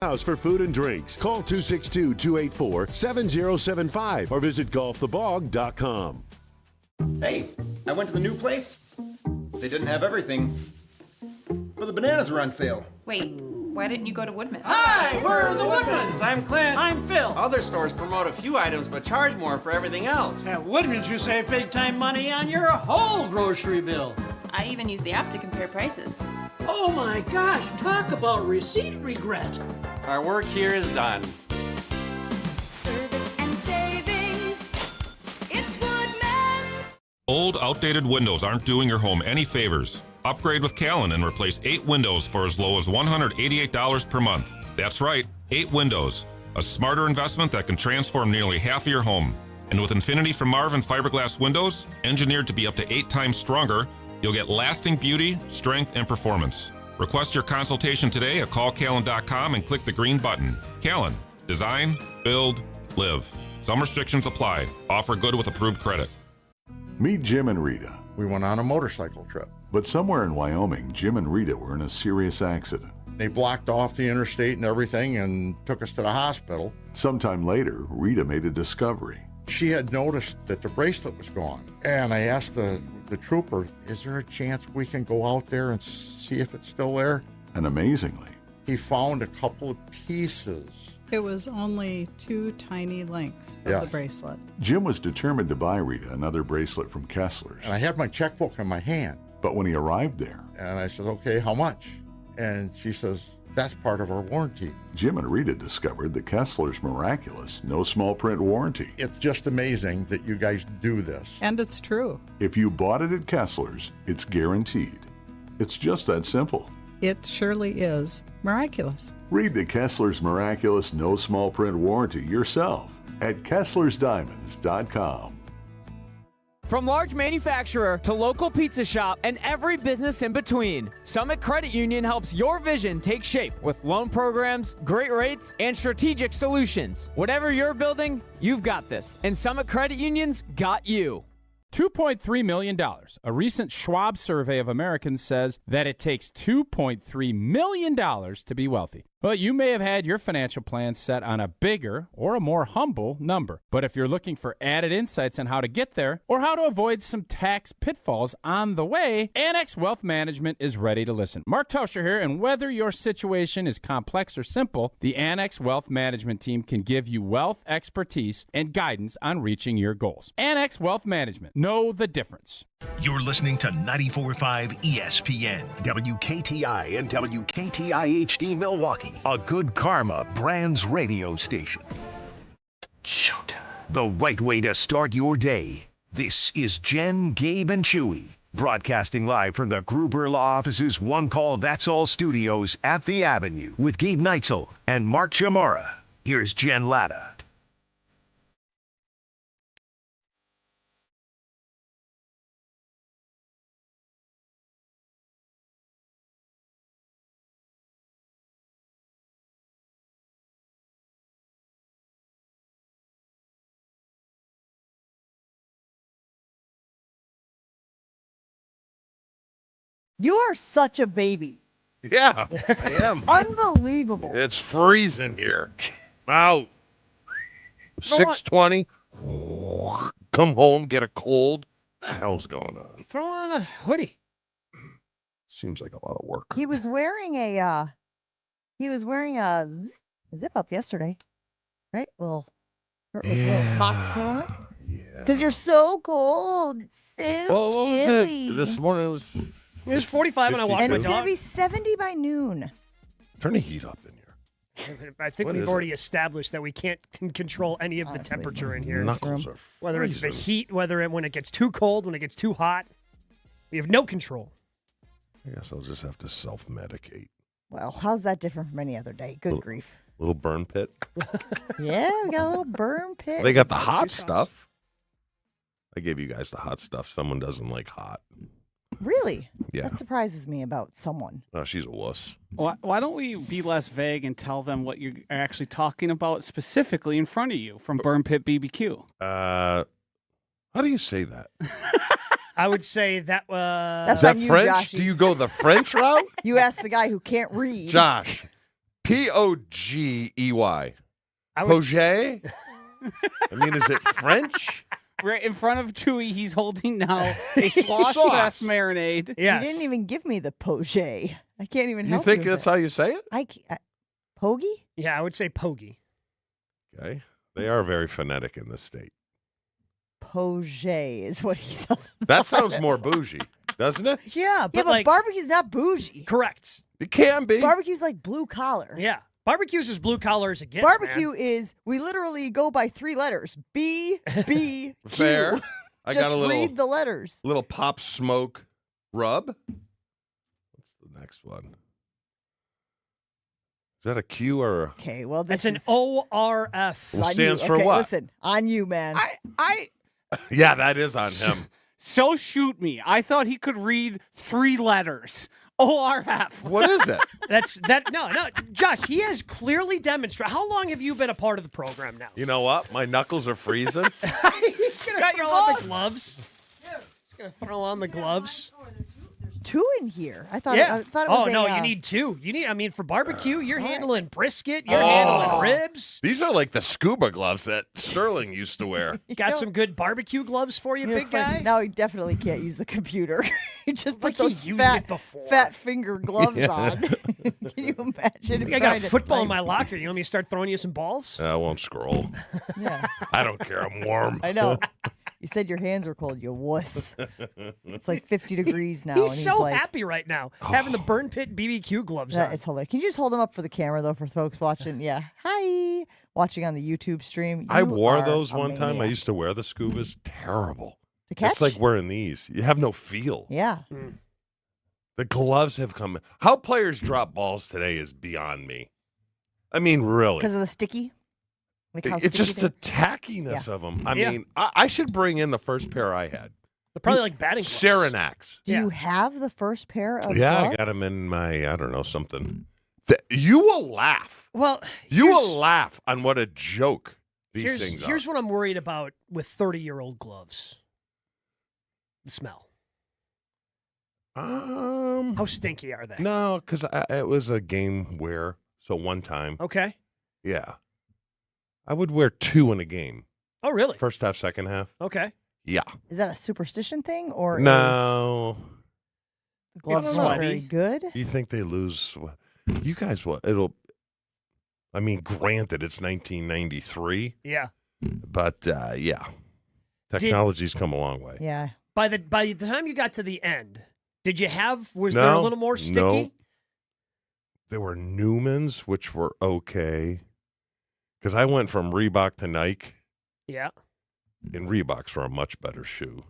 House for food and drinks. Call 262-284-7075 or visit golfthebog.com. Hey, I went to the new place. They didn't have everything, but the bananas were on sale. Wait, why didn't you go to Woodman's? Hi, we're the Woodmans. I'm Clint. I'm Phil. Other stores promote a few items but charge more for everything else. At Woodman's, you save big time money on your whole grocery bill. I even use the app to compare prices. Oh my gosh, talk about receipt regret. Our work here is done. Service and savings. It's Woodman's. Old, outdated windows aren't doing your home any favors. Upgrade with Callan and replace 8 windows for as low as $188 per month. That's right, 8 windows. A smarter investment that can transform nearly half of your home. And with Infinity from Marvin fiberglass windows, engineered to be up to 8 times stronger, you'll get lasting beauty, strength, and performance. Request your consultation today at callcallan.com and click the green button. Callan. Design, build, live. Some restrictions apply. Offer good with approved credit. Meet Jim and Rita. We went on a motorcycle trip. But somewhere in Wyoming, Jim and Rita were in a serious accident. They blocked off the interstate and everything and took us to the hospital. Sometime later, Rita made a discovery. She had noticed that the bracelet was gone. And I asked the trooper, is there a chance we can go out there and see if it's still there? And amazingly, he found a couple of pieces. It was only 2 tiny links of the bracelet. Jim was determined to buy Rita another bracelet from Kessler's. And I had my checkbook in my hand. But when he arrived there, and I said, okay, how much? And she says, that's part of our warranty. Jim and Rita discovered the Kessler's miraculous, no small print warranty. It's just amazing that you guys do this. And it's true. If you bought it at Kessler's, it's guaranteed. It's just that simple. It surely is miraculous. Read the Kessler's miraculous, no small print warranty yourself at Kessler'sDiamonds.com. From large manufacturer to local pizza shop and every business in between, Summit Credit Union helps your vision take shape with loan programs, great rates, and strategic solutions. Whatever you're building, you've got this, and Summit Credit Union's got you. $2.3 million. A recent Schwab survey of Americans says that it takes $2.3 million to be wealthy. Well, you may have had your financial plan set on a bigger or a more humble number. But if you're looking for added insights on how to get there or how to avoid some tax pitfalls on the way, Annex Wealth Management is ready to listen. Mark Tauscher here, and whether your situation is complex or simple, the Annex Wealth Management team can give you wealth expertise and guidance on reaching your goals. Annex Wealth Management. Know the difference. You're listening to 94.5 ESPN, WKTI and WKTI-HD Milwaukee, a Good Karma Brands radio station. Showtime. The right way to start your day. This is Jen, Gabe, and Chewy, broadcasting live from the Gruber Law Office's One Call That's All studios at the Avenue with Gabe Neitzel and Mark Chamara. Here's Jen Latta. You are such a baby. Yeah, I am. Unbelievable. It's freezing here. I'm out. 6:20. Come home, get a cold. What the hell's going on? Throw on a hoodie. Seems like a lot of work. He was wearing a zip up yesterday, right? Well, hot. Because you're so cold. It's so chilly. This morning it was 45 when I walked my dog. And it's going to be 70 by noon. Turn the heat up in here. I think What we've is already established that we can't control any of the temperature in here. Knuckles are Whether it's the heat, when it gets too cold, when it gets too hot. We have no control. I guess I'll just have to self-medicate. Well, how's that different from any other day? Good grief. Little burn pit. Yeah, we got a little burn pit. They got the hot stuff. I gave you guys the hot stuff. Someone doesn't like hot. Really? Yeah. That surprises me about someone. Oh, she's a wuss. Why don't we be less vague and tell them what you're actually talking about specifically in front of you from Burn Pit BBQ? How do you say that? I would say that That's Is that on you, French? Joshy. Do you go the French route? You ask the guy who can't read. Josh, P-O-G-E-Y. I would Poget? I mean, is it French? Right in front of Chewy, he's holding now a sauce marinade. Yes. You didn't even give me the poge. I can't even You help think you. that's how you say it? Pogie? Yeah, I would say pogie. Okay. They are very phonetic in this state. Poge is what he says. That sounds more bougie, doesn't it? Yeah, but, Yeah, but like, barbecue's not bougie. correct. It can be. Barbecue's like blue collar. Yeah. Barbecue's as blue collar as it gets. Barbecue man. is, we literally go by 3 letters. B, B, Q. Fair. I Just got a little read the letters. little pop smoke rub. What's the next one? Is that a Q or a... Okay, well, That's this an is ORF. Well, on stands you. for Okay, what? Listen, on you, man. Yeah, that is on him. So shoot me. I thought he could read 3 letters. ORF. What is it? No, Josh, he has clearly demonstrated. How long have you been a part of the program now? You know what? My knuckles are freezing. He's going to throw on the gloves. He's going to throw on the gloves. 2 in here. I thought, Yeah. I thought it was no, a, you need 2. For barbecue, you're handling brisket, you're handling ribs. These are like the scuba gloves that Sterling used to wear. Got some good barbecue gloves for you, know, big it's funny. guy? Now he definitely can't use the computer. He just put Like he those used fat, it before. fat finger gloves Yeah. on. Can you imagine? I got a football in my locker. You want me to start throwing you some balls? I won't scroll. Yeah. I don't care. I'm warm. I know. You said your hands were cold, you wuss. It's like 50 degrees now. He's and so like, happy right now, having the burn pit BBQ gloves That on. is hilarious. Can you just hold them up for the camera, though, for folks watching? Yeah. Hi. Watching on the YouTube stream. I You wore are those a one time. I maniac. used to wear the scubas. Terrible. To catch? It's like wearing these. You have no feel. Yeah. The gloves have come. How players drop balls today is beyond me. I mean, really. Because of the sticky? Like how It's sticky just they- the tackiness of them. I mean, I should bring in the first pair I had. They're probably like batting gloves. Saranacs. Do you have the first pair of Yeah, gloves? I got them in my, I don't know, something. You will laugh. Well, You here's- will laugh on what a joke these things Here's are. what I'm worried about with 30-year-old gloves. The smell. How stinky are they? No, because it was a game wear, so one time. Okay. Yeah. I would wear 2 in a game. Oh, really? First half, second half. Okay. Yeah. Is that a superstition thing or No. the gloves It's are not sweaty. very good? You think they lose? You guys will. It'll. I mean, granted, it's 1993, Yeah. but yeah, technology's come a long way. Yeah. By the time you got to the end, was there a little more sticky? No. There were Newmans, which were okay, because I went from Reebok to Nike, Yeah. and Reeboks were a much better shoe,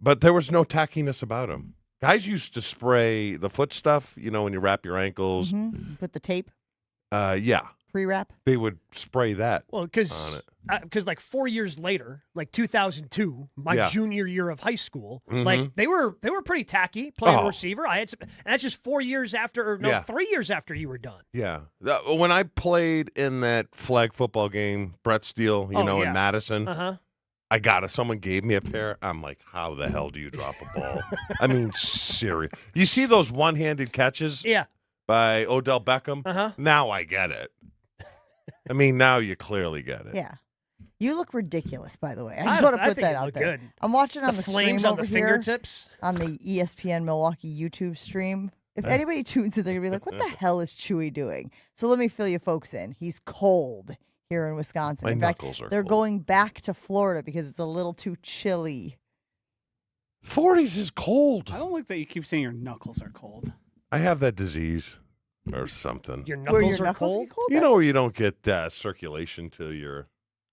but there was no tackiness about them. Guys used to spray the foot stuff, when you wrap your ankles. Mm-hmm. Put the tape, Yeah, pre-wrap. they would spray that. Well, on because it. like 4 years later, like 2002, my Yeah. junior year of high school, Mhm. like they were pretty tacky playing Oh. receiver. I had some, and that's just 4 years after, or no, Yeah. 3 years after you were done. Yeah. When I played in that flag football game, Brett Steele, Oh, yeah. in Madison, Uh-huh. I got it. Someone gave me a pair. I'm like, how the hell do you drop a ball? I mean, serious. You see those one-handed catches Yeah. by Odell Beckham? Uh-huh. Now I get it. I mean, now you clearly get it. Yeah. You look ridiculous, by the way. I I just want to think put that you out look there. good. I'm watching on The the flames stream on the over here fingertips. on the ESPN Milwaukee YouTube stream. If anybody tunes in, they're going to be like, what the hell is Chewy doing? So let me fill you folks in. He's cold here in Wisconsin. My In fact, knuckles are they're cold. going back to Florida because it's a little too chilly. 40s is cold. I don't like that you keep saying your knuckles are cold. I have that disease or something. Your Where knuckles your are knuckles cold? get cold? You know where you don't get circulation to your...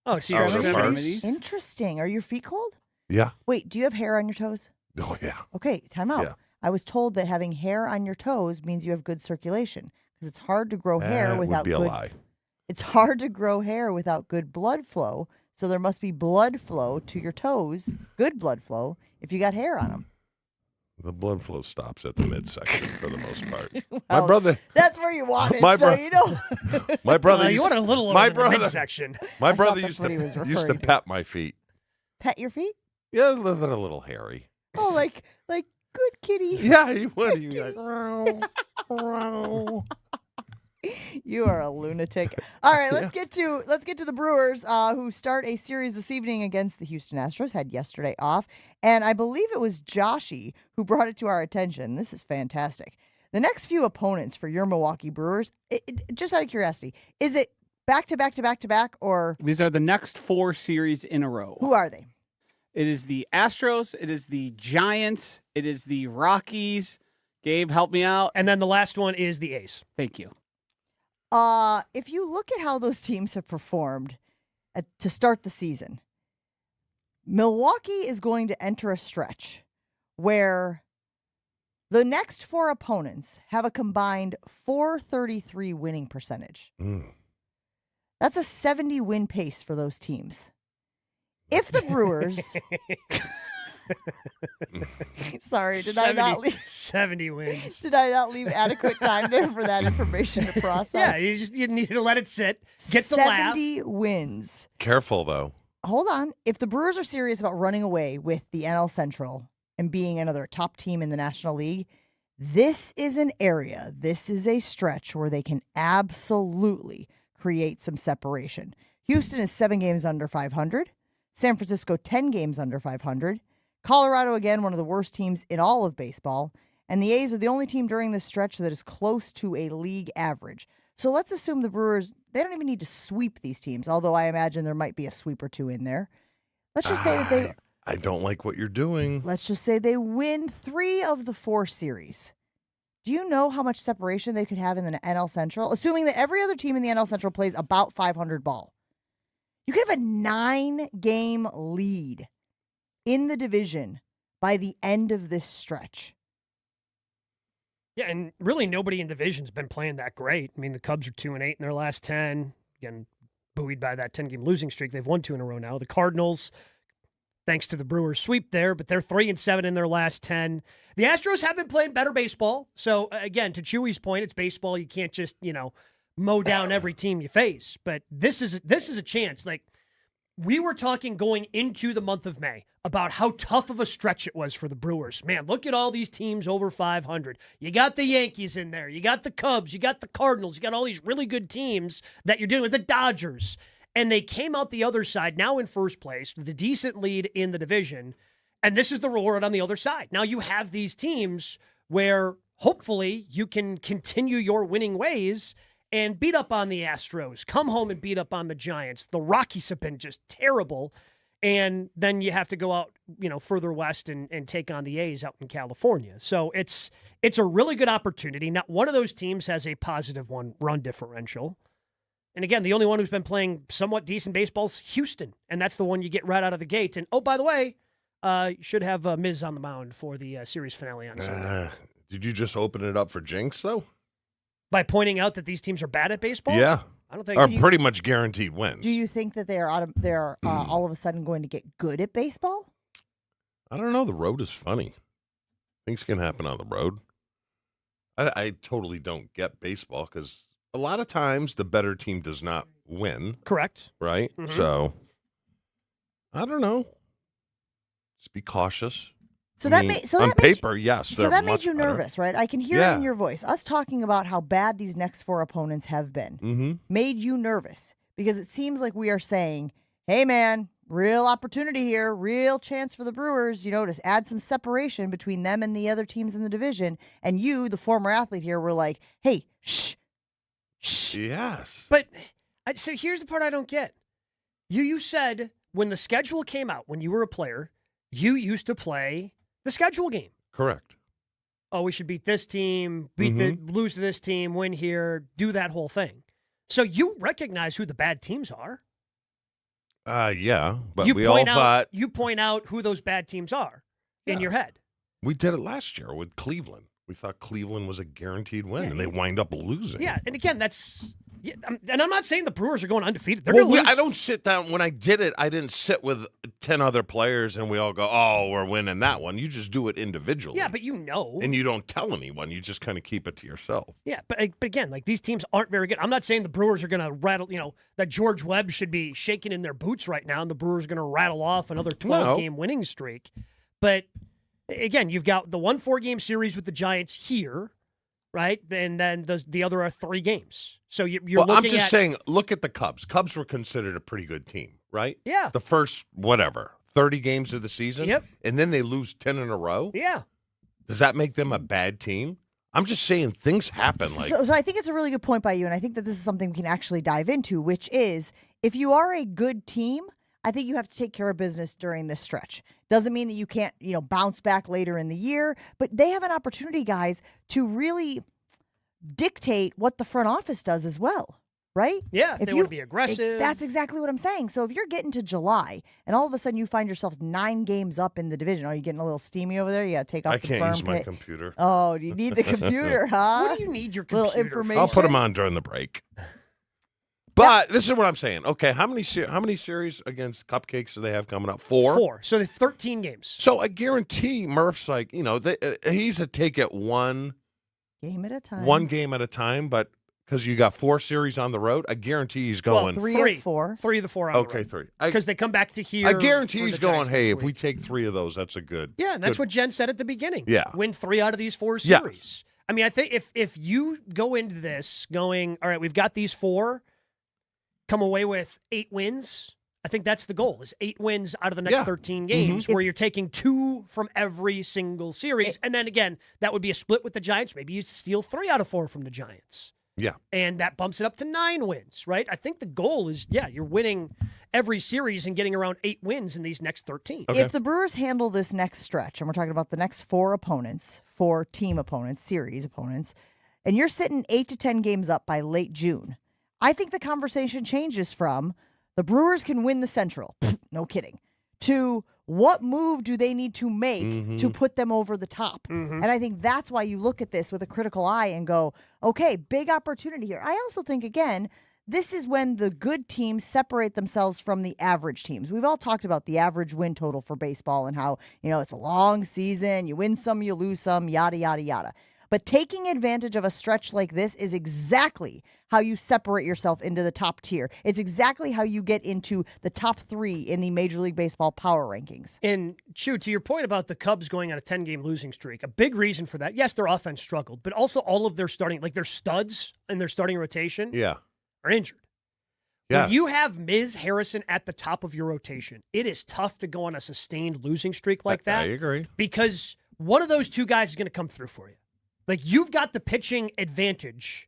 Oh, so Outer your parts. extremities? Interesting. Are your feet cold? Yeah. Wait, do you have hair on your toes? Oh, yeah. Okay, time out. Yeah. I was told that having hair on your toes means you have good circulation because it's hard to grow hair That without would be a good. lie. It's hard to grow hair without good blood flow. So there must be blood flow to your toes, good blood flow, if you got hair on them. The blood flow stops at the midsection for the most part. my Well, brother... That's where you want it, My so bro- you know. My brother you used, want a little over my the brother, midsection. My I thought brother that's used what he was to referring to. pet my feet. Pet your feet? Yeah, a little hairy. Oh, like good kitty. Yeah, he would. He'd be Kitty. like, "Row, row." You are a lunatic. All right, let's get to the Brewers, who start a series this evening against the Houston Astros. Had yesterday off, and I believe it was Joshy who brought it to our attention. This is fantastic. The next few opponents for your Milwaukee Brewers, just out of curiosity, is it back to back to back to back, or These are the next 4 series in a row. who are they? It is the Astros. It is the Giants. It is the Rockies. Gabe, help me out. And then the last one is the A's. Thank you. If you look at how those teams have performed to start the season, Milwaukee is going to enter a stretch where the next 4 opponents have a combined .433 winning percentage. That's a 70 win pace for those teams. If the Brewers... Sorry, did I not leave 70 wins? Did I not leave adequate time there for that information to process? Yeah, you need to let it sit. Get the laugh. 70 wins. Careful, though. Hold on. If the Brewers are serious about running away with the NL Central and being another top team in the National League, this is an area, this is a stretch where they can absolutely create some separation. Houston is 7 games under 500. San Francisco, 10 games under 500. Colorado, again, one of the worst teams in all of baseball. And the A's are the only team during this stretch that is close to a league average. So let's assume the Brewers, they don't even need to sweep these teams, although I imagine there might be a sweep or 2 in there. Let's just say that they... I don't like what you're doing. Let's just say they win 3 of the 4 series. Do you know how much separation they could have in the NL Central? Assuming that every other team in the NL Central plays about 500 ball. You could have a 9-game lead in the division by the end of this stretch. Yeah, and really nobody in division's been playing that great. I mean, the Cubs are 2-8 in their last 10. Again, buoyed by that 10-game losing streak. They've won 2 in a row now. The Cardinals, thanks to the Brewers sweep there, but they're 3-7 in their last 10. The Astros have been playing better baseball. So, again, to Chewy's point, it's baseball. You can't just, mow down every team you face. But this is a chance. Like, we were talking going into the month of May about how tough of a stretch it was for the Brewers. Man, look at all these teams over 500. You got the Yankees in there. You got the Cubs. You got the Cardinals. You got all these really good teams that you're dealing with, the Dodgers. And they came out the other side, now in first place, with a decent lead in the division. And this is the reward on the other side. Now you have these teams where hopefully you can continue your winning ways and beat up on the Astros, come home and beat up on the Giants. The Rockies have been just terrible. And then you have to go out, further west and take on the A's out in California. So it's a really good opportunity. Not one of those teams has a positive run differential. And again, the only one who's been playing somewhat decent baseball is Houston. And that's the one you get right out of the gate. And, oh, by the way, you should have Miz on the mound for the series finale on Sunday. Did you just open it up for jinx, though? By pointing out that these teams are bad at baseball? Yeah. I don't think are pretty much guaranteed wins. Do you think that they're all of a sudden going to get good at baseball? I don't know. The road is funny. Things can happen on the road. I totally don't get baseball because a lot of times the better team does not win. Correct. Right? Mm-hmm. So, I don't know. Just be cautious. On paper, yes. So that made you better. nervous, right? I can hear it in your voice. Us talking about how bad these next 4 opponents have been made you nervous because it seems like we are saying, hey, man, real opportunity here, real chance for the Brewers, to add some separation between them and the other teams in the division. And you, the former athlete here, were like, hey, shh. Yes. But so here's the part I don't get. You said when the schedule came out, when you were a player, you used to play the schedule game. Correct. Oh, we should beat this team, lose to this team, win here, do that whole thing. So you recognize who the bad teams are. Yeah, but you we all thought you point out who those bad teams are in your head. We did it last year with Cleveland. We thought Cleveland was a guaranteed win, and they wind up losing. Yeah, and again, and I'm not saying the Brewers are going undefeated. They're going to lose. I don't sit down. When I did it, I didn't sit with 10 other players, and we all go, oh, we're winning that one. You just do it individually. Yeah, but and you don't tell anyone. You just kind of keep it to yourself. Yeah, but again, these teams aren't very good. I'm not saying the Brewers are going to rattle, that George Webb should be shaking in their boots right now, and the Brewers are going to rattle off another 12-game winning streak. But again, you've got the 1 4-game series with the Giants here. right? And then the other are 3 games. So you're Well, looking I'm just at, saying, look at the Cubs. Cubs were considered a pretty good team, right? Yeah. The first, 30 games of the season. Yep. And then they lose 10 in a row. Yeah. Does that make them a bad team? I'm just saying things happen. So I think it's a really good point by you, and I think that this is something we can actually dive into, which is if you are a good team, I think you have to take care of business during this stretch. Doesn't mean that you can't, bounce back later in the year, but they have an opportunity, guys, to really dictate what the front office does as well. Right? Yeah, if they want to be aggressive. That's exactly what I'm saying. So if you're getting to July and all of a sudden you find yourself 9 games up in the division, are you getting a little steamy over there? You got to take off the burn I can't use my pit. computer. Oh, do you need the computer, huh? What do you need your computer Little information. I'll put them on during the break. But this is what I'm saying. Okay, how many series against Cupcakes do they have coming up? 4? 4. So they 13 games. So I guarantee Murph's like, he's a take it one game at a time. One game at a time, but because you got 4 series on the road, I guarantee he's going 3 or 4. 3 of the 4 on the road. 3. Because they come back to here. I guarantee for he's the going, Giants hey, next if week. we take 3 of those, that's a good. Yeah, and that's good. what Jen said at the beginning. Yeah. Win 3 out of these 4 Yeah. series. I mean, I think if you go into this going, all right, we've got these 4, come away with 8 wins, I think that's the goal, is 8 wins out of the next 13 games where you're taking 2 from every single series. And then again, that would be a split with the Giants. Maybe you steal 3 out of 4 from the Giants. Yeah. And that bumps it up to 9 wins, right? I think the goal is, you're winning every series and getting around 8 wins in these next 13. Okay. If the Brewers handle this next stretch, and we're talking about the next 4 opponents, 4 team opponents, series opponents, and you're sitting 8 to 10 games up by late June, I think the conversation changes from the Brewers can win the Central, no kidding, to what move do they need to make to put them over the top? And I think that's why you look at this with a critical eye and go, okay, big opportunity here. I also think, again, this is when the good teams separate themselves from the average teams. We've all talked about the average win total for baseball and how, it's a long season. You win some, you lose some, yada, yada, yada. But taking advantage of a stretch like this is exactly how you separate yourself into the top tier. It's exactly how you get into the top 3 in the Major League Baseball power rankings. And, Chu, to your point about the Cubs going on a 10-game losing streak, a big reason for that, yes, their offense struggled, but also all of their their studs in their starting rotation are injured. Yeah. When you have Ms. Harrison at the top of your rotation, it is tough to go on a sustained losing streak like that. I agree. Because one of those 2 guys is going to come through for you. Like, you've got the pitching advantage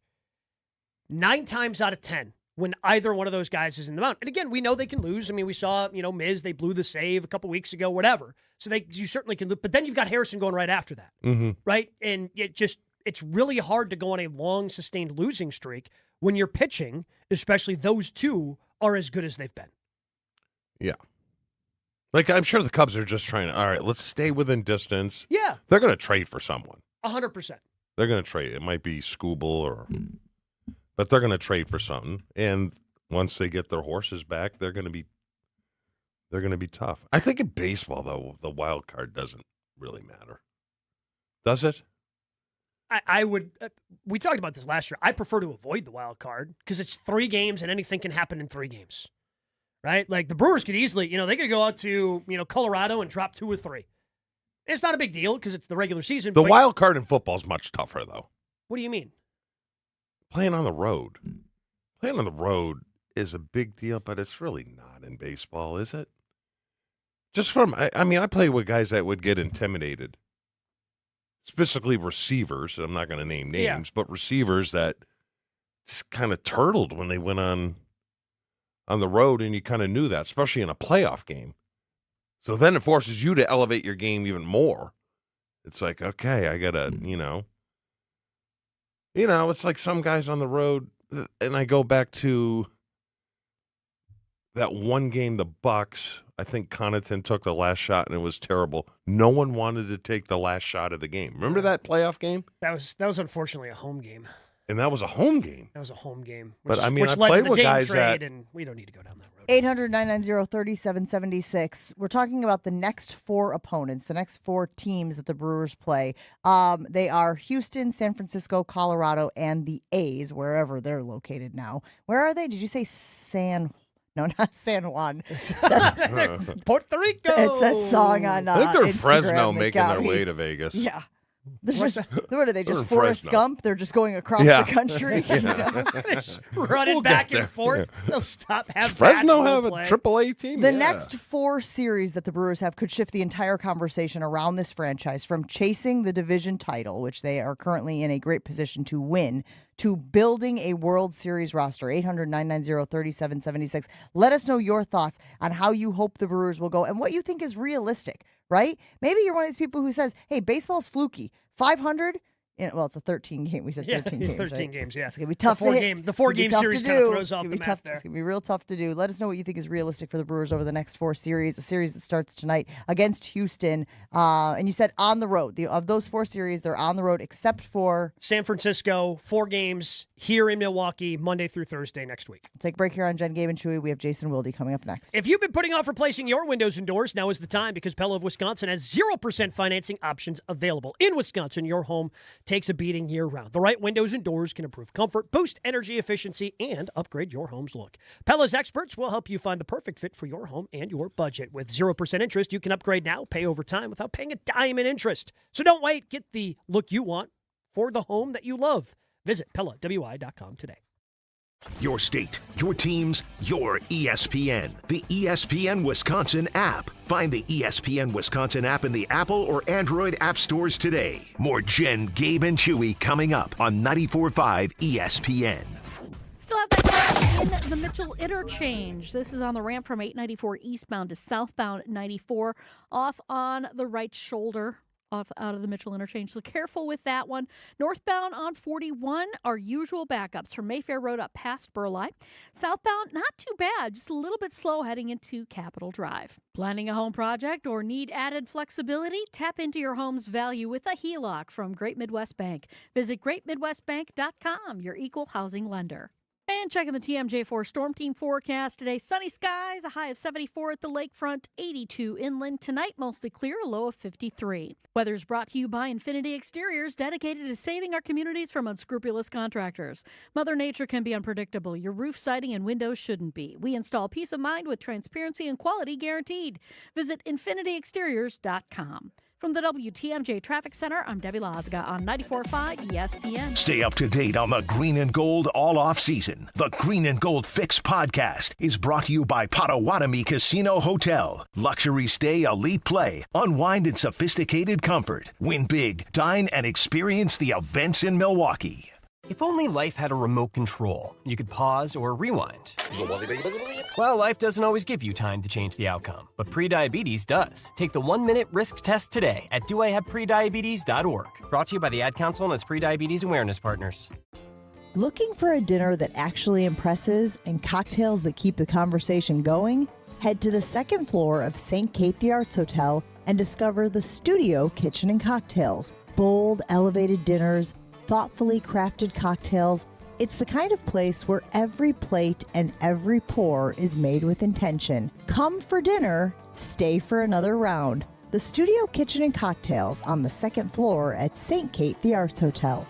9 times out of 10 when either one of those guys is in the mound. And again, we know they can lose. I mean, we saw, Miz, they blew the save a couple weeks ago, whatever. So you certainly can lose. But then you've got Harrison going right after that, right? And it's really hard to go on a long, sustained losing streak when you're pitching, especially those 2 are as good as they've been. Yeah. Like, I'm sure the Cubs are just trying to, all right, let's stay within distance. Yeah. They're going to trade for someone. 100%. They're going to trade. It might be Skubal but they're going to trade for something. And once they get their horses back, they're going to be tough. I think in baseball, though, the wild card doesn't really matter. Does it? I would. We talked about this last year. I prefer to avoid the wild card because it's 3 games and anything can happen in 3 games, right? Like the Brewers could easily, they could go out to Colorado and drop 2 or 3. It's not a big deal because it's the regular season. The but wild card in football is much tougher, though. What do you mean? Playing on the road. Playing on the road is a big deal, but it's really not in baseball, is it? Just from, I play with guys that would get intimidated. Specifically receivers, I'm not going to name names, but receivers that just kind of turtled when they went on the road, and you kind of knew that, especially in a playoff game. So then it forces you to elevate your game even more. It's like, okay, I got to, it's like some guys on the road, and I go back to that one game, the Bucks. I think Connaughton took the last shot, and it was terrible. No one wanted to take the last shot of the game. Remember that playoff game? That was unfortunately a home game. And that was a home game. That was a home game. But I which I led played to the with Dame guys trade, that, and we don't need to go down that road. 800-990-3776. We're talking about the next 4 opponents, the next 4 teams that the Brewers play. They are Houston, San Francisco, Colorado, and the A's, wherever they're located now. Where are they? Did you say No, not San Juan. Puerto Rico. It's that song on I think they're Instagram Fresno that making got their me. way to Vegas. Yeah. What are they, just in Forrest Fresno. Gump? They're just going across Yeah. the country. Yeah. You know? Just running We'll back get and there. forth. Yeah. They'll stop. Have Fresno bats have a play. AAA team? The Yeah. next 4 series that the Brewers have could shift the entire conversation around this franchise from chasing the division title, which they are currently in a great position to win, to building a World Series roster. 800-990-3776. Let us know your thoughts on how you hope the Brewers will go and what you think is realistic, right? Maybe you're one of these people who says, hey, baseball's fluky. 500? Well, it's a 13 game. We said 13 games. 13 right? games, yeah. It's going to be tough The four to game- hit. the four-game It's gonna be series tough to kinda do. throws off It's the gonna be map tough- there. It's going to be real tough to do. Let us know what you think is realistic for the Brewers over the next 4 series. A series that starts tonight against Houston. And you said on the road. Of those 4 series, they're on the road except for San Francisco, 4 games here in Milwaukee, Monday through Thursday next week. Take a break here on Jen, Gabe, and Chewy. We have Jason Wilde coming up next. If you've been putting off replacing your windows and doors, now is the time because Pella of Wisconsin has 0% financing options available. In Wisconsin, your home takes a beating year-round. The right windows and doors can improve comfort, boost energy efficiency, and upgrade your home's look. Pella's experts will help you find the perfect fit for your home and your budget. With 0% interest, you can upgrade now, pay over time without paying a dime in interest. So don't wait. Get the look you want for the home that you love. Visit PellaWI.com today. Your state, your teams, your ESPN. The ESPN Wisconsin app. Find the ESPN Wisconsin app in the Apple or Android app stores today. More Jen, Gabe, and Chewy coming up on 94.5 ESPN. Still have that in the Mitchell interchange. This is on the ramp from 894 eastbound to southbound 94, off on the right shoulder. Off out of the Mitchell interchange. So careful with that one. Northbound on 41, our usual backups from Mayfair Road up past Burleigh. Southbound, not too bad, just a little bit slow heading into Capitol Drive. Planning a home project or need added flexibility? Tap into your home's value with a HELOC from Great Midwest Bank. Visit greatmidwestbank.com, your equal housing lender. And checking the TMJ4 Storm Team forecast today. Sunny skies, a high of 74 at the lakefront, 82 inland. Tonight, mostly clear, a low of 53. Weather's brought to you by Infinity Exteriors, dedicated to saving our communities from unscrupulous contractors. Mother Nature can be unpredictable. Your roof, siding, and windows shouldn't be. We install peace of mind with transparency and quality guaranteed. Visit infinityexteriors.com. From the WTMJ Traffic Center, I'm Debbie Lazga on 94.5 ESPN. Stay up to date on the Green and Gold all off season. The Green and Gold Fix podcast is brought to you by Potawatomi Casino Hotel. Luxury stay, elite play, unwind in sophisticated comfort. Win big, dine, and experience the events in Milwaukee. If only life had a remote control, you could pause or rewind. Well, life doesn't always give you time to change the outcome, but prediabetes does. Take the 1-minute risk test today at doihaveprediabetes.org. Brought to you by the Ad Council and its prediabetes awareness partners. Looking for a dinner that actually impresses and cocktails that keep the conversation going? Head to the 2nd floor of St. Kate the Arts Hotel and discover the Studio Kitchen and Cocktails. Bold, elevated dinners, thoughtfully crafted cocktails. It's the kind of place where every plate and every pour is made with intention. Come for dinner, stay for another round. The Studio Kitchen and Cocktails on the 2nd floor at St. Kate the Arts Hotel.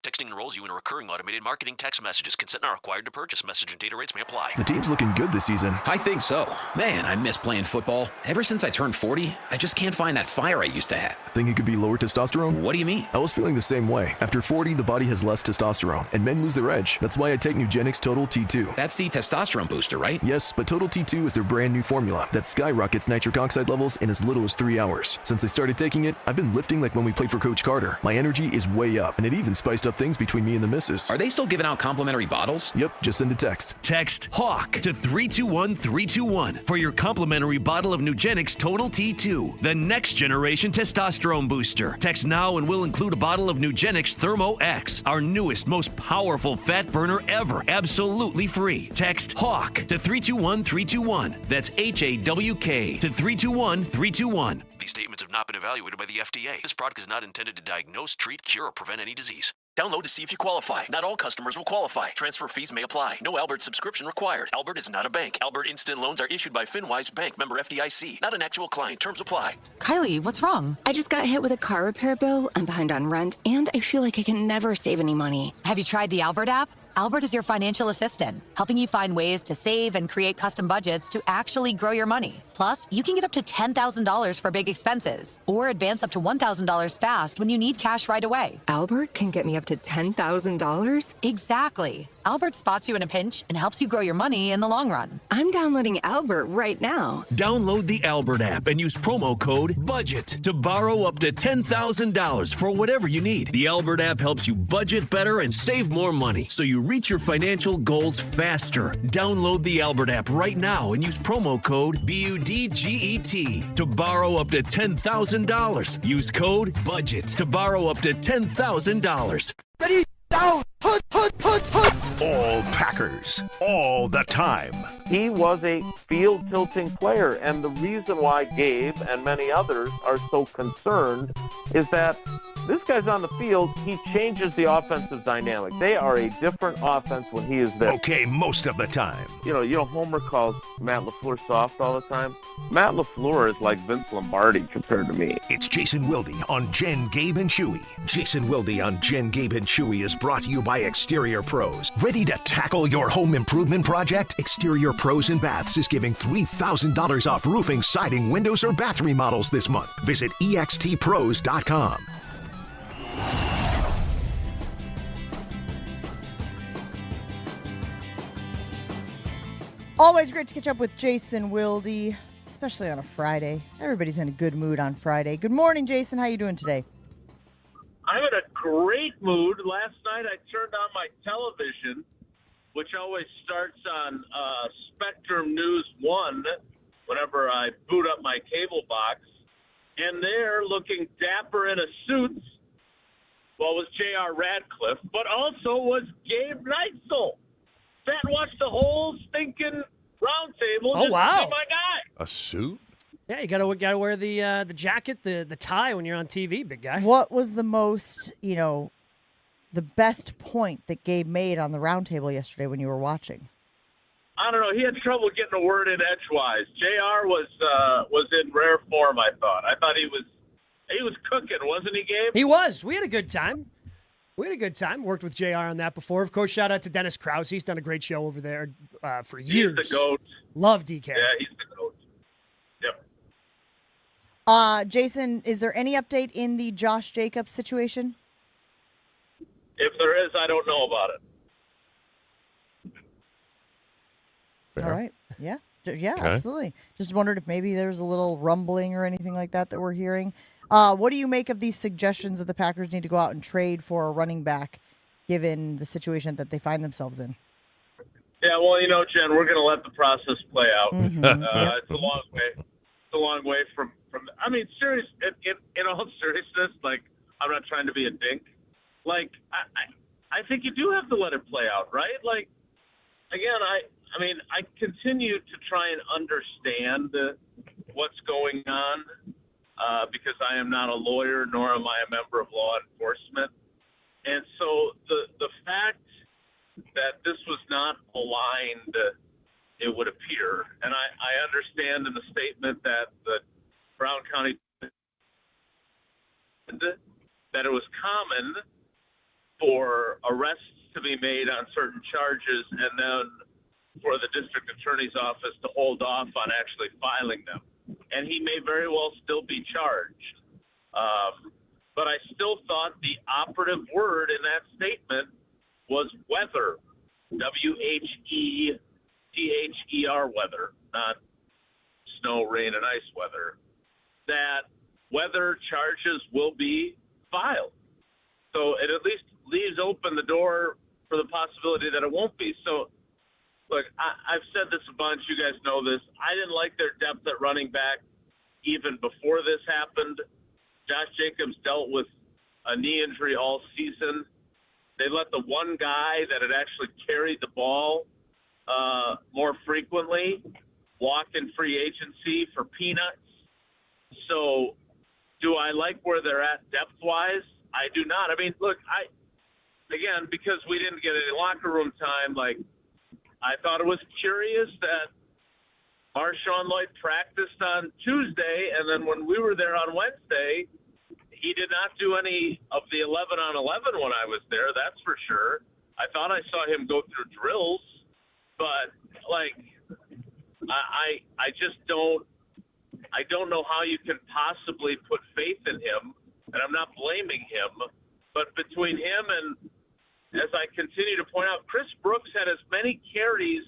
Texting enrolls you in a recurring automated marketing text messages. Consent not required to purchase. Message and data rates may apply. The team's looking good this season. I think so. Man, I miss playing football. Ever since I turned 40, I just can't find that fire I used to have. Think it could be lower testosterone? What do you mean? I was feeling the same way. After 40, the body has less testosterone, and men lose their edge. That's why I take Nugenix Total T2. That's the testosterone booster, right? Yes, but Total T2 is their brand new formula that skyrockets nitric oxide levels in as little as 3 hours. Since I started taking it, I've been lifting like when we played for Coach Carter. My energy is way up, and it even spiced up things between me and the missus. Are they still giving out complimentary bottles? Yep, just send a text. Text HAWK to 321-321 for your complimentary bottle of Nugenix Total T2, the next generation testosterone booster. Text now and we'll include a bottle of Nugenix Thermo X, our newest, most powerful fat burner ever, absolutely free. Text HAWK to 321-321. That's HAWK to 321-321. These statements have not been evaluated by the FDA. This product is not intended to diagnose, treat, cure, or prevent any disease. Download to see if you qualify. Not all customers will qualify. Transfer fees may apply. No Albert subscription required. Albert is not a bank. Albert Instant Loans are issued by FinWise Bank, member FDIC. Not an actual client. Terms apply. Kylie, what's wrong? I just got hit with a car repair bill. I'm behind on rent, and I feel like I can never save any money. Have you tried the Albert app? Albert is your financial assistant, helping you find ways to save and create custom budgets to actually grow your money. Plus, you can get up to $10,000 for big expenses or advance up to $1,000 fast when you need cash right away. Albert can get me up to $10,000? Exactly. Albert spots you in a pinch and helps you grow your money in the long run. I'm downloading Albert right now. Download the Albert app and use promo code BUDGET to borrow up to $10,000 for whatever you need. The Albert app helps you budget better and save more money so you reach your financial goals faster. Download the Albert app right now and use promo code BUDGET to borrow up to $10,000. Use code BUDGET to borrow up to $10,000. Ready, down, put. All Packers, all the time. He was a field-tilting player, and the reason why Gabe and many others are so concerned is that this guy's on the field, he changes the offensive dynamic. They are a different offense when he is there. Okay, most of the time. You know, Homer calls Matt LaFleur soft all the time. Matt LaFleur is like Vince Lombardi compared to me. It's Jason Wilde on Jen, Gabe, and Chewy. Jason Wilde on Jen, Gabe, and Chewy is brought to you by Exterior Pros. Ready to tackle your home improvement project? Exterior Pros and Baths is giving $3,000 off roofing, siding, windows, or bath remodels this month. Visit extpros.com. Always great to catch up with Jason Wilde, especially on a Friday. Everybody's in a good mood on Friday. Good morning, Jason. How you doing today? I'm in a great mood. Last night I turned on my television, which always starts on Spectrum News 1 whenever I boot up my cable box. And there, looking dapper in a suit, was J.R. Radcliffe, but also was Gabe Neitzel. Sat and watched the whole stinking round table. Oh, wow. My guy. A suit? Yeah, you gotta wear the jacket, the tie when you're on TV, big guy. What was the most, the best point that Gabe made on the round table yesterday when you were watching? I don't know. He had trouble getting a word in edgewise. JR was in rare form, I thought. I thought he was cooking, wasn't he, Gabe? He was. We had a good time. Worked with JR on that before. Of course, shout out to Dennis Krause. He's done a great show over there for years. He's the GOAT. Love DK. Yeah, he's the GOAT. Yep. Jason, is there any update in the Josh Jacobs situation? If there is, I don't know about it. All right. Yeah. Yeah, Okay. absolutely. Just wondered if maybe there's a little rumbling or anything like that we're hearing. What do you make of these suggestions that the Packers need to go out and trade for a running back, given the situation that they find themselves in? Yeah, well, Jen, we're going to let the process play out. Mm-hmm. It's a long way. It's a long way from. I mean, serious. In all seriousness, I'm not trying to be a dink. I think you do have to let it play out, right? Again, I continue to try and understand what's going on because I am not a lawyer, nor am I a member of law enforcement. And so the fact that this was not aligned, it would appear, and I understand in the statement that the Brown County that it was common for arrests to be made on certain charges and then for the district attorney's office to hold off on actually filing them. And he may very well still be charged. But I still thought the operative word in that statement was weather, W-H-E-T-H-E-R weather, not snow, rain, and ice weather, that weather charges will be filed. So it at least leaves open the door for the possibility that it won't be. So, look, I've said this a bunch. You guys know this. I didn't like their depth at running back even before this happened. Josh Jacobs dealt with a knee injury all season. They let the one guy that had actually carried the ball more frequently walk in free agency for peanuts. So do I like where they're at depth-wise? I do not. I mean, look, again, because we didn't get any locker room time, I thought it was curious that Marshawn Lloyd practiced on Tuesday, and then when we were there on Wednesday, he did not do any of the 11-on-11 when I was there, that's for sure. I thought I saw him go through drills, but like I just don't know how you can possibly put faith in him, and I'm not blaming him, but between him and, as I continue to point out, Chris Brooks had as many carries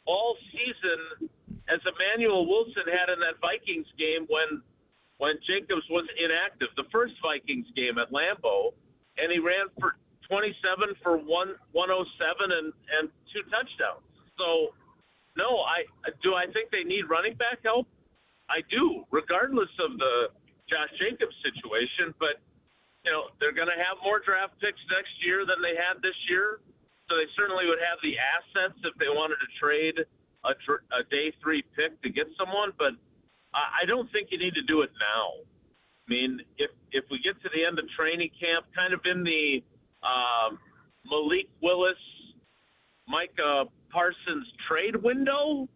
all season as Emmanuel Wilson had in that Vikings game when Jacobs was inactive, the first Vikings game at Lambeau, and he ran for 27 for 107 and 2 touchdowns. So, no, do I think they need running back help? I do, regardless of the Josh Jacobs situation. But, you know, they're going to have more draft picks next year than they had this year. So they certainly would have the assets if they wanted to trade a day 3 pick to get someone. But I don't think you need to do it now. I mean, if we get to the end of training camp, kind of in the Malik Willis, Micah Parsons trade window,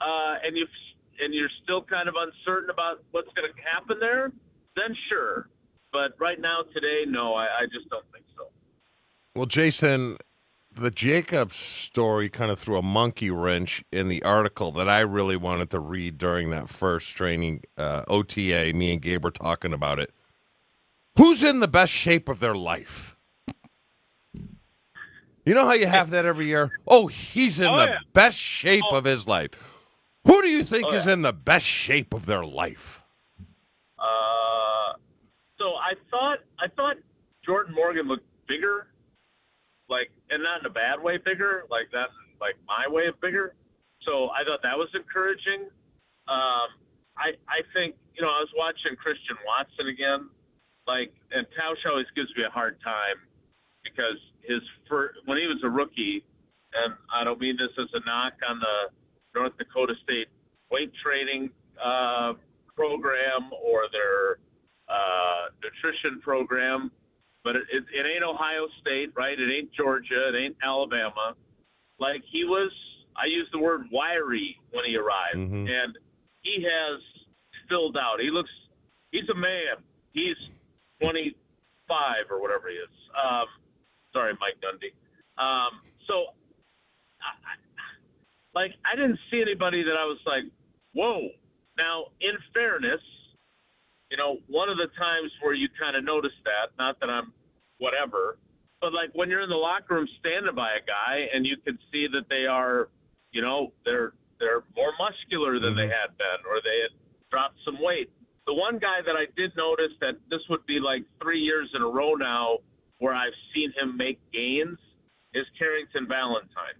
and you're still kind of uncertain about what's going to happen there, then sure. But right now, today, no, I just don't think so. Well, Jason, the Jacobs story kind of threw a monkey wrench in the article that I really wanted to read during that first training OTA. Me and Gabe were talking about it. Who's in the best shape of their life? You know how you have that every year? Oh, he's in the best shape of his life. Who do you think is in the best shape of their life? So I thought Jordan Morgan looked bigger, like, and not in a bad way bigger, like that, like my way of bigger. So I thought that was encouraging. I think, you know, I was watching Christian Watson again, like, and Tausch always gives me a hard time because when he was a rookie, and I don't mean this as a knock on the North Dakota State weight training program or their nutrition program, but it ain't Ohio State, right? It ain't Georgia. It ain't Alabama. Like, he was, I use the word wiry when he arrived, and he has filled out. He's a man. He's 25 or whatever he is. Sorry, Mike Dundee. So, I didn't see anybody that I was like, whoa. Now, in fairness, you know, one of the times where you kind of notice that, not that I'm whatever, but like when you're in the locker room standing by a guy and you can see that they are, you know, they're more muscular than they had been, or they had dropped some weight. The one guy that I did notice that this would be like 3 years in a row now where I've seen him make gains is Carrington Valentine.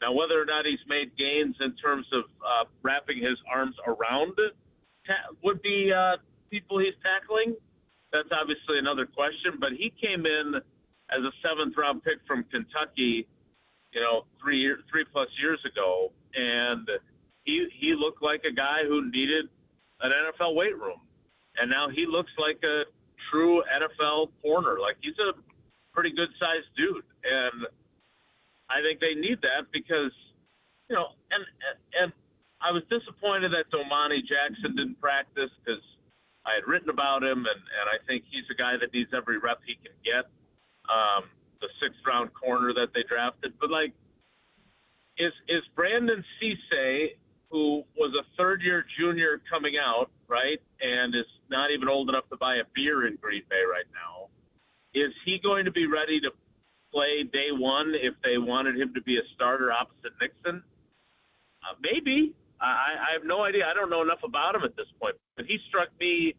Now, whether or not he's made gains in terms of wrapping his arms around would be people he's tackling, that's obviously another question. But he came in as a 7th-round pick from Kentucky, you know, 3+ years ago, and he looked like a guy who needed an NFL weight room. And now he looks like a true NFL corner. Like, he's a pretty good-sized dude. And I think they need that because, you know, and I was disappointed that Domani Jackson didn't practice because I had written about him, and I think he's a guy that needs every rep he can get, the 6th-round corner that they drafted. But, like, is Brandon Cisse, who was a 3rd-year junior coming out, right, and is not even old enough to buy a beer in Green Bay right now, is he going to be ready to play day one if they wanted him to be a starter opposite Nixon? Maybe. I have no idea. I don't know enough about him at this point. But he struck me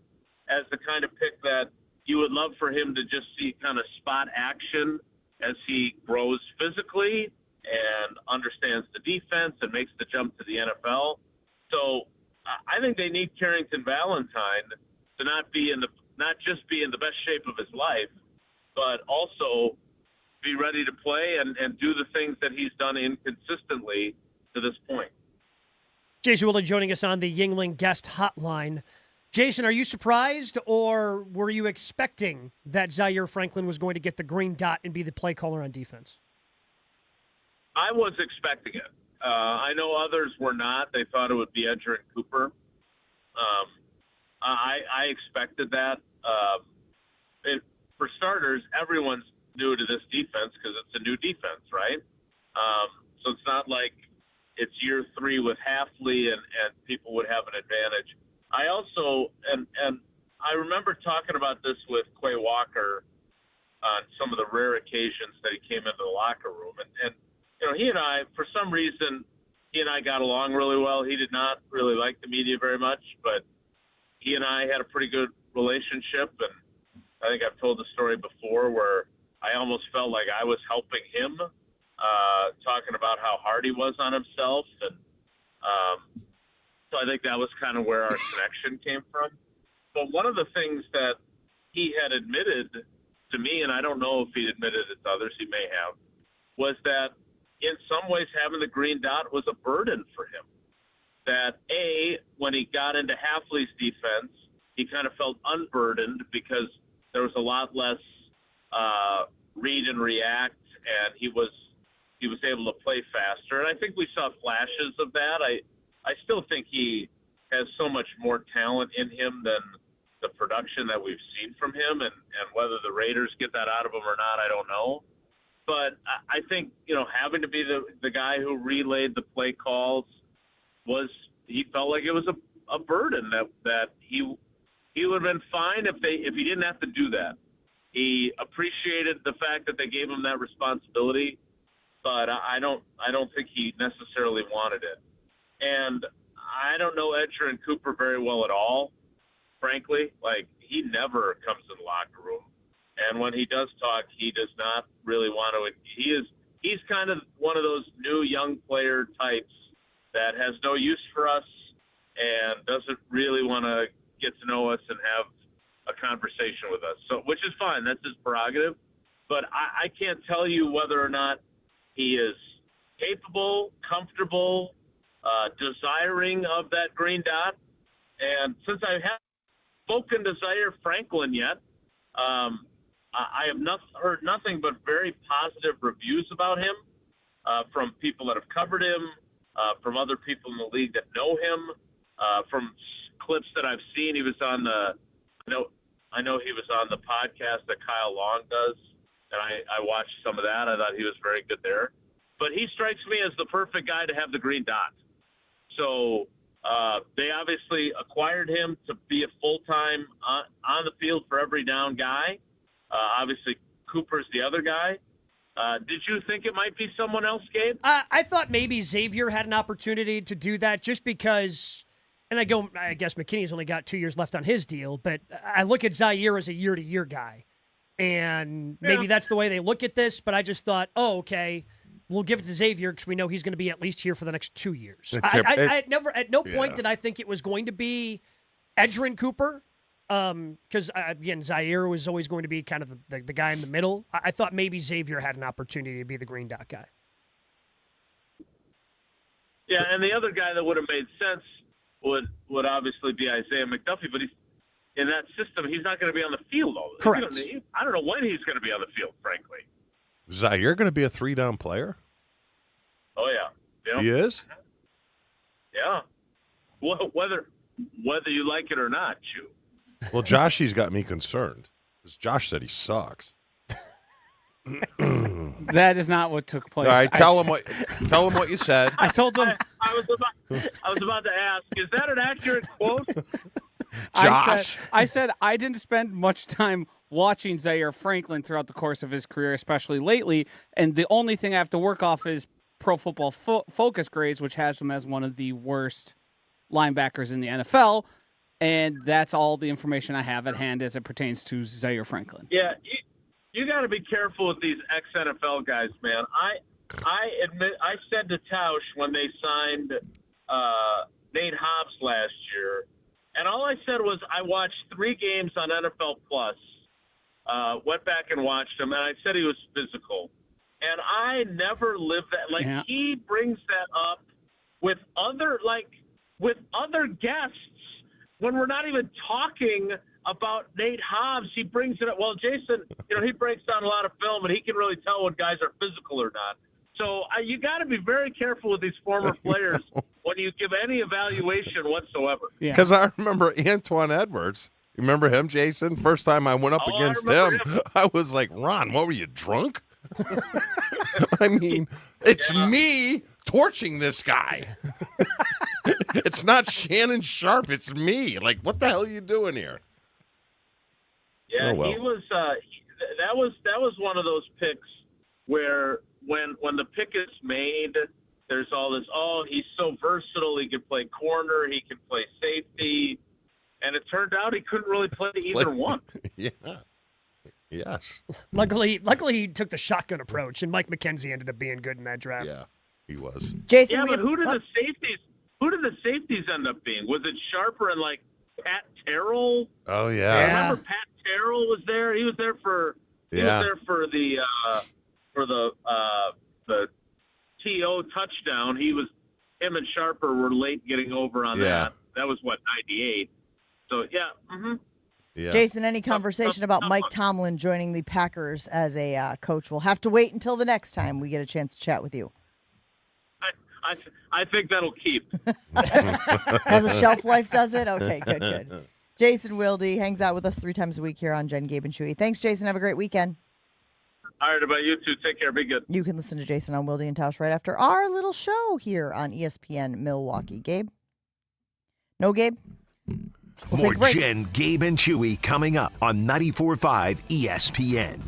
as the kind of pick that you would love for him to just see kind of spot action as he grows physically and understands the defense and makes the jump to the NFL. So I think they need Carrington Valentine to not just be in the best shape of his life, but also be ready to play and do the things that he's done inconsistently to this point. Jason Wilde joining us on the Yingling guest hotline. Jason, are you surprised, or were you expecting that Zaire Franklin was going to get the green dot and be the play caller on defense? I was expecting it. I know others were not. They thought it would be Edger and Cooper. I expected that. For starters, everyone's new to this defense because it's a new defense, right? So it's not like it's year 3 with Halfley and people would have an advantage. I also, and I remember talking about this with Quay Walker on some of the rare occasions that he came into the locker room. And he and I, for some reason, he and I got along really well. He did not really like the media very much, but he and I had a pretty good relationship. And I think I've told the story before where I almost felt like I was helping him, talking about how hard he was on himself. And so I think that was kind of where our connection came from. But one of the things that he had admitted to me, and I don't know if he admitted it to others, he may have, was that in some ways having the green dot was a burden for him. That, when he got into Halfley's defense, he kind of felt unburdened because there was a lot less read and react, and he was able to play faster. And I think we saw flashes of that. I still think he has so much more talent in him than the production that we've seen from him, and whether the Raiders get that out of him or not, I don't know. But I think, having to be the guy who relayed the play calls he felt like it was a burden that he would have been fine if he didn't have to do that. He appreciated the fact that they gave him that responsibility, but I don't think he necessarily wanted it. And I don't know Edgerrin Cooper very well at all, frankly. Like, he never comes to the locker room. And when he does talk, he does not really want to. He's kind of one of those new young player types that has no use for us and doesn't really want to get to know us and have a conversation with us. So, which is fine. That's his prerogative. But I can't tell you whether or not he is capable, comfortable, desiring of that green dot. And since I haven't spoken to Zaire Franklin yet, I have heard nothing but very positive reviews about him from people that have covered him, from other people in the league that know him, from clips that I've seen. He was on I know he was on the podcast that Kyle Long does, and I watched some of that. I thought he was very good there. But he strikes me as the perfect guy to have the green dot. So they obviously acquired him to be a full-time on the field for every down guy. Obviously, Cooper's the other guy. Did you think it might be someone else, Gabe? I thought maybe Xavier had an opportunity to do that just because, and I guess McKinney's only got 2 years left on his deal, but I look at Zaire as a year-to-year guy. And maybe that's the way they look at this, but I just thought, okay, we'll give it to Xavier because we know he's going to be at least here for the next 2 years. At no point did I think it was going to be Edgerrin Cooper. Because, again, Zaire was always going to be kind of the guy in the middle. I thought maybe Xavier had an opportunity to be the green dot guy. Yeah, and the other guy that would have made sense would obviously be Isaiah McDuffie, but in that system, he's not going to be on the field all the time. Correct. I don't know when he's going to be on the field, frankly. Zaire going to be a 3-down player? Oh, yeah. Yep. He is? Yeah. Well, whether you like it or not, Chew. Well, Joshy's got me concerned because Josh said he sucks. That is not what took place. All right, tell him what you said. I told him. I was about to ask, is that an accurate quote? Josh? I said I didn't spend much time watching Zaire Franklin throughout the course of his career, especially lately, and the only thing I have to work off is Pro Football Focus grades, which has him as one of the worst linebackers in the NFL. And that's all the information I have at hand as it pertains to Zaire Franklin. Yeah, you got to be careful with these ex-NFL guys, man. I admit, I said to Tausch when they signed Nate Hobbs last year, and all I said was I watched 3 games on NFL Plus, went back and watched him, and I said he was physical. And I never lived that. Like, Yeah. He brings that up with other guests. When we're not even talking about Nate Hobbs, he brings it up. Well, Jason, he breaks down a lot of film, and he can really tell when guys are physical or not. So you got to be very careful with these former players when you give any evaluation whatsoever. Because I remember Antoine Edwards, Remember him, Jason? First time I went up against him, I was like, Ron, what were you, drunk? I mean, it's me torching this guy. It's not Shannon Sharp. It's me. Like, what the hell are you doing here? Yeah, Oh, well. he was. That was one of those picks where when the pick is made, there's all this. Oh, he's so versatile. He can play corner. He can play safety, and it turned out he couldn't really play either one. Yeah. Yes. Luckily, he took the shotgun approach, and Mike McKenzie ended up being good in that draft. Yeah, he was. Jason, yeah, but who did the safeties end up being? Was it Sharper and like Pat Terrell? Oh yeah. Remember Pat Terrell was there? He was there for the TO touchdown. Him and Sharper were late getting over on that. That was 98. So yeah. Mm-hmm. Yeah. Jason, any conversation about Mike Tomlin joining the Packers as a coach? We'll have to wait until the next time we get a chance to chat with you. I think that'll keep. As a shelf life does it? Okay, good. Jason Wilde hangs out with us 3 times a week here on Jen, Gabe, and Chewy. Thanks, Jason. Have a great weekend. All right, about you too. Take care. Be good. You can listen to Jason on Wilde and Tausch right after our little show here on ESPN Milwaukee. Gabe? No, Gabe? We'll More Jen, Gabe, and Chewy coming up on 94.5 ESPN.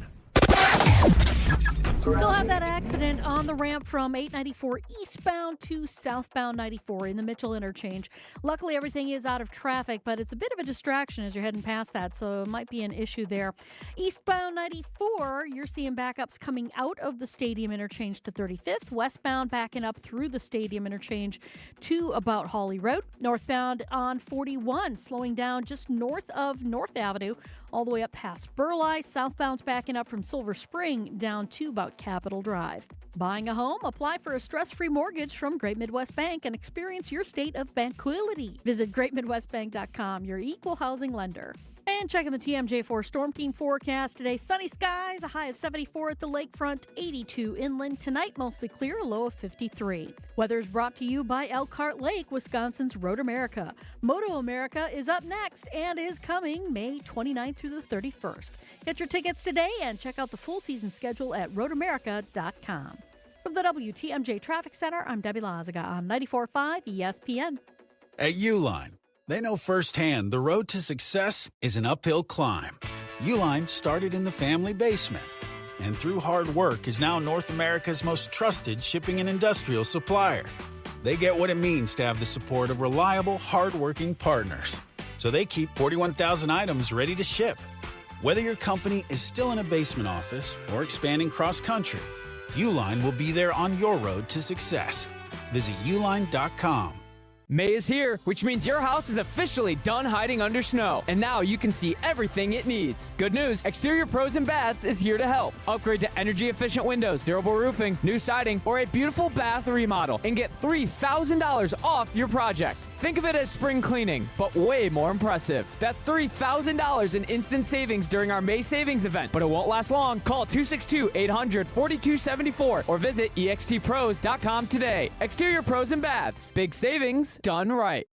Still have that accident on the ramp from 894 eastbound to southbound 94 in the Mitchell interchange. Luckily, everything is out of traffic, but it's a bit of a distraction as you're heading past that, so it might be an issue there. Eastbound 94, you're seeing backups coming out of the stadium interchange to 35th. Westbound backing up through the stadium interchange to about Hawley Road. Northbound on 41, slowing down just north of North Avenue, all the way up past Burleigh. Southbound's backing up from Silver Spring down to about Capitol Drive. Buying a home? Apply for a stress-free mortgage from Great Midwest Bank and experience your state of banquility. Visit greatmidwestbank.com, your equal housing lender. And checking the TMJ4 Storm Team forecast today. Sunny skies, a high of 74 at the lakefront, 82 inland. Tonight, mostly clear, a low of 53. Weather is brought to you by Elkhart Lake, Wisconsin's Road America. Moto America is up next and is coming May 29th through the 31st. Get your tickets today and check out the full season schedule at roadamerica.com. From the WTMJ Traffic Center, I'm Debbie Lazaga on 94.5 ESPN. At Uline, they know firsthand the road to success is an uphill climb. Uline started in the family basement, and through hard work is now North America's most trusted shipping and industrial supplier. They get what it means to have the support of reliable, hard-working partners. So they keep 41,000 items ready to ship. Whether your company is still in a basement office or expanding cross-country, Uline will be there on your road to success. Visit uline.com. May is here, which means your house is officially done hiding under snow, and now you can see everything it needs. Good news, Exterior Pros and Baths is here to help. Upgrade to energy-efficient windows, durable roofing, new siding, or a beautiful bath remodel, and get $3,000 off your project. Think of it as spring cleaning, but way more impressive. That's $3,000 in instant savings during our May savings event, but it won't last long. Call 262-800-4274 or visit extpros.com today. Exterior Pros and Baths. Big savings done right.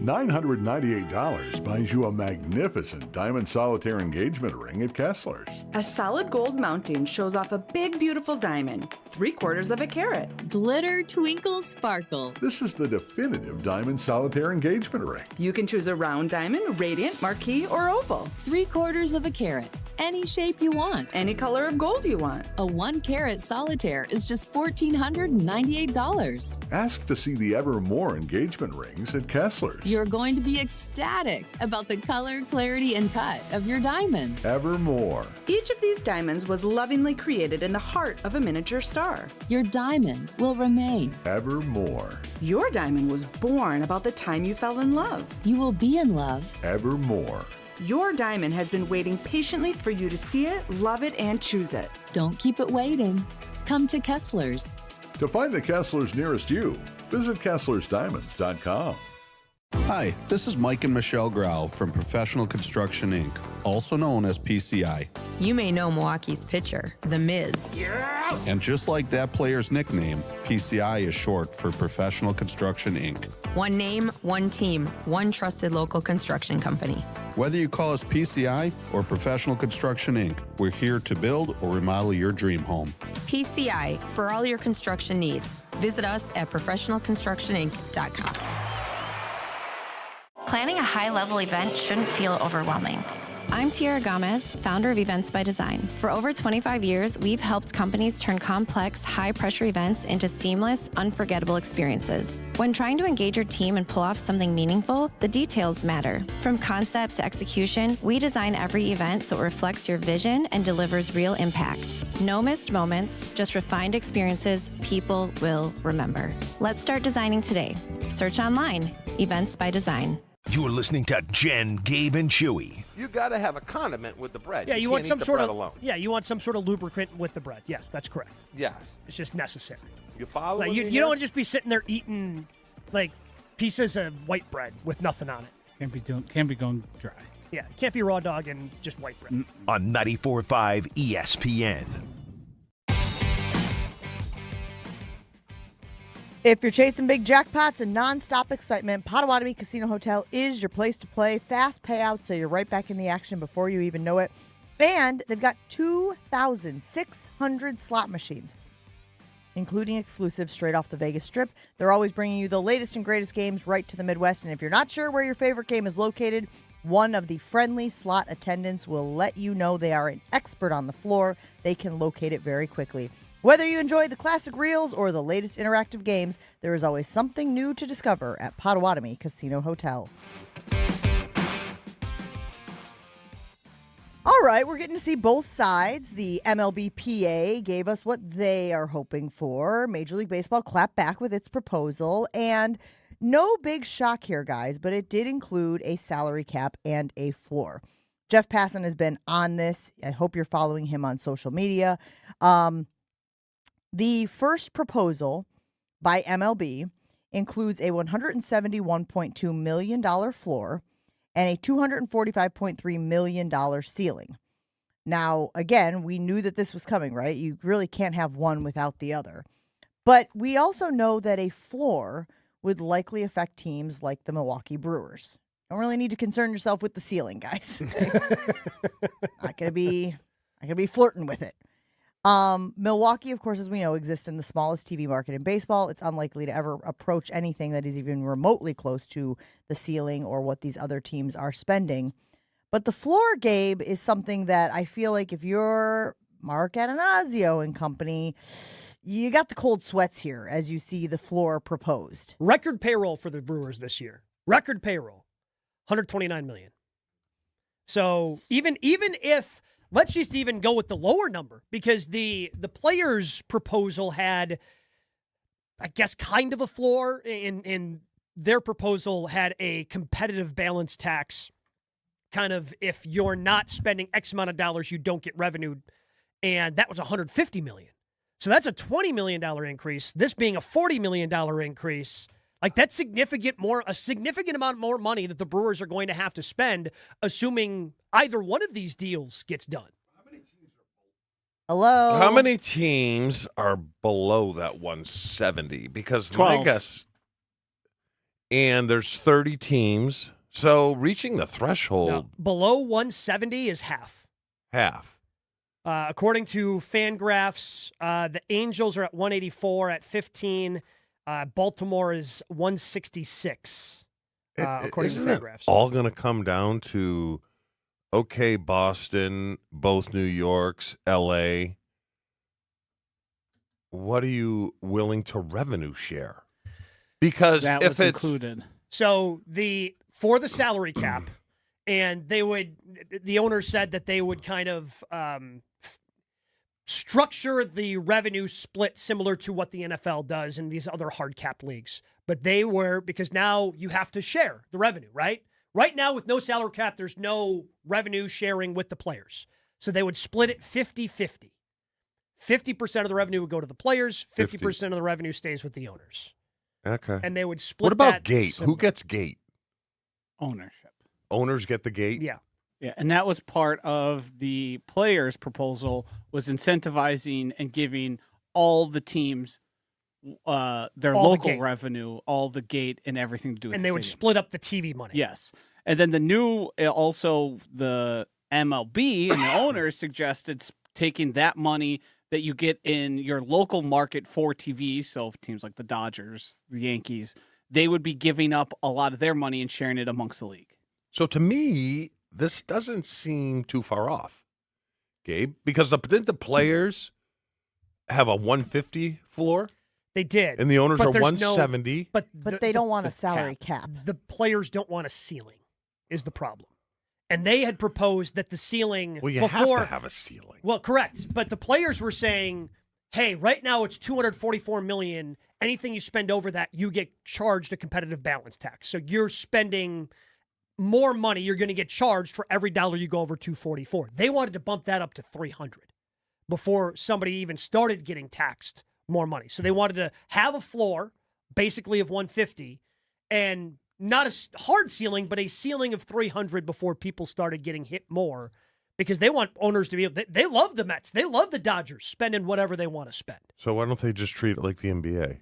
$998 buys you a magnificent diamond solitaire engagement ring at Kessler's. A solid gold mounting shows off a big, beautiful diamond, 3/4 of a carat. Glitter, twinkle, sparkle. This is the definitive diamond solitaire engagement ring. You can choose a round diamond, radiant, marquise, or oval. 3/4 of a carat. Any shape you want. Any color of gold you want. A 1-carat solitaire is just $1,498. Ask to see the Evermore engagement rings at Kessler's. You're going to be ecstatic about the color, clarity, and cut of your diamond. Evermore. Each of these diamonds was lovingly created in the heart of a miniature star. Your diamond will remain. Evermore. Your diamond was born about the time you fell in love. You will be in love. Evermore. Your diamond has been waiting patiently for you to see it, love it, and choose it. Don't keep it waiting. Come to Kessler's. To find the Kessler's nearest you, visit KesslersDiamonds.com. Hi, this is Mike and Michelle Grau from Professional Construction Inc., also known as PCI. You may know Milwaukee's pitcher, The Miz. Yeah! And just like that player's nickname, PCI is short for Professional Construction Inc. One name, one team, one trusted local construction company. Whether you call us PCI or Professional Construction Inc., we're here to build or remodel your dream home. PCI, for all your construction needs. Visit us at professionalconstructioninc.com. Planning a high-level event shouldn't feel overwhelming. I'm Tiara Gomez, founder of Events by Design. For over 25 years, we've helped companies turn complex, high-pressure events into seamless, unforgettable experiences. When trying to engage your team and pull off something meaningful, the details matter. From concept to execution, we design every event so it reflects your vision and delivers real impact. No missed moments, just refined experiences people will remember. Let's start designing today. Search online, Events by Design. You're listening to Jen, Gabe, and Chewy. You got to have a condiment with the bread. Yeah, you can't want some eat the sort bread of alone. Yeah, you want some sort of lubricant with the bread. Yes, that's correct. Yes, it's just necessary. You follow? Like you don't want to just be sitting there eating like pieces of white bread with nothing on it. Can't be going dry. Yeah, it can't be raw dog and just white bread. On 94.5 ESPN. If you're chasing big jackpots and nonstop excitement, Potawatomi Casino Hotel is your place to play. Fast payouts, so you're right back in the action before you even know it. And they've got 2,600 slot machines, including exclusive straight off the Vegas Strip. They're always bringing you the latest and greatest games right to the Midwest. And if you're not sure where your favorite game is located, one of the friendly slot attendants will let you know. They are an expert on the floor. They can locate it very quickly. Whether you enjoy the classic reels or the latest interactive games, there is always something new to discover at Potawatomi Casino Hotel. All right, we're getting to see both sides. The MLB PA gave us what they are hoping for. Major League Baseball clapped back with its proposal. And no big shock here, guys, but it did include a salary cap and a floor. Jeff Passan has been on this. I hope you're following him on social media. The first proposal by MLB includes a $171.2 million floor and a $245.3 million ceiling. Now, again, we knew that this was coming, right? You really can't have one without the other. But we also know that a floor would likely affect teams like the Milwaukee Brewers. Don't really need to concern yourself with the ceiling, guys. Not gonna be flirting with it. Milwaukee, of course, as we know, exists in the smallest TV market in baseball. It's unlikely to ever approach anything that is even remotely close to the ceiling or what these other teams are spending. But the floor, Gabe, is something that I feel like if you're Mark Atanasio and company, you got the cold sweats here as you see the floor proposed. Record payroll for the Brewers this year. Record payroll, $129 million. So even if let's just even go with the lower number, because the players' proposal had, I guess, kind of a floor, and their proposal had a competitive balance tax. Kind of, if you're not spending X amount of dollars, you don't get revenue, and that was $150 million. So that's a $20 million increase. This being a $40 million increase, like that's a significant amount more money that the Brewers are going to have to spend, assuming either one of these deals gets done. Hello? How many teams are below that 170? Because 12. my guess, and there's 30 teams, so reaching the threshold. No, below 170 is half. Half. According to Fangraphs, the Angels are at 184 at 15. Baltimore is 166, according to Fangraphs. It all going to come down to, okay, Boston, both New Yorks, L.A., what are you willing to revenue share? Because that if was it's included. So for the salary cap, and the owner said that they would kind of structure the revenue split similar to what the NFL does in these other hard cap leagues. But because now you have to share the revenue, right? Right now with no salary cap, there's no revenue sharing with the players. So they would split it 50-50. 50% of the revenue would go to the players, 50% of the revenue stays with the owners. Okay. And they would split What about that gate? similar. Who gets gate? Ownership. Owners get the gate? Yeah. Yeah, and that was part of the players' proposal, was incentivizing and giving all the teams their All the local gate. revenue, all the gate, and everything to do with And the they would stadium. split up the TV money. Yes. And then the new, also the MLB and the owners suggested taking that money that you get in your local market for TV, so teams like the Dodgers, the Yankees, they would be giving up a lot of their money and sharing it amongst the league. So to me, this doesn't seem too far off, Gabe, because didn't the players have a 150 floor? They did. And the owners but are there's 170. But they don't want a salary cap. The players don't want a ceiling is the problem. And they had proposed that the ceiling Well, you before have to have a ceiling. Well, correct. But the players were saying, hey, right now it's $244 million. Anything you spend over that, you get charged a competitive balance tax. So you're spending more money, you're going to get charged for every dollar you go over $244. They wanted to bump that up to $300 before somebody even started getting taxed more money. So they wanted to have a floor, basically of $150, and not a hard ceiling, but a ceiling of $300 before people started getting hit more, because they want owners to be able. They love the Mets, they love the Dodgers spending whatever they want to spend. So why don't they just treat it like the NBA?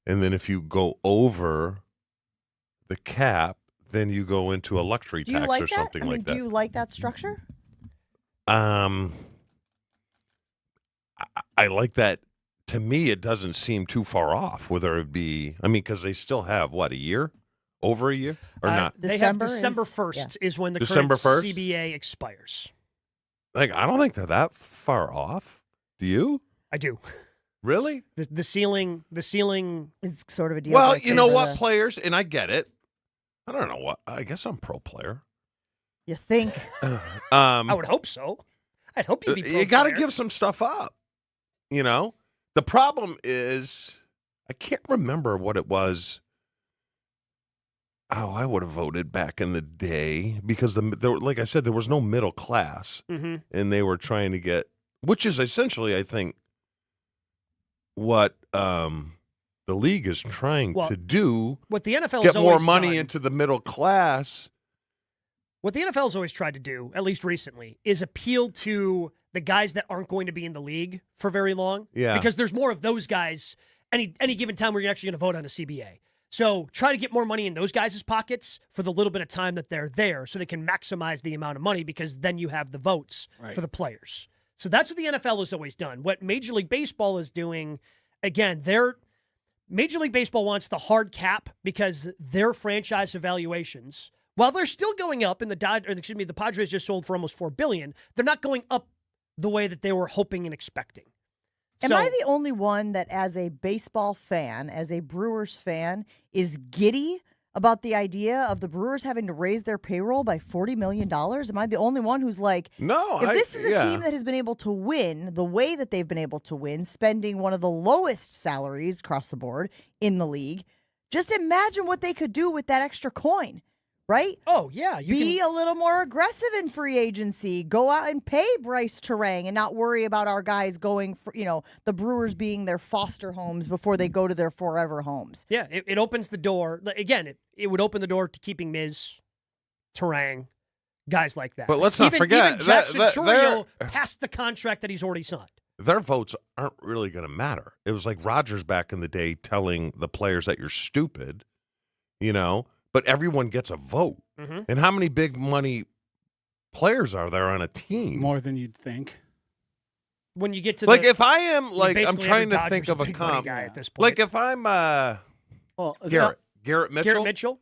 And then if you go over the cap, then you go into a luxury Do you tax like or that? something I mean, like that. do you like that structure? I like that. To me, it doesn't seem too far off. Whether it be, I mean, because they still have what, a year, over a year, or not? They have December 1st is when the December current 1st? CBA expires. Like, I don't think they're that far off. Do you? I do. Really? The ceiling is sort of a deal. Well, breaker you know for what, the- players, and I get it. I don't know what. I guess I'm pro player. You think? I would hope so. I'd hope you'd be. You got to give some stuff up. You know, the problem is I can't remember what it was. Oh, I would have voted back in the day because there, like I said, there was no middle class, and they were trying to get, which is essentially, I think, what the league is trying to do. What the NFL get has more always money done- into the middle class. What the NFL's always tried to do, at least recently, is appeal to the guys that aren't going to be in the league for very long. Yeah. Because there's more of those guys any given time where you're actually going to vote on a CBA. So try to get more money in those guys' pockets for the little bit of time that they're there so they can maximize the amount of money, because then you have the votes for the players. So that's what the NFL has always done. What Major League Baseball is doing, again, Major League Baseball wants the hard cap because their franchise evaluations, while they're still going up, and the Padres just sold for almost $4 billion, they're not going up the way that they were hoping and expecting. Am I the only one that, as a baseball fan, as a Brewers fan, is giddy about the idea of the Brewers having to raise their payroll by $40 million? Am I the only one who's like, no, if this is a team that has been able to win the way that they've been able to win, spending one of the lowest salaries across the board in the league, just imagine what they could do with that extra coin. Right? Oh, yeah. Be a little more aggressive in free agency. Go out and pay Bryce Terang and not worry about our guys going for, the Brewers being their foster homes before they go to their forever homes. Yeah, it opens the door. Again, it would open the door to keeping Miz, Terang, guys like that. But let's not forget even Jackson that Chourio passed the contract that he's already signed. Their votes aren't really going to matter. It was like Rodgers back in the day telling the players that you're stupid, but everyone gets a vote. Mm-hmm. And how many big money players are there on a team? More than you'd think. When you get to if I am, I'm trying to think of a comp. Guy at this point. Like if I'm Garrett Mitchell. Garrett Mitchell?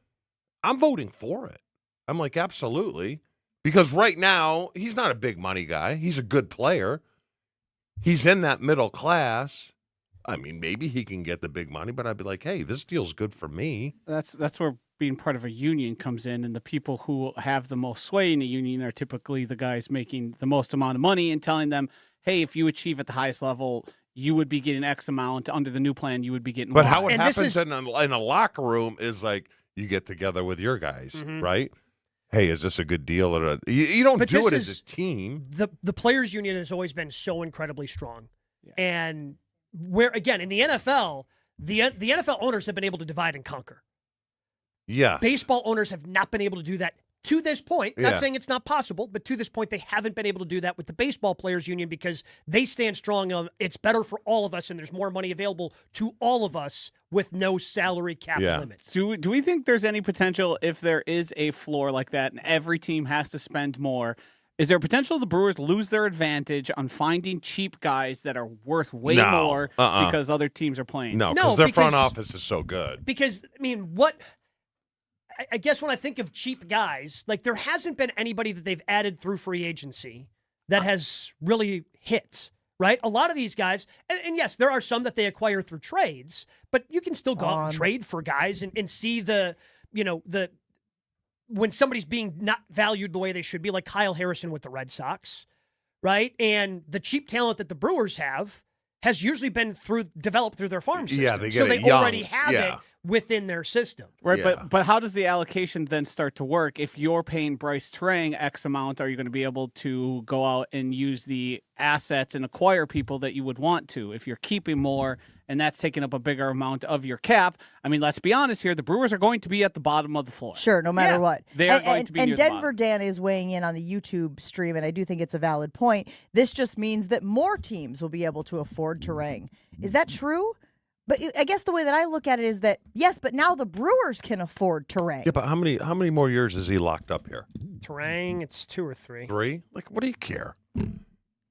I'm voting for it. I'm like, absolutely. Because right now, he's not a big money guy. He's a good player. He's in that middle class. I mean, maybe he can get the big money, but I'd be like, hey, this deal's good for me. That's where being part of a union comes in, and the people who have the most sway in the union are typically the guys making the most amount of money and telling them, hey, if you achieve at the highest level, you would be getting X amount. Under the new plan, you would be getting But Y. how it happens in a locker room is like you get together with your guys, right? Hey, is this a good deal? You don't do it as a team. The players' union has always been so incredibly strong. Yeah. And where, again, in the NFL, the NFL owners have been able to divide and conquer. Yeah. Baseball owners have not been able to do that to this point. Yeah. Not saying it's not possible, but to this point, they haven't been able to do that with the Baseball Players Union because they stand strong on it's better for all of us and there's more money available to all of us with no salary cap limits. Do we think there's any potential if there is a floor like that and every team has to spend more? Is there potential the Brewers lose their advantage on finding cheap guys that are worth way more because other teams are playing? No, because their front office is so good. Because, I mean, I guess when I think of cheap guys, like there hasn't been anybody that they've added through free agency that has really hit, right? A lot of these guys, and yes, there are some that they acquire through trades, but you can still go out and trade for guys and see when somebody's being not valued the way they should be, like Kyle Harrison with the Red Sox, right? And the cheap talent that the Brewers have has usually been developed through their farm system. Yeah, they get so it they young. already have it within their system. Right, but how does the allocation then start to work? If you're paying Bryce Terang X amount, are you going to be able to go out and use the assets and acquire people that you would want to? If you're keeping more and that's taking up a bigger amount of your cap, I mean, let's be honest here, the Brewers are going to be at the bottom of the floor. Sure, no matter what. They are going to be near the Denver bottom. Dan is weighing in on the YouTube stream, and I do think it's a valid point. This just means that more teams will be able to afford Terang. Is that true? But I guess the way that I look at it is that, yes, but now the Brewers can afford Terang. Yeah, but how many more years is he locked up here? Terang, it's 2 or 3. 3? Like, what do you care?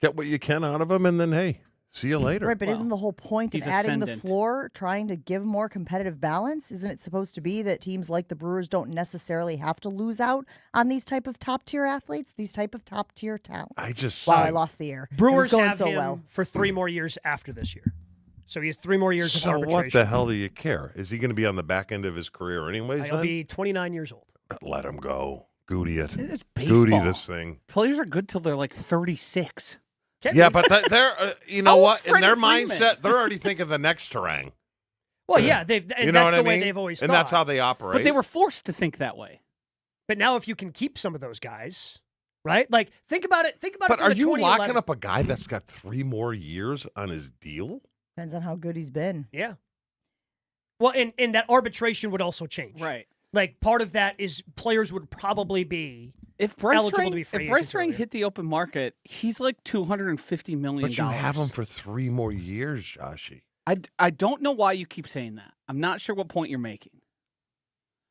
Get what you can out of him, and then, hey, see you later. Right, but isn't the whole point of he's adding the ascendant. floor trying to give more competitive balance? Isn't it supposed to be that teams like the Brewers don't necessarily have to lose out on these type of top-tier athletes, these type of top-tier talent? Wow, I lost the air. Brewers it was going have so him well. for 3 more years after this year. So he has 3 more years of So arbitration. what the hell do you care? Is he going to be on the back end of his career anyways? He'll then? be 29 years old. Let him go. Goody it. It's baseball. Goody this thing. Players are good till they're like 36. Yeah, but they're you know what? In Freddie their Freeman. mindset, they're already thinking the next Terang. Well, yeah, and You know that's what I the way mean? they've always And thought. that's how they operate. But they were forced to think that way. But now if you can keep some of those guys, right? Like, think about it. Think about it But from are the you 2011. locking up a guy that's got 3 more years on his deal? Depends on how good he's been. Yeah. Well, and that arbitration would also change. Right. Like, part of that is players would probably be If Bryce eligible Terang, to be free if Bryce agents Terang earlier. hit the open market, he's like $250 million. But you have him for 3 more years, Joshy. I don't know why you keep saying that. I'm not sure what point you're making.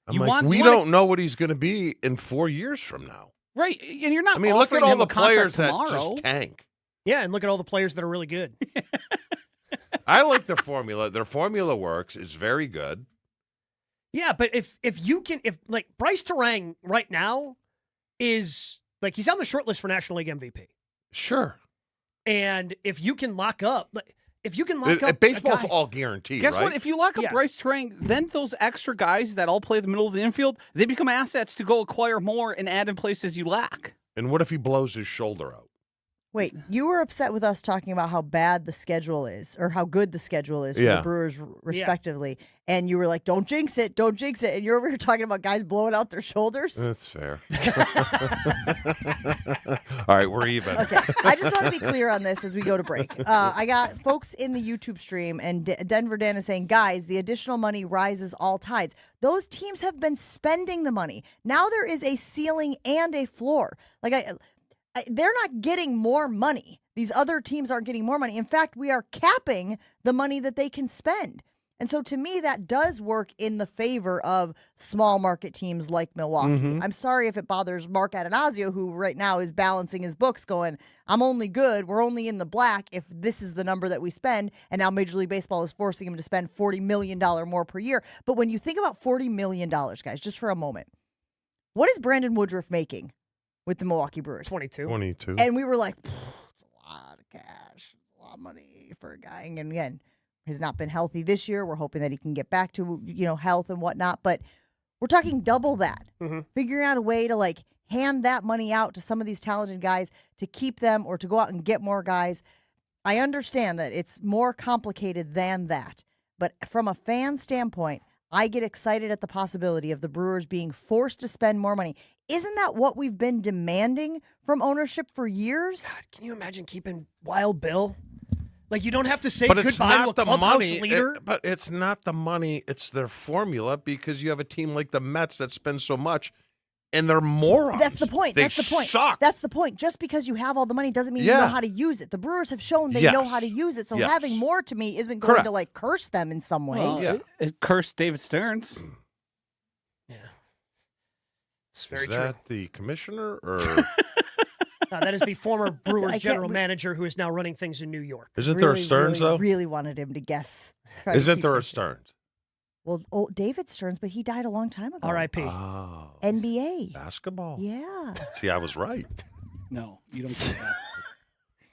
I'm You like, want- we you wanna- don't know what he's going to be in 4 years from now. Right, and you're not. I mean, look at offering all him the a contract players that tomorrow. just tank. Yeah, and look at all the players that are really good. I like their formula. Their formula works. It's very good. Yeah, but if like Bryce Terang right now is like he's on the short list for National League MVP. Sure. And if you can lock up a baseball's guy- all guaranteed. Guess right? what? If you lock up Yeah. Bryce Terang, then those extra guys that all play the middle of the infield, they become assets to go acquire more and add in places you lack. And what if he blows his shoulder out? Wait, you were upset with us talking about how bad the schedule is, or how good the schedule is for Yeah. the Brewers, respectively. And you were like, don't jinx it, don't jinx it. And you're over here talking about guys blowing out their shoulders. That's fair. All right, we're even. Okay, I just want to be clear on this as we go to break. I got folks in the YouTube stream, and Denver Dan is saying, guys, the additional money rises all tides. Those teams have been spending the money. Now there is a ceiling and a floor. Like, they're not getting more money. These other teams aren't getting more money. In fact, we are capping the money that they can spend. And so to me, that does work in the favor of small market teams like Milwaukee. Mm-hmm. I'm sorry if it bothers Mark Atanasio, who right now is balancing his books going, I'm only good, we're only in the black if this is the number that we spend. And now Major League Baseball is forcing him to spend $40 million more per year. But when you think about $40 million, guys, just for a moment, what is Brandon Woodruff making with the Milwaukee Brewers? 22. And we were like, it's a lot of cash. It's a lot of money for a guy. And again, has not been healthy this year. We're hoping that he can get back to, health and whatnot. But we're talking double that. Mm-hmm. Figuring out a way to, like, hand that money out to some of these talented guys to keep them or to go out and get more guys. I understand that it's more complicated than that. But from a fan standpoint, I get excited at the possibility of the Brewers being forced to spend more money. Isn't that what we've been demanding from ownership for years? God, can you imagine keeping Wild Bill? Like, you don't have to say but it's goodbye not to a the clubhouse money. leader. But it's not the money. It's their formula because you have a team like the Mets that spends so much, and they're morons. That's the point. They That's the point. suck. That's the point. Just because you have all the money doesn't mean you know how to use it. The Brewers have shown they know how to use it. So having more to me isn't going to like curse them in some way. Well, it cursed David Stearns. It's very Is true. that the commissioner or? That is the former Brewers can't- general manager who is now running things in New York. Isn't there a Stearns though? Really wanted him to guess. Try to Isn't keep there a it. Stearns? Well, David Stearns, but he died a long time ago. R.I.P. Oh, NBA. basketball. Yeah. See, I was right. No, you don't say that.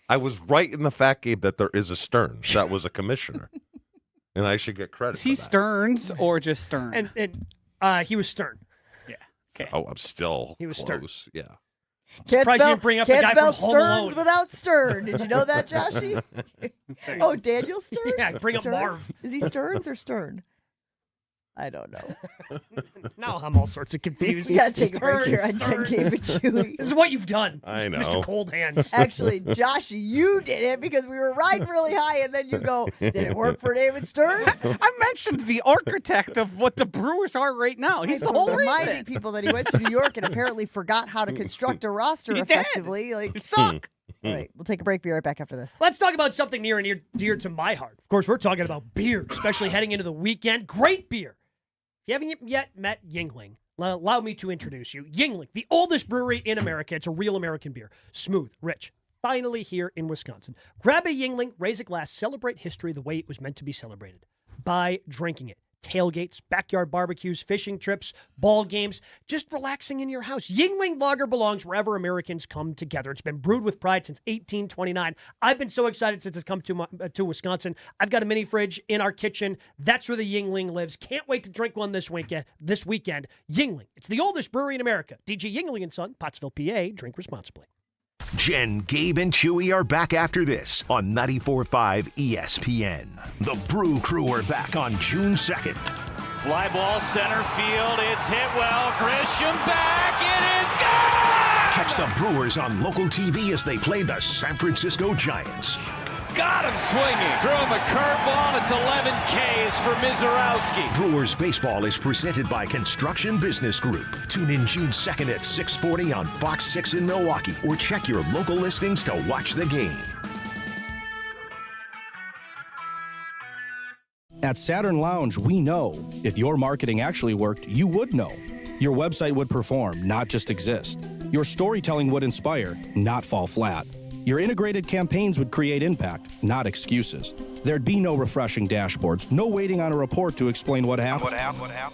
I was right in the fact, Gabe, that there is a Stearns that was a commissioner, and I should get credit. Is he for that. Stearns or just Stern? And he was Stern. Yeah. Okay. Oh, I'm still He was close. Yeah. Can't Surprised you spell, didn't bring up the can't guy spell from Home Stearns Alone. without Stern. Did you know that, Joshy? Oh, Daniel Stern? Yeah, bring up Stearns? Marv. Is he Stearns or Stern? I don't know. Now I'm all sorts of confused. You gotta take a break here on Jen, Stearns. Gabe, and Chewy. This is what you've done, I know. Mr. Cold Hands. Actually, Joshy, you did it because we were riding really high, and then you go, did it work for David Stearns? I mentioned the architect of what the Brewers are right now. He's the whole reminding reason. people that he went to New York and apparently forgot how to construct a roster He did. effectively. Like, You suck. All right, we'll take a break. Be right back after this. Let's talk about something near and dear to my heart. Of course, we're talking about beer, especially heading into the weekend. Great beer. If you haven't yet met Yuengling, allow me to introduce you. Yuengling, the oldest brewery in America. It's a real American beer. Smooth, rich. Finally here in Wisconsin. Grab a Yuengling, raise a glass, celebrate history the way it was meant to be celebrated. By drinking it. Tailgates, backyard barbecues, fishing trips, ball games, just relaxing in your house. Yuengling Lager belongs wherever Americans come together. It's been brewed with pride since 1829. I've been so excited since it's come to Wisconsin. I've got a mini fridge in our kitchen. That's where the Yuengling lives. Can't wait to drink one this weekend. Yuengling. It's the oldest brewery in America. DG Yuengling & Son, Pottsville, PA. Drink responsibly. Jen, Gabe, and Chewy are back after this on 94.5 ESPN. The Brew Crew are back on June 2nd. Fly ball center field. It's hit well. Grisham back. It is gone! Catch the Brewers on local TV as they play the San Francisco Giants. Got him swinging. Throw him a curveball. It's 11 Ks for Mizorowski. Brewers baseball is presented by Construction Business Group. Tune in June 2nd at 6:40 on Fox 6 in Milwaukee or check your local listings to watch the game. At Saturn Lounge, we know if your marketing actually worked, you would know. Your website would perform, not just exist. Your storytelling would inspire, not fall flat. Your integrated campaigns would create impact, not excuses. There'd be no refreshing dashboards, no waiting on a report to explain what happened.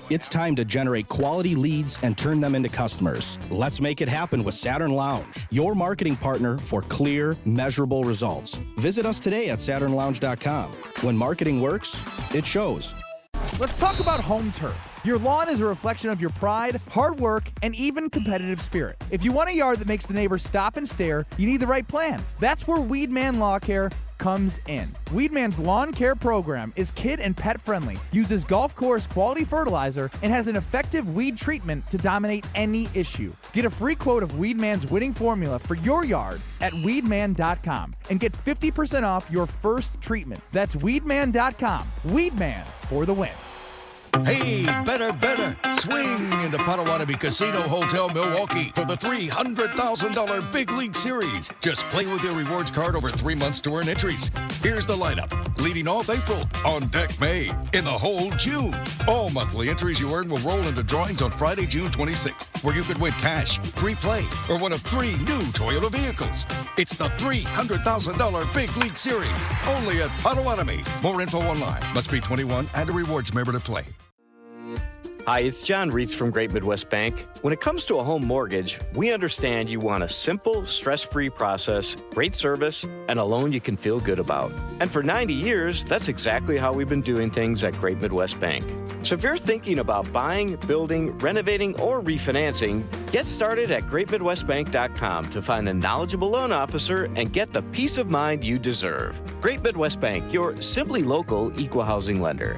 It's time to generate quality leads and turn them into customers. Let's make it happen with Saturn Lounge, your marketing partner for clear, measurable results. Visit us today at SaturnLounge.com. When marketing works, it shows. Let's talk about home turf. Your lawn is a reflection of your pride, hard work, and even competitive spirit. If you want a yard that makes the neighbors stop and stare, you need the right plan. That's where Weedman Lawn Care comes in. Weedman's lawn care program is kid and pet friendly, uses golf course quality fertilizer, and has an effective weed treatment to dominate any issue. Get a free quote of Weedman's winning formula for your yard at weedman.com and get 50% off your first treatment. That's weedman.com. Weedman for the win. Hey, better. Swing into Potawatomi Casino Hotel Milwaukee for the $300,000 Big League Series. Just play with your rewards card over 3 months to earn entries. Here's the lineup. Leading off April, on deck May, in the hole June. All monthly entries you earn will roll into drawings on Friday, June 26th, where you could win cash, free play, or one of 3 new Toyota vehicles. It's the $300,000 Big League Series, only at Potawatomi. More info online. Must be 21 and a rewards member to play. Hi, it's John Reitz from Great Midwest Bank. When it comes to a home mortgage, we understand you want a simple, stress-free process, great service, and a loan you can feel good about. And for 90 years, that's exactly how we've been doing things at Great Midwest Bank. So if you're thinking about buying, building, renovating, or refinancing, get started at greatmidwestbank.com to find a knowledgeable loan officer and get the peace of mind you deserve. Great Midwest Bank, your simply local equal housing lender.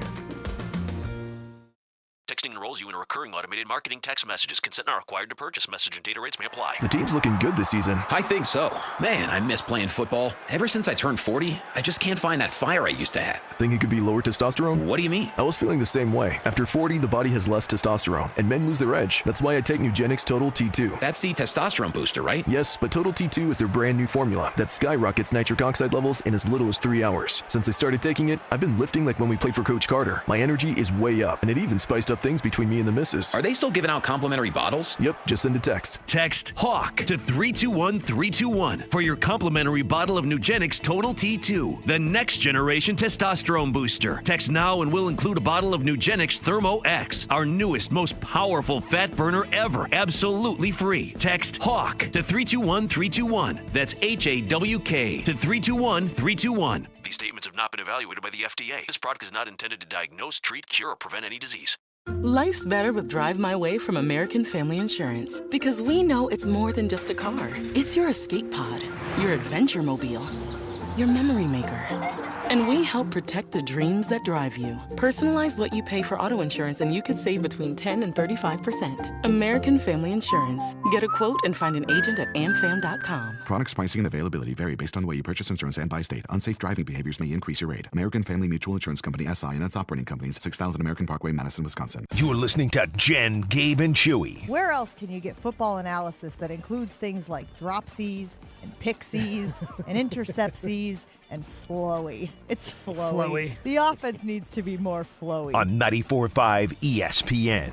Texting enrolls you in a recurring automated marketing text messages. Consent not required to purchase. Message and data rates may apply. The team's looking good this season. I think so. Man, I miss playing football. Ever since I turned 40, I just can't find that fire I used to have. Think it could be lower testosterone? What do you mean? I was feeling the same way. After 40, the body has less testosterone, and men lose their edge. That's why I take Nugenix Total T2. That's the testosterone booster, right? Yes, but Total T2 is their brand new formula that skyrockets nitric oxide levels in as little as 3 hours. Since I started taking it, I've been lifting like when we played for Coach Carter. My energy is way up, and it even spiced up things between me and the missus. Are they still giving out complimentary bottles? Yep, just send a text. Text HAWK to 321-321 for your complimentary bottle of Nugenix Total T2, the next generation testosterone booster. Text now and we'll include a bottle of Nugenix Thermo X, our newest, most powerful fat burner ever, absolutely free. Text HAWK to 321-321. That's HAWK to 321-321. These statements have not been evaluated by the FDA. This product is not intended to diagnose, treat, cure, or prevent any disease. Life's better with Drive My Way from American Family Insurance. Because we know it's more than just a car. It's your escape pod, your adventure mobile, your memory maker. And we help protect the dreams that drive you. Personalize what you pay for auto insurance and you could save between 10 and 35%. American Family Insurance. Get a quote and find an agent at amfam.com. Products, pricing, and availability vary based on the way you purchase insurance and by state. Unsafe driving behaviors may increase your rate. American Family Mutual Insurance Company, SI, and its operating companies, 6000 American Parkway, Madison, Wisconsin. You're listening to Jen, Gabe, and Chewy. Where else can you get football analysis that includes things like dropsies and pixies and interceptsies and flowy? It's flowy. The offense needs to be more flowy. On 94.5 ESPN.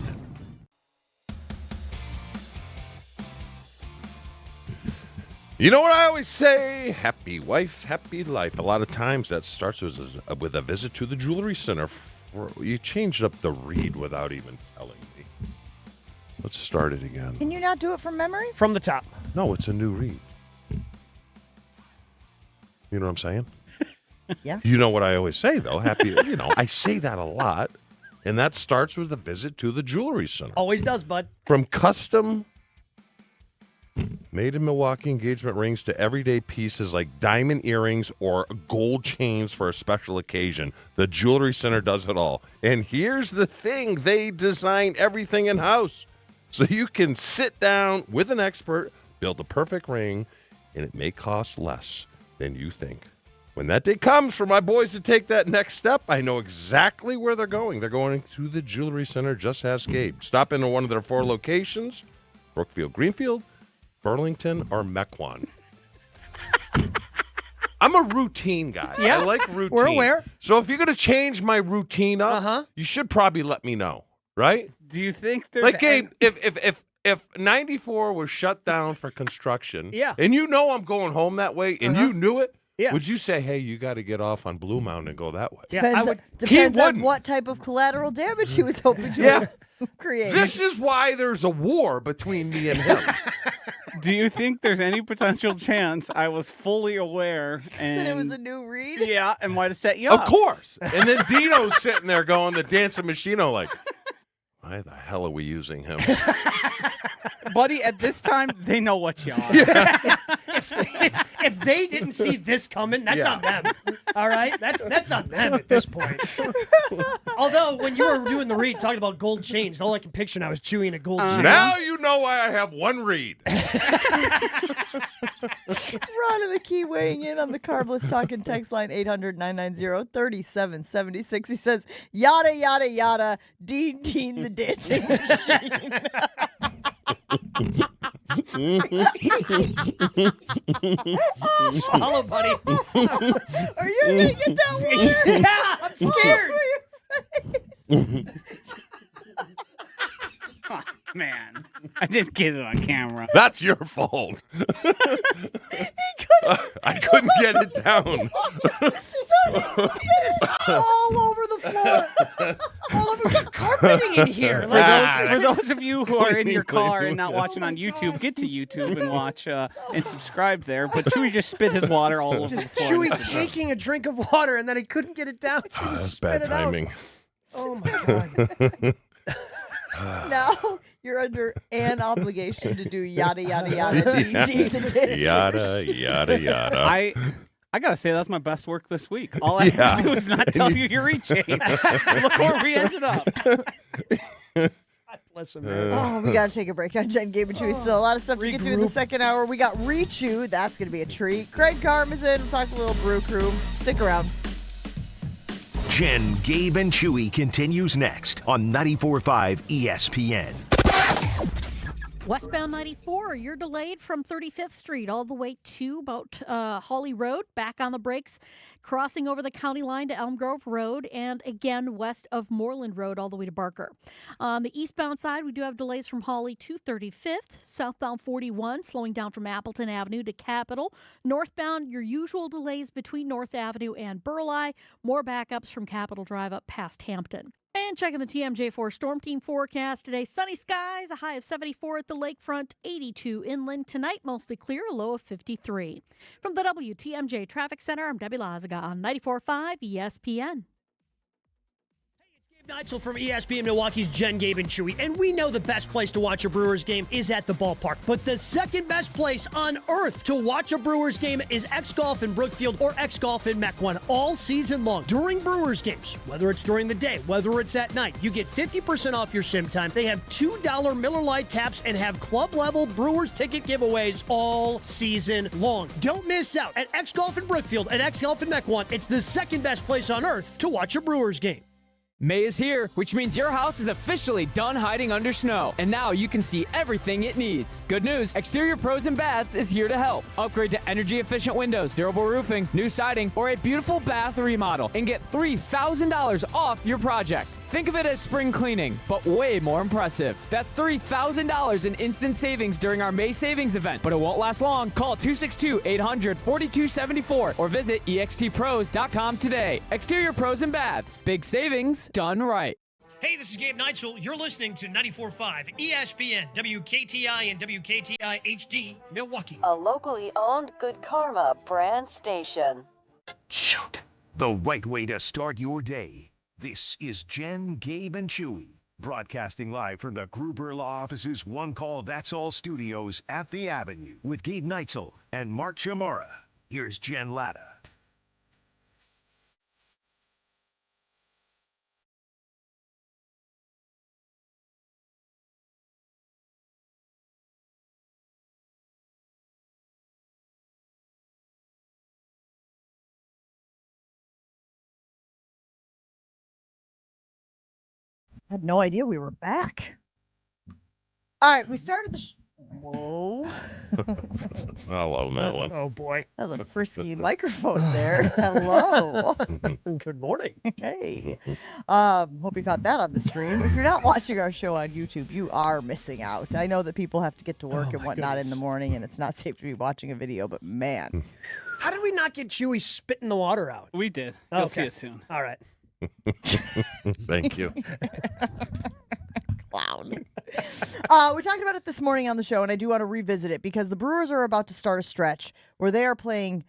You know what I always say? Happy wife, happy life. A lot of times that starts with a visit to the jewelry center. You changed up the read without even telling me. Let's start it again. Can you not do it from memory? From the top. No, it's a new read. You know what I'm saying? Yeah. You know what I always say, though. I say that a lot. And that starts with a visit to the jewelry center. Always does, bud. From custom made in Milwaukee engagement rings to everyday pieces like diamond earrings or gold chains for a special occasion, the Jewelry Center does it all. And here's the thing. They design everything in-house. So you can sit down with an expert, build the perfect ring, and it may cost less than you think. When that day comes for my boys to take that next step, I know exactly where they're going. They're going to the Jewelry Center. Just ask Gabe. Stop into one of their 4 locations, Brookfield, Greenfield, Burlington, or Mequon. I'm a routine guy. Yeah, I like routine. We're aware. So if you're going to change my routine up, you should probably let me know, right? Do you think there's... Like, Gabe, if 94 was shut down for construction, and you know I'm going home that way, and you knew it, would you say, hey, you got to get off on Blue Mountain and go that way? Depends on what type of collateral damage he was hoping to create. This is why there's a war between me and him. Do you think there's any potential chance I was fully aware and that it was a new read? Yeah, and might have set you up. Of course. And then Dino's sitting there going, the dancing machino, like, why the hell are we using him? Buddy, at this time, they know what you are. If they didn't see this coming, that's on them. All right? That's on them at this point. Although, when you were doing the read, talking about gold chains, all I can picture now is chewing a gold chain. Now you know why I have one read. Ron and the Key weighing in on the Carbless Talking text line 800-990-3776. He says, yada, yada, yada, Dean the dancing machine. Swallow, buddy. Are you going to get that one? Yeah, I'm scared. Oh, man, I didn't get it on camera. That's your fault. I couldn't get it down. All over the floor. All over. We got carpeting in here. For those of you who are in your car and not watching on YouTube, get to YouTube and watch and subscribe there. But Chewy just spit his water all over the floor. Chewy taking a drink of water and then he couldn't get it down, so he just spit it timing. out. Oh my God. Now you're under an obligation to do yada, yada, yada. Yada, yada, yada. I gotta say, that's my best work this week. All I had to do is not tell you your reach. Look where we ended up. God bless him, man. Oh, we got to take a break on Jen, Gabe, and Chewy. Still a lot of stuff to get to in the Regroup. second hour. We got Rechew. That's going to be a treat. Craig Carm is in. We'll talk a little Brew Crew. Stick around. Jen, Gabe, and Chewy continues next on 94.5 ESPN. Westbound 94, you're delayed from 35th Street all the way to about Hawley Road, back on the brakes, crossing over the county line to Elm Grove Road, and again west of Moreland Road all the way to Barker. On the eastbound side, we do have delays from Hawley to 35th, southbound 41, slowing down from Appleton Avenue to Capitol. Northbound, your usual delays between North Avenue and Burleigh, more backups from Capitol Drive up past Hampton. And checking the TMJ4 Storm Team forecast today. Sunny skies, a high of 74 at the lakefront, 82 inland. Tonight, mostly clear, a low of 53. From the WTMJ Traffic Center, I'm Debbie Lazaga on 94.5 ESPN. Neitzel from ESPN Milwaukee's Jen, Gabe, and Chewy. And we know the best place to watch a Brewers game is at the ballpark. But the second best place on earth to watch a Brewers game is X-Golf in Brookfield or X-Golf in Mequon all season long. During Brewers games, whether it's during the day, whether it's at night, you get 50% off your sim time. They have $2 Miller Lite taps and have club-level Brewers ticket giveaways all season long. Don't miss out at X-Golf in Brookfield and X-Golf in Mequon. It's the second best place on earth to watch a Brewers game. May is here, which means your house is officially done hiding under snow, and now you can see everything it needs. Good news, Exterior Pros and Baths is here to help. Upgrade to energy-efficient windows, durable roofing, new siding, or a beautiful bath remodel, and get $3,000 off your project. Think of it as spring cleaning, but way more impressive. That's $3,000 in instant savings during our May savings event, but it won't last long. Call 262-800-4274 or visit extpros.com today. Exterior Pros and Baths. Big savings done right. Hey, this is Gabe Neitzel. You're listening to 94.5 ESPN, WKTI and WKTI HD, Milwaukee. A locally owned Good Karma brand station. Shoot. The right way to start your day. This is Jen, Gabe, and Chewy, broadcasting live from the Gruber Law Office's One Call That's All studios at the Avenue with Gabe Neitzel and Mark Chamora. Here's Jen Latta. I had no idea we were back. All right, we started the Whoa. I'll own that one. Oh, boy. That was a frisky microphone there. Hello. Good morning. Hey. Hope you caught that on the stream. If you're not watching our show on YouTube, you are missing out. I know that people have to get to work and whatnot in the morning, and it's not safe to be watching a video, but man. How did we not get Chewy spitting the water out? We did. You'll see it soon. All right. Thank you. Clown. We talked about it this morning on the show, and I do want to revisit it because the Brewers are about to start a stretch where they are playing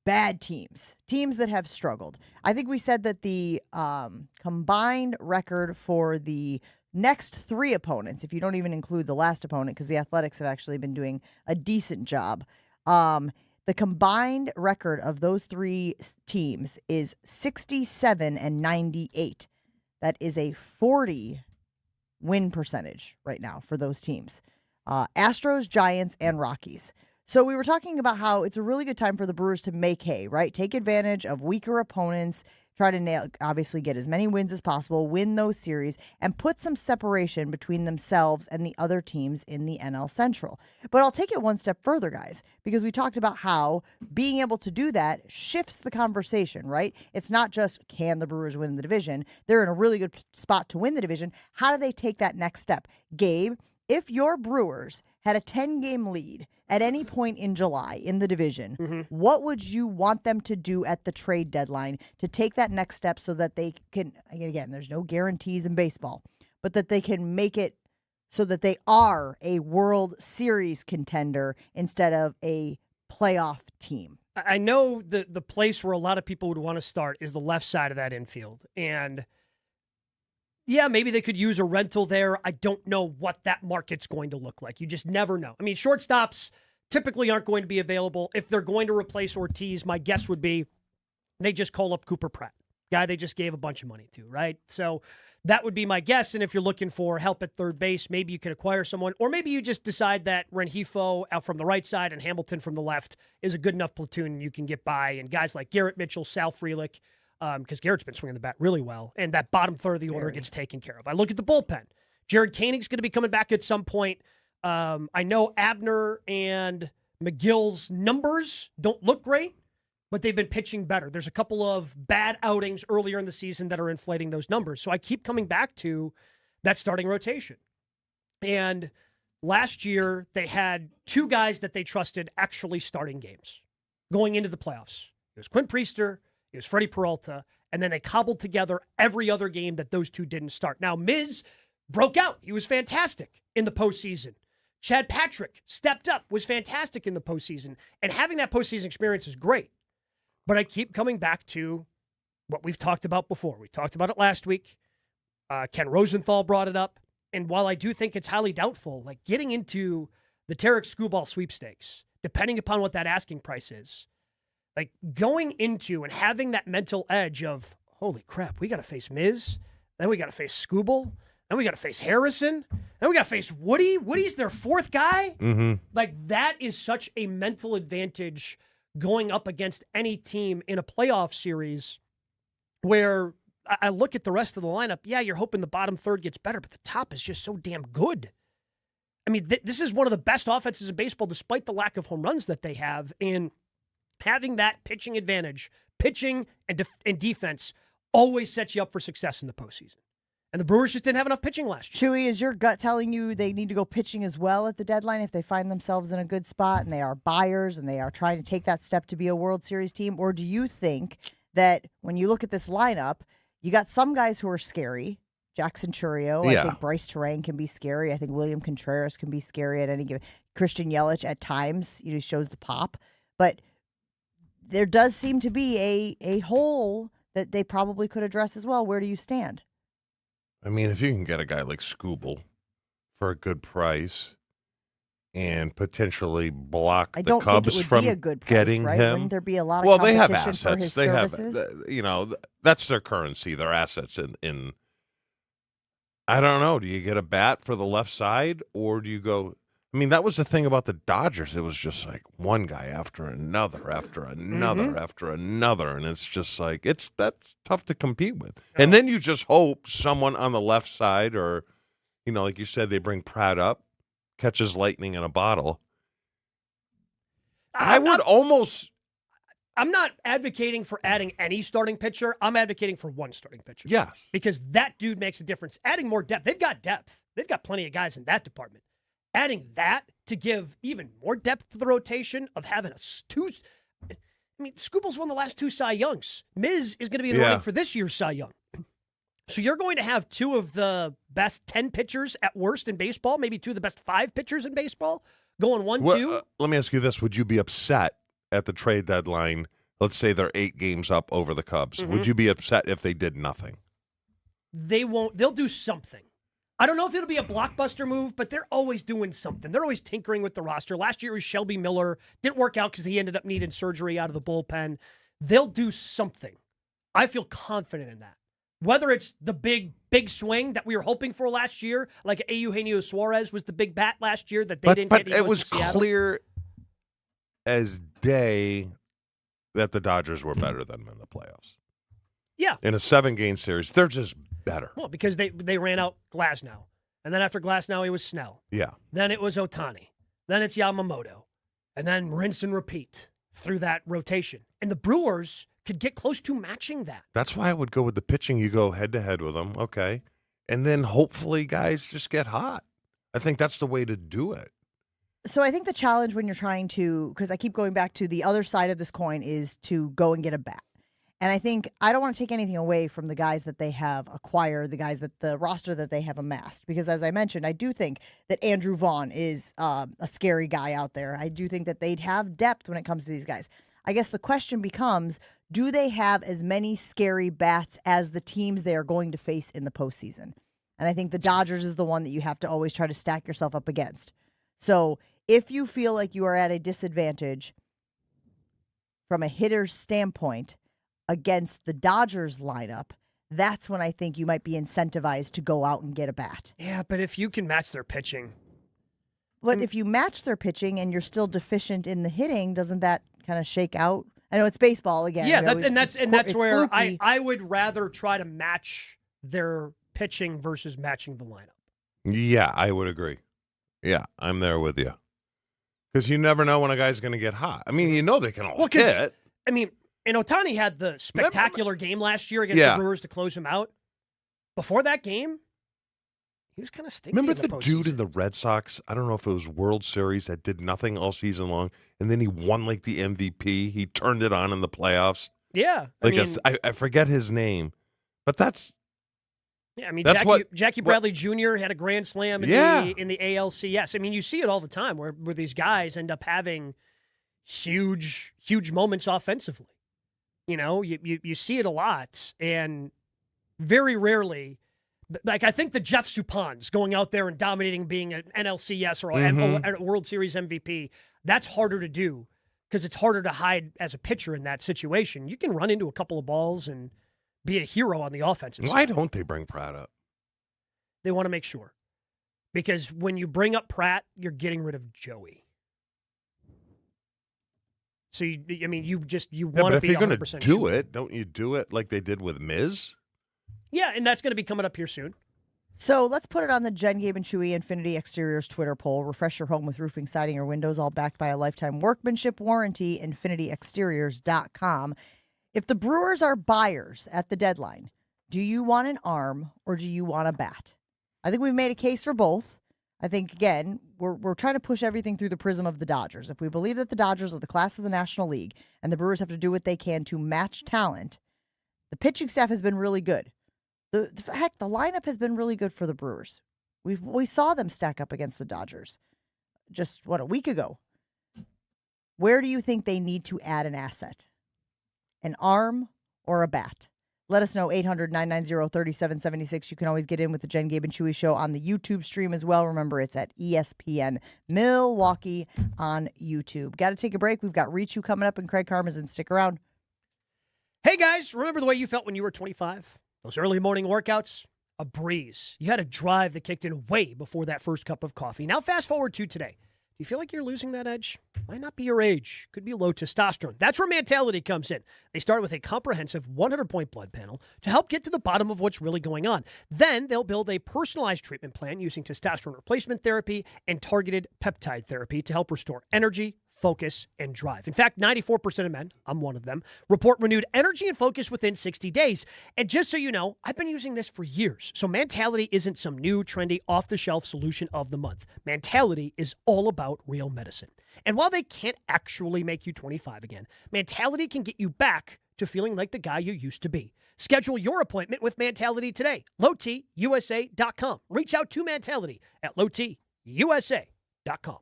bad teams that have struggled. I think we said that the combined record for the next three opponents, if you don't even include the last opponent, because the Athletics have actually been doing a decent job, the combined record of those three teams is 67-98. That is a 40 win percentage right now for those teams. Astros, Giants, and Rockies. So we were talking about how it's a really good time for the Brewers to make hay, right? Take advantage of weaker opponents, try to obviously get as many wins as possible, win those series, and put some separation between themselves and the other teams in the NL Central. But I'll take it one step further, guys, because we talked about how being able to do that shifts the conversation, right? It's not just can the Brewers win the division. They're in a really good spot to win the division. How do they take that next step? Gabe, if your Brewers had a 10-game lead at any point in July in the division, what would you want them to do at the trade deadline to take that next step so that they can, again, there's no guarantees in baseball, but that they can make it so that they are a World Series contender instead of a playoff team? I know the place where a lot of people would want to start is the left side of that infield. And yeah, maybe they could use a rental there. I don't know what that market's going to look like. You just never know. I mean, shortstops typically aren't going to be available. If they're going to replace Ortiz, my guess would be they just call up Cooper Pratt guy they just gave a bunch of money to, right? So that would be my guess. And if you're looking for help at third base, maybe you could acquire someone, or maybe you just decide that Rengifo out from the right side and Hamilton from the left is a good enough platoon you can get by. And guys like Garrett Mitchell, Sal Frelick, because Garrett's been swinging the bat really well, and that bottom third of the order gets taken care of. I look at the bullpen. Jared Koenig's going to be coming back at some point. I know Abner and McGill's numbers don't look great, but they've been pitching better. There's a couple of bad outings earlier in the season that are inflating those numbers. So I keep coming back to that starting rotation. And last year, they had two guys that they trusted actually starting games going into the playoffs. It was Quinn Priester, it was Freddie Peralta, and then they cobbled together every other game that those two didn't start. Now, Miz broke out. He was fantastic in the postseason. Chad Patrick stepped up, was fantastic in the postseason. And having that postseason experience is great. But I keep coming back to what we've talked about before. We talked about it last week. Ken Rosenthal brought it up. And while I do think it's highly doubtful, like getting into the Tarek Skubal sweepstakes, depending upon what that asking price is, like going into and having that mental edge of, holy crap, we got to face Miz, then we got to face Skubal, then we got to face Harrison, then we got to face Woody. Woody's their fourth guy. Mm-hmm. Like that is such a mental advantage going up against any team in a playoff series where I look at the rest of the lineup. Yeah, you're hoping the bottom third gets better, but the top is just so damn good. I mean, this is one of the best offenses in baseball despite the lack of home runs that they have. And having that pitching advantage, pitching and defense always sets you up for success in the postseason. And the Brewers just didn't have enough pitching last year. Chewy, is your gut telling you they need to go pitching as well at the deadline if they find themselves in a good spot and they are buyers and they are trying to take that step to be a World Series team? Or do you think that when you look at this lineup, you got some guys who are scary? Jackson Churio, I think Bryce Terang can be scary. I think William Contreras can be scary at any given. Christian Yelich at times, shows the pop. But there does seem to be a hole that they probably could address as well. Where do you stand? I mean, if you can get a guy like Skubal for a good price and potentially block the Cubs from getting right? him. Wouldn't there be a lot of competition they have assets. for his they services? have, that's their currency, their assets in I don't know. Do you get a bat for the left side or do you go? I mean, that was the thing about the Dodgers. It was just like one guy after another, after another, after another. And it's just like, that's tough to compete with. And then you just hope someone on the left side or, like you said, they bring Pratt up, catches lightning in a bottle. I'm not advocating for adding any starting pitcher. I'm advocating for one starting pitcher. Yeah. Because that dude makes a difference. Adding more depth. They've got depth. They've got plenty of guys in that department. Adding that to give even more depth to the rotation of having Skubal's won the last two Cy Youngs. Miz is going to be in the running for this year's Cy Young. So you're going to have two of the best 10 pitchers at worst in baseball, maybe two of the best 5 pitchers in baseball, going 1-2. Let me ask you this. Would you be upset at the trade deadline? Let's say they're 8 games up over the Cubs. Mm-hmm. Would you be upset if they did nothing? They won't. They'll do something. I don't know if it'll be a blockbuster move, but they're always doing something. They're always tinkering with the roster. Last year it was Shelby Miller. Didn't work out because he ended up needing surgery out of the bullpen. They'll do something. I feel confident in that. Whether it's the big swing that we were hoping for last year, like Eugenio Suarez was the big bat last year that they didn't get. But it was clear as day that the Dodgers were better than them in the playoffs. Yeah. In a 7-game series, they're just better. Well, because they ran out Glasnow. And then after Glasnow, it was Snell. Yeah. Then it was Ohtani. Then it's Yamamoto. And then rinse and repeat through that rotation. And the Brewers could get close to matching that. That's why I would go with the pitching. You go head-to-head with them, okay. And then hopefully guys just get hot. I think that's the way to do it. So I think the challenge when you're trying to, because I keep going back to the other side of this coin, is to go and get a bat. And I think I don't want to take anything away from the guys that they have acquired, the roster that they have amassed. Because as I mentioned, I do think that Andrew Vaughn is a scary guy out there. I do think that they'd have depth when it comes to these guys. I guess the question becomes, do they have as many scary bats as the teams they are going to face in the postseason? And I think the Dodgers is the one that you have to always try to stack yourself up against. So if you feel like you are at a disadvantage from a hitter's standpoint against the Dodgers lineup, that's when I think you might be incentivized to go out and get a bat. Yeah, but if you can match their pitching. But if you match their pitching and you're still deficient in the hitting, doesn't that kind of shake out? I know it's baseball again. Yeah, that's where I would rather try to match their pitching versus matching the lineup. Yeah, I would agree. Yeah, I'm there with you. Because you never know when a guy's going to get hot. I mean, you know they can all hit. I mean, and Ohtani had the spectacular game last year against the Brewers to close him out. Before that game, he was kind of stinky. Remember the dude in the Red Sox? I don't know if it was World Series that did nothing all season long, and then he won like the MVP. He turned it on in the playoffs. Yeah, I forget his name, but that's. Yeah, I mean, that's Jackie Bradley Jr. had a grand slam in the ALCS. I mean, you see it all the time where these guys end up having huge moments offensively. You know, you see it a lot, and very rarely. Like, I think the Jeff Supans going out there and dominating, being an NLCS or a World Series MVP, that's harder to do because it's harder to hide as a pitcher in that situation. You can run into a couple of balls and be a hero on the offensive side. Why don't they bring Pratt up? They want to make sure. Because when you bring up Pratt, you're getting rid of Joey. So, you want to be 100% but if you're going to do sure. it, don't you do it like they did with Miz? Yeah, and that's going to be coming up here soon. So let's put it on the Jen, Gabe, and Chewy Infinity Exteriors Twitter poll. Refresh your home with roofing, siding, or windows, all backed by a lifetime workmanship warranty. InfinityExteriors.com. If the Brewers are buyers at the deadline, do you want an arm or do you want a bat? I think we've made a case for both. I think, again, we're trying to push everything through the prism of the Dodgers. If we believe that the Dodgers are the class of the National League and the Brewers have to do what they can to match talent, the pitching staff has been really good. The lineup has been really good for the Brewers. We saw them stack up against the Dodgers just, a week ago. Where do you think they need to add an asset? An arm or a bat? Let us know, 800-990-3776. You can always get in with the Jen, Gabe, and Chewy Show on the YouTube stream as well. Remember, it's at ESPN Milwaukee on YouTube. Got to take a break. We've got Reach coming up and Craig Karmazin. Stick around. Hey, guys, remember the way you felt when you were 25? Those early morning workouts? A breeze. You had a drive that kicked in way before that first cup of coffee. Now fast forward to today. Do you feel like you're losing that edge? Might not be your age. Could be low testosterone. That's where Mentality comes in. They start with a comprehensive 100-point blood panel to help get to the bottom of what's really going on. Then they'll build a personalized treatment plan using testosterone replacement therapy and targeted peptide therapy to help restore energy, focus, and drive. In fact, 94% of men, I'm one of them, report renewed energy and focus within 60 days. And just so you know, I've been using this for years. So Mentality isn't some new, trendy, off-the-shelf solution of the month. Mentality is all about real medicine. And while they can't actually make you 25 again, Mentality can get you back to feeling like the guy you used to be. Schedule your appointment with Mentality today. LowTUSA.com. Reach out to Mentality at LowTUSA.com.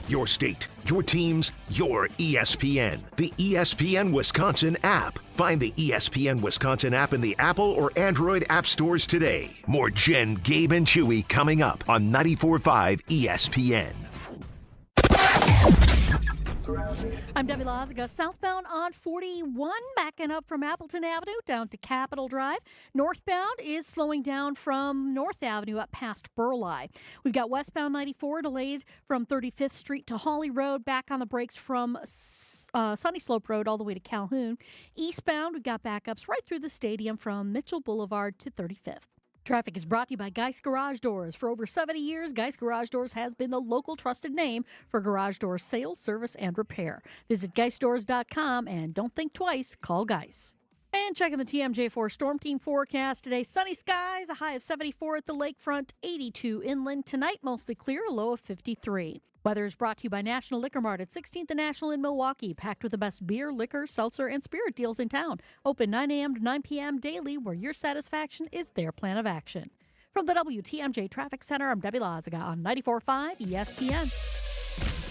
Your state, your teams, your ESPN. The ESPN Wisconsin app. Find the ESPN Wisconsin app in the Apple or Android app stores today. More Jen, Gabe, and Chewy coming up on 94.5 ESPN. I'm Debbie Lazaga. Southbound on 41, backing up from Appleton Avenue down to Capitol Drive. Northbound is slowing down from North Avenue up past Burleigh. We've got westbound 94 delayed from 35th Street to Hawley Road, back on the brakes from Sunny Slope Road all the way to Calhoun. Eastbound, we've got backups right through the stadium from Mitchell Boulevard to 35th. Traffic is brought to you by Geist Garage Doors. For over 70 years, Geist Garage Doors has been the local trusted name for garage door sales, service, and repair. Visit GeistDoors.com and don't think twice, call Geist. And checking the TMJ4 Storm Team forecast today. Sunny skies, a high of 74 at the lakefront, 82 inland. Tonight, mostly clear, a low of 53. Weather is brought to you by National Liquor Mart at 16th and National in Milwaukee, packed with the best beer, liquor, seltzer, and spirit deals in town. Open 9 a.m. to 9 p.m. daily, where your satisfaction is their plan of action. From the WTMJ Traffic Center, I'm Debbie Lazaga on 94.5 ESPN.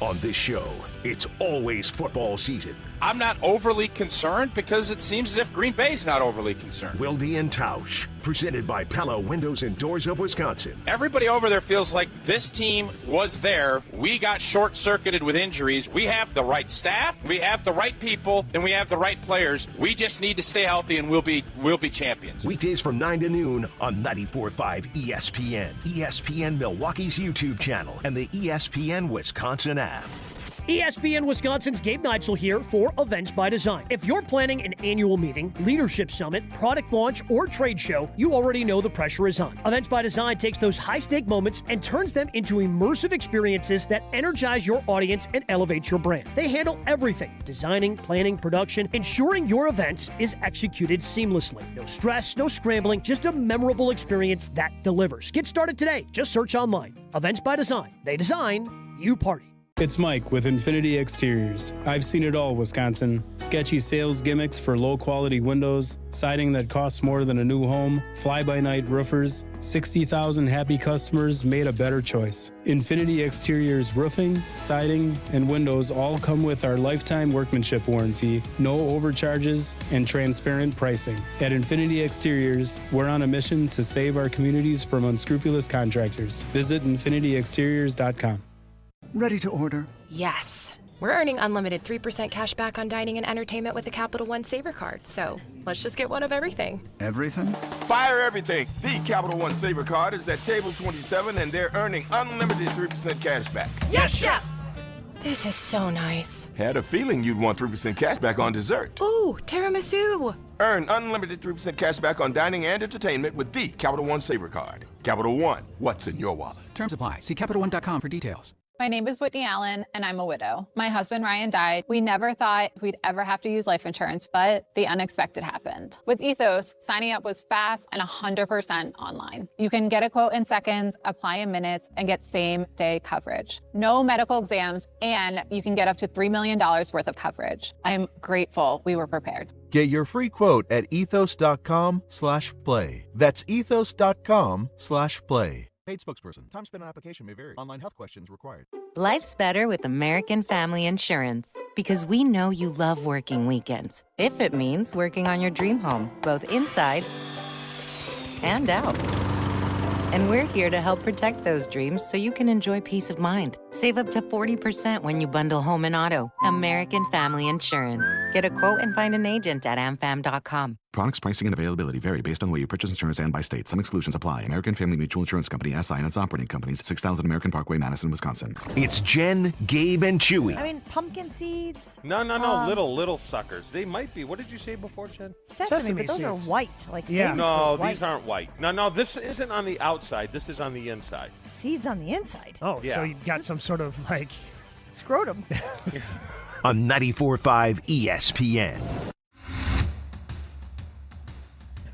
On this show, it's always football season. I'm not overly concerned because it seems as if Green Bay's not overly concerned. Wilde and Tausch presented by Pella Windows and Doors of Wisconsin. Everybody over there feels like this team was there. We got short-circuited with injuries. We have the right staff, we have the right people, and we have the right players. We just need to stay healthy, and we'll be champions. Weekdays from 9 to noon on 94.5 ESPN, ESPN Milwaukee's YouTube channel, and the ESPN Wisconsin app. ESPN Wisconsin's Gabe Neitzel here for Events by Design. If you're planning an annual meeting, leadership summit, product launch, or trade show, you already know the pressure is on. Events by Design takes those high-stake moments and turns them into immersive experiences that energize your audience and elevate your brand. They handle everything: designing, planning, production, ensuring your event is executed seamlessly. No stress, no scrambling, just a memorable experience that delivers. Get started today. Just search online. Events by Design. They design, you party. It's Mike with Infinity Exteriors. I've seen it all, Wisconsin. Sketchy sales gimmicks for low-quality windows, siding that costs more than a new home, fly-by-night roofers. 60,000 happy customers made a better choice. Infinity Exteriors roofing, siding, and windows all come with our lifetime workmanship warranty, no overcharges, and transparent pricing. At Infinity Exteriors, we're on a mission to save our communities from unscrupulous contractors. Visit infinityexteriors.com. Ready to order? Yes. We're earning unlimited 3% cash back on dining and entertainment with a Capital One Saver card, so let's just get one of everything. Everything? Fire everything! The Capital One Saver card is at table 27 and they're earning unlimited 3% cash back. Yes, Chef! This is so nice. Had a feeling you'd want 3% cash back on dessert. Ooh, tiramisu! Earn unlimited 3% cash back on dining and entertainment with the Capital One Saver card. Capital One, what's in your wallet? Terms apply. See CapitalOne.com for details. My name is Whitney Allen, and I'm a widow. My husband, Ryan, died. We never thought we'd ever have to use life insurance, but the unexpected happened. With Ethos, signing up was fast and 100% online. You can get a quote in seconds, apply in minutes, and get same-day coverage. No medical exams, and you can get up to $3 million worth of coverage. I'm grateful we were prepared. Get your free quote at ethos.com/play. That's ethos.com/play. Paid spokesperson. Time spent on application may vary. Online health questions required. Life's better with American Family Insurance because we know you love working weekends. If it means working on your dream home, both inside and out. And we're here to help protect those dreams so you can enjoy peace of mind. Save up to 40% when you bundle home and auto. American Family Insurance. Get a quote and find an agent at amfam.com. Products, pricing, and availability vary based on where you purchase insurance and by state. Some exclusions apply. American Family Mutual Insurance Company, SI, and its operating companies, 6000 American Parkway, Madison, Wisconsin. It's Jen, Gabe, and Chewy. I mean, pumpkin seeds. No, little suckers. They might be. What did you say before, Jen? Sesame but those are white. No, white. these aren't white. No, this isn't on the outside. This is on the inside. Seeds on the inside. Oh, yeah. So you got some sort of scrotum. On 94.5 ESPN.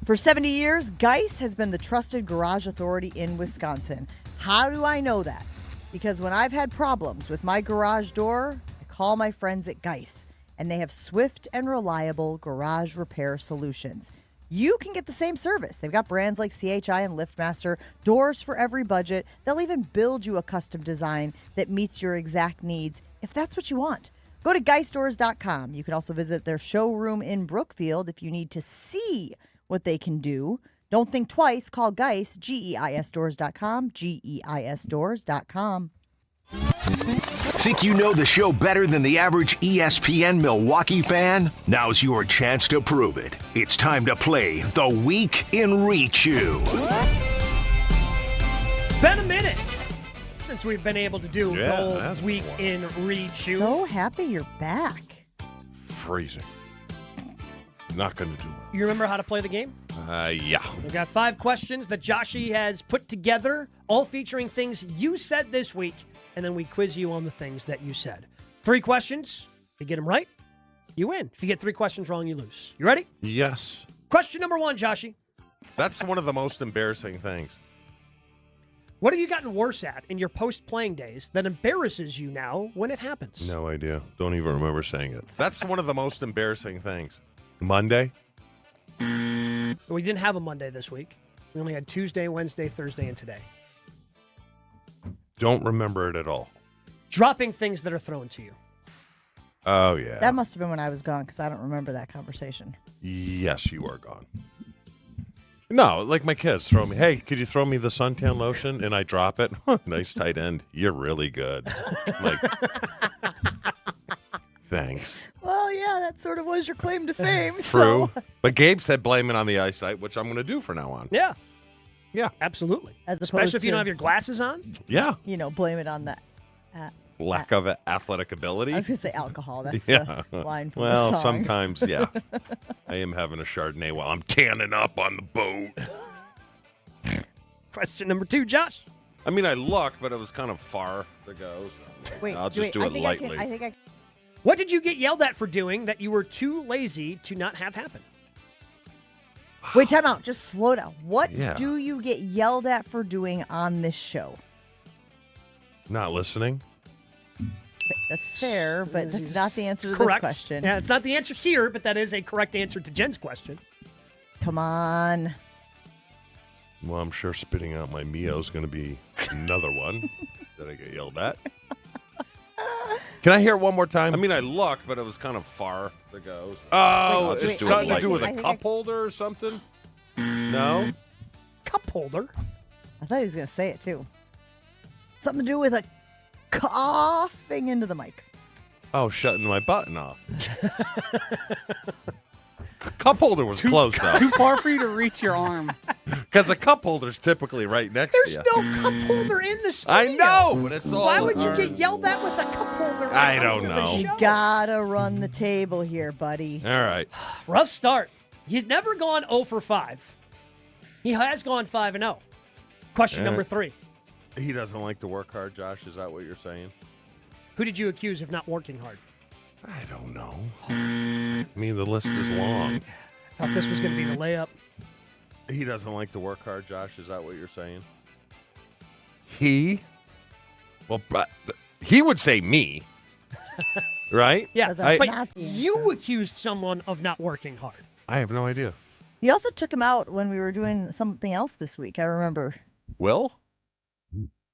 For 70 years, Geis has been the trusted garage authority in Wisconsin. How do I know that? Because when I've had problems with my garage door, I call my friends at Geis, and they have swift and reliable garage repair solutions. You can get the same service. They've got brands like CHI and LiftMaster, doors for every budget. They'll even build you a custom design that meets your exact needs if that's what you want. Go to geisdoors.com. You can also visit their showroom in Brookfield if you need to see what they can do. Don't think twice. Call Geis, GEISdoors.com, GEISdoors.com. Think you know the show better than the average ESPN Milwaukee fan? Now's your chance to prove it. It's time to play The Week in Reach-You. Been a minute since we've been able to do the whole Week in Reach-You. So happy you're back. Freezing. Not going to do You remember how to play the game? Yeah. We've got 5 questions that Joshy has put together, all featuring things you said this week, and then we quiz you on the things that you said. 3 questions. If you get them right, you win. If you get 3 questions wrong, you lose. You ready? Yes. Question number 1, Joshy. That's one of the most embarrassing things. What have you gotten worse at in your post-playing days that embarrasses you now when it happens? No idea. Don't even remember saying it. That's one of the most embarrassing things. Monday? We didn't have a Monday this week. We only had Tuesday, Wednesday, Thursday, and today. Don't remember it at all. Dropping things that are thrown to you. Oh, yeah. That must have been when I was gone because I don't remember that conversation. Yes, you are gone. No, like my kids throw me, hey, could you throw me the suntan lotion? And I drop it. Nice tight end. You're really good. I'm like, thanks. Well, yeah, that sort of was your claim to fame. True. So. But Gabe said blame it on the eyesight, which I'm going to do from now on. Yeah. Yeah. Absolutely. As opposed Especially if you to- don't have your glasses on. Yeah. Blame it on that. Lack of athletic ability. I was going to say alcohol. That's Yeah. the line from Well, the song. sometimes, yeah. I am having a Chardonnay while I'm tanning up on the boat. Question number 2, Josh. I mean, I looked, but it was kind of far to go. So Wait, I'll just do I it think lightly. I think I What did you get yelled at for doing that you were too lazy to not have happen? Wait, time out. Just slow down. What Yeah. do you get yelled at for doing on this show? Not listening. That's fair, but that's not the answer to Correct. this question. Yeah, it's not the answer here, but that is a correct answer to Jen's question. Come on. Well, I'm sure spitting out my Mio is going to be another one that I get yelled at. Can I hear it one more time? I mean, I looked, but it was kind of far to go. So I'll just do something to do with a cup holder or something? No? Cup holder? I thought he was going to say it too. Something to do with a coughing into the mic. Oh, shutting my button off. Cup holder was close, though. Too far for you to reach your arm. Because a cup holder's typically right next There's to you. no cup holder in the studio. I know, but it's all Why would you hard. get yelled at with a cup holder when I it comes don't to know. the show? You gotta run the table here, buddy. All right. Rough start. He's never gone 0 for 5. He has gone 5-0. Question number 3. He doesn't like to work hard, Josh. Is that what you're saying? Who did you accuse of not working hard? I don't know. I mean, the list is long. I thought this was going to be the layup. He doesn't like to work hard, Josh. Is that what you're saying? He? Well, but he would say me. Right? Yeah, that's but not the you accused someone of not working hard. I have no idea. You also took him out when we were doing something else this week. I remember. Will?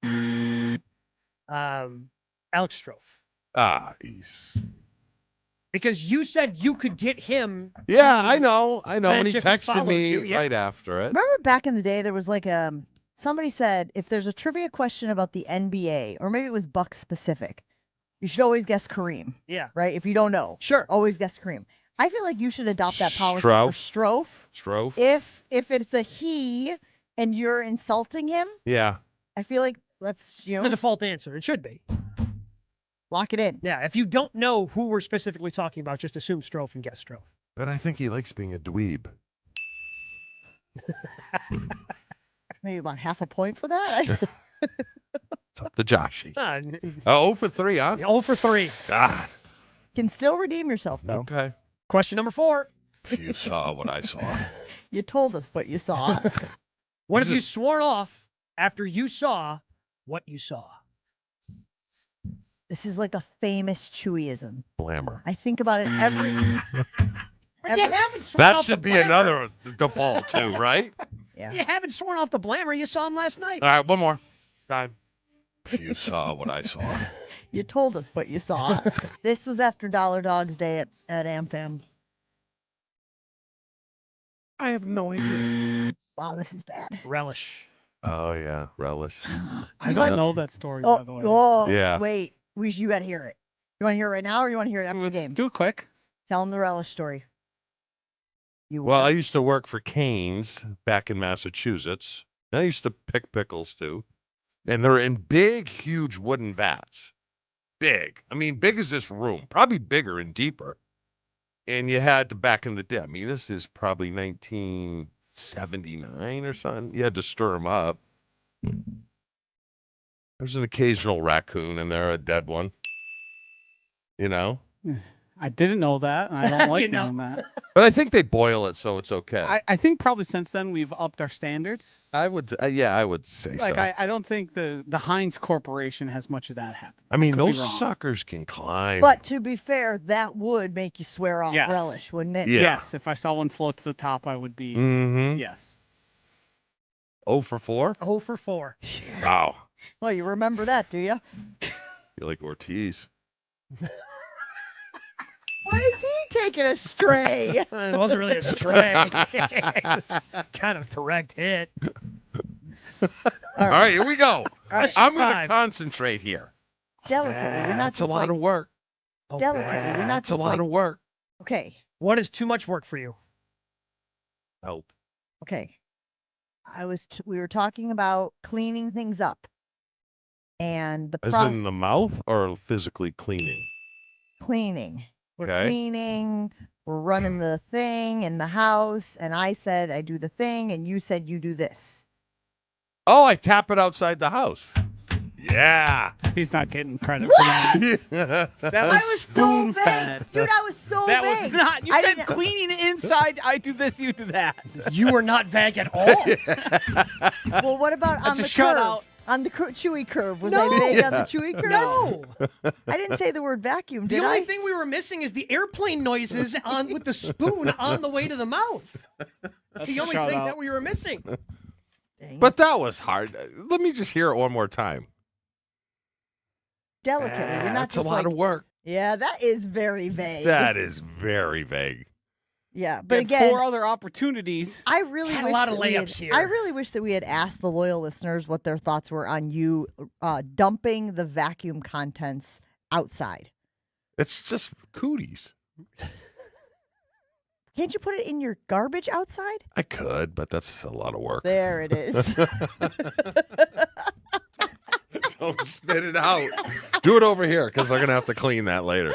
Alex Strofe. He's... Because you said you could get him. Yeah, I know. And bench he if he texted followed me you, yeah. right after it. Remember back in the day, there was like somebody said if there's a trivia question about the NBA, or maybe it was Bucks specific, you should always guess Kareem. Yeah. Right? If you don't know. Sure. Always guess Kareem. I feel like you should adopt that policy for Strofe. Strofe? If it's a he and you're insulting him, Yeah. I feel like let's, It's the default answer. It should be. lock it in. Yeah, if you don't know who we're specifically talking about, just assume Strofe and guess Strofe. But I think he likes being a dweeb. Maybe about half a point for that. It's up to Joshy. 0 0 for 3, huh? 0 for 3. God. Can still redeem yourself though. Okay. Question number 4. You saw what I saw. You told us what you saw. What have you sworn off after you saw what you saw? This is like a famous Chewyism. Blammer. I think about it every. That should be another default, too, right? Yeah. You haven't sworn off the Blammer. You saw him last night. All right, one more time. You saw what I saw. You told us what you saw. This was after Dollar Dogs Day at AmFam. I have no idea. Wow, this is bad. Relish. Oh, yeah. Relish. I don't know that story, by the way. Yeah. Wait. You got to hear it. You want to hear it right now or you want to hear it after the game? Do it quick. Tell them the relish story. Well, I used to work for Cane's back in Massachusetts. I used to pick pickles, too. And they're in big, huge wooden vats. Big. I mean, big as this room. Probably bigger and deeper. And you had to, back in the day, I mean, this is probably 1979 or something. You had to stir them up. There's an occasional raccoon in there, a dead one. You know? I didn't know that, and I don't like knowing that. But I think they boil it, so it's okay. I think probably since then we've upped our standards. I would say Like, so. I don't think the Heinz Corporation has much of that happen. I mean, Could be those wrong. suckers can climb. But to be fair, that would make you swear off Yes. relish, wouldn't it? Yeah. Yes, if I saw one float to the top, I would be. Mm-hmm. Yes. 0 for 4? 0 for 4. Wow. Well, you remember that, do you? You like Ortiz. Why is he taking a stray. It wasn't really a stray. It was kind of direct hit. All right, here we go. Question I'm going to 5. concentrate here. Delicately. You're not That's a just lot like, of work. delicately. You're not That's a just lot like, of work. okay. What is too much work for you? Help. Okay. We were talking about cleaning things up. And the As process in the mouth or physically cleaning? cleaning. We're Okay. cleaning, we're running the thing in the house, and I said I do the thing, and you said you do this. Oh, I tap it outside the house. Yeah. He's not getting credit for that. That was so vague. Dude, I was so That vague. was not. You I said didn't- cleaning inside. I do this, you do that. You were not vague at all. Well, what about on That's a the shout curve? out. On the chewy curve. Was No. I vague on the chewy curve? No. I didn't say the word vacuum, The did only I? thing we were missing is the airplane noises with the spoon on the way to the mouth. That's the a only shout thing out. that we were missing. But that was hard. Let me just hear it one more time. Delicately. You're not That's a just lot like, of work. Yeah, that is very vague. That is very vague. Yeah, We but had again, 4 other opportunities. I really Had a wish lot of that we had- layups here. I really wish that we had asked the loyal listeners what their thoughts were on you dumping the vacuum contents outside. It's just cooties. Can't you put it in your garbage outside? I could, but that's a lot of work. There it is. Don't spit it out. Do it over here because they're going to have to clean that later.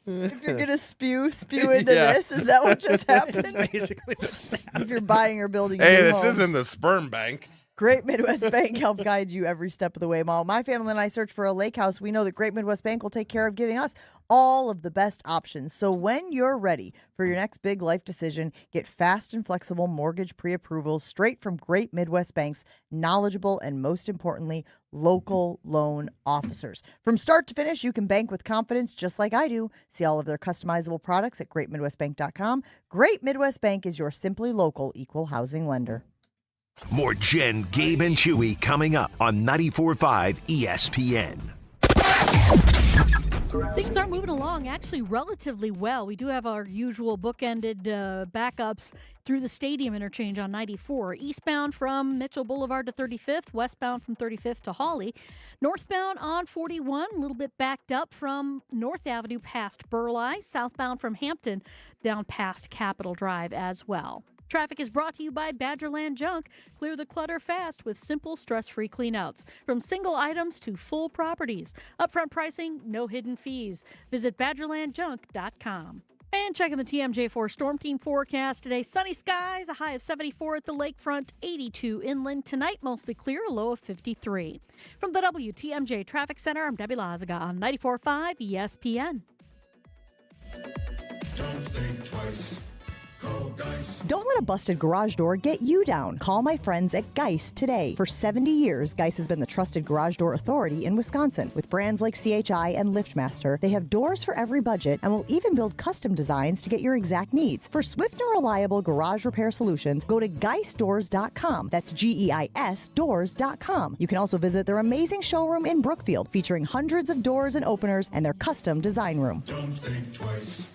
If you're gonna spew into Yeah. this, is that what just happened? That's basically what just happened. If you're buying or building a Hey, new this home. isn't the sperm bank. Great Midwest Bank help guide you every step of the way. While my family and I search for a lake house, we know that Great Midwest Bank will take care of giving us all of the best options. So when you're ready for your next big life decision, get fast and flexible mortgage pre-approvals straight from Great Midwest Bank's knowledgeable and, most importantly, local loan officers. From start to finish, you can bank with confidence just like I do. See all of their customizable products at greatmidwestbank.com. Great Midwest Bank is your simply local equal housing lender. More Jen, Gabe, and Chewy coming up on 94.5 ESPN. Things are moving along actually relatively well. We do have our usual bookended backups through the stadium interchange on 94. Eastbound from Mitchell Boulevard to 35th, westbound from 35th to Hawley. Northbound on 41, a little bit backed up from North Avenue past Burleigh. Southbound from Hampton down past Capitol Drive as well. Traffic is brought to you by Badgerland Junk. Clear the clutter fast with simple, stress-free cleanouts. From single items to full properties. Upfront pricing, no hidden fees. Visit BadgerlandJunk.com. And checking the TMJ4 Storm Team forecast today. Sunny skies, a high of 74 at the lakefront, 82 inland. Tonight, mostly clear, a low of 53. From the WTMJ Traffic Center, I'm Debbie Lazaga on 94.5 ESPN. Don't think twice. Call Geis. Don't let a busted garage door get you down. Call my friends at Geis today. For 70 years, Geis has been the trusted garage door authority in Wisconsin. With brands like CHI and LiftMaster, they have doors for every budget and will even build custom designs to get your exact needs. For swift and reliable garage repair solutions, go to geisdoors.com. That's GEIS doors.com. You can also visit their amazing showroom in Brookfield, featuring hundreds of doors and openers and their custom design room. Don't think twice.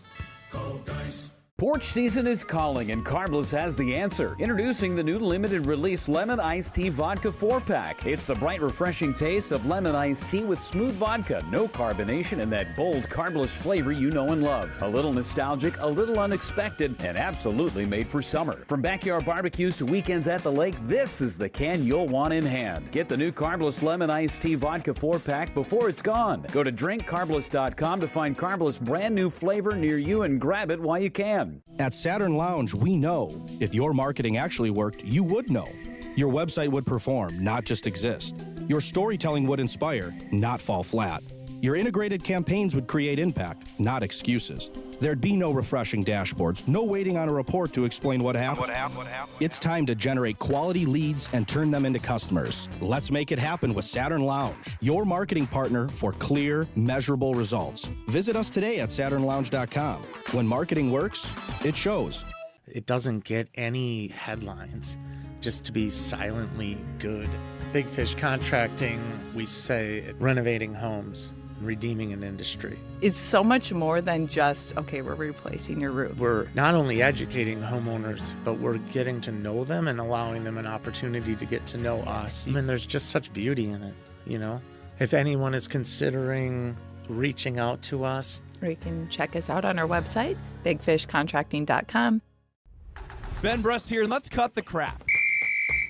Call Geis. Porch season is calling, and Carbless has the answer. Introducing the new limited release Lemon Iced Tea Vodka 4-pack. It's the bright, refreshing taste of lemon iced tea with smooth vodka, no carbonation, and that bold Carbless flavor you know and love. A little nostalgic, a little unexpected, and absolutely made for summer. From backyard barbecues to weekends at the lake, this is the can you'll want in hand. Get the new Carbless Lemon Iced Tea Vodka 4-pack before it's gone. Go to drinkcarbless.com to find Carbless brand new flavor near you and grab it while you can. At Saturn Lounge, we know if your marketing actually worked, you would know. Your website would perform, not just exist. Your storytelling would inspire, not fall flat. Your integrated campaigns would create impact, not excuses. There'd be no refreshing dashboards, no waiting on a report to explain what happened. It's time to generate quality leads and turn them into customers. Let's make it happen with Saturn Lounge, your marketing partner for clear, measurable results. Visit us today at SaturnLounge.com. When marketing works, it shows. It doesn't get any headlines. just to be silently good. Big Fish Contracting, we say renovating homes, redeeming an industry. It's so much more than just, okay, we're replacing your roof. We're not only educating homeowners, but we're getting to know them and allowing them an opportunity to get to know us. And there's just such beauty in it, you know? If anyone is considering reaching out to us, Or you can check us out on our website, bigfishcontracting.com. Ben Brust here, and let's cut the crap.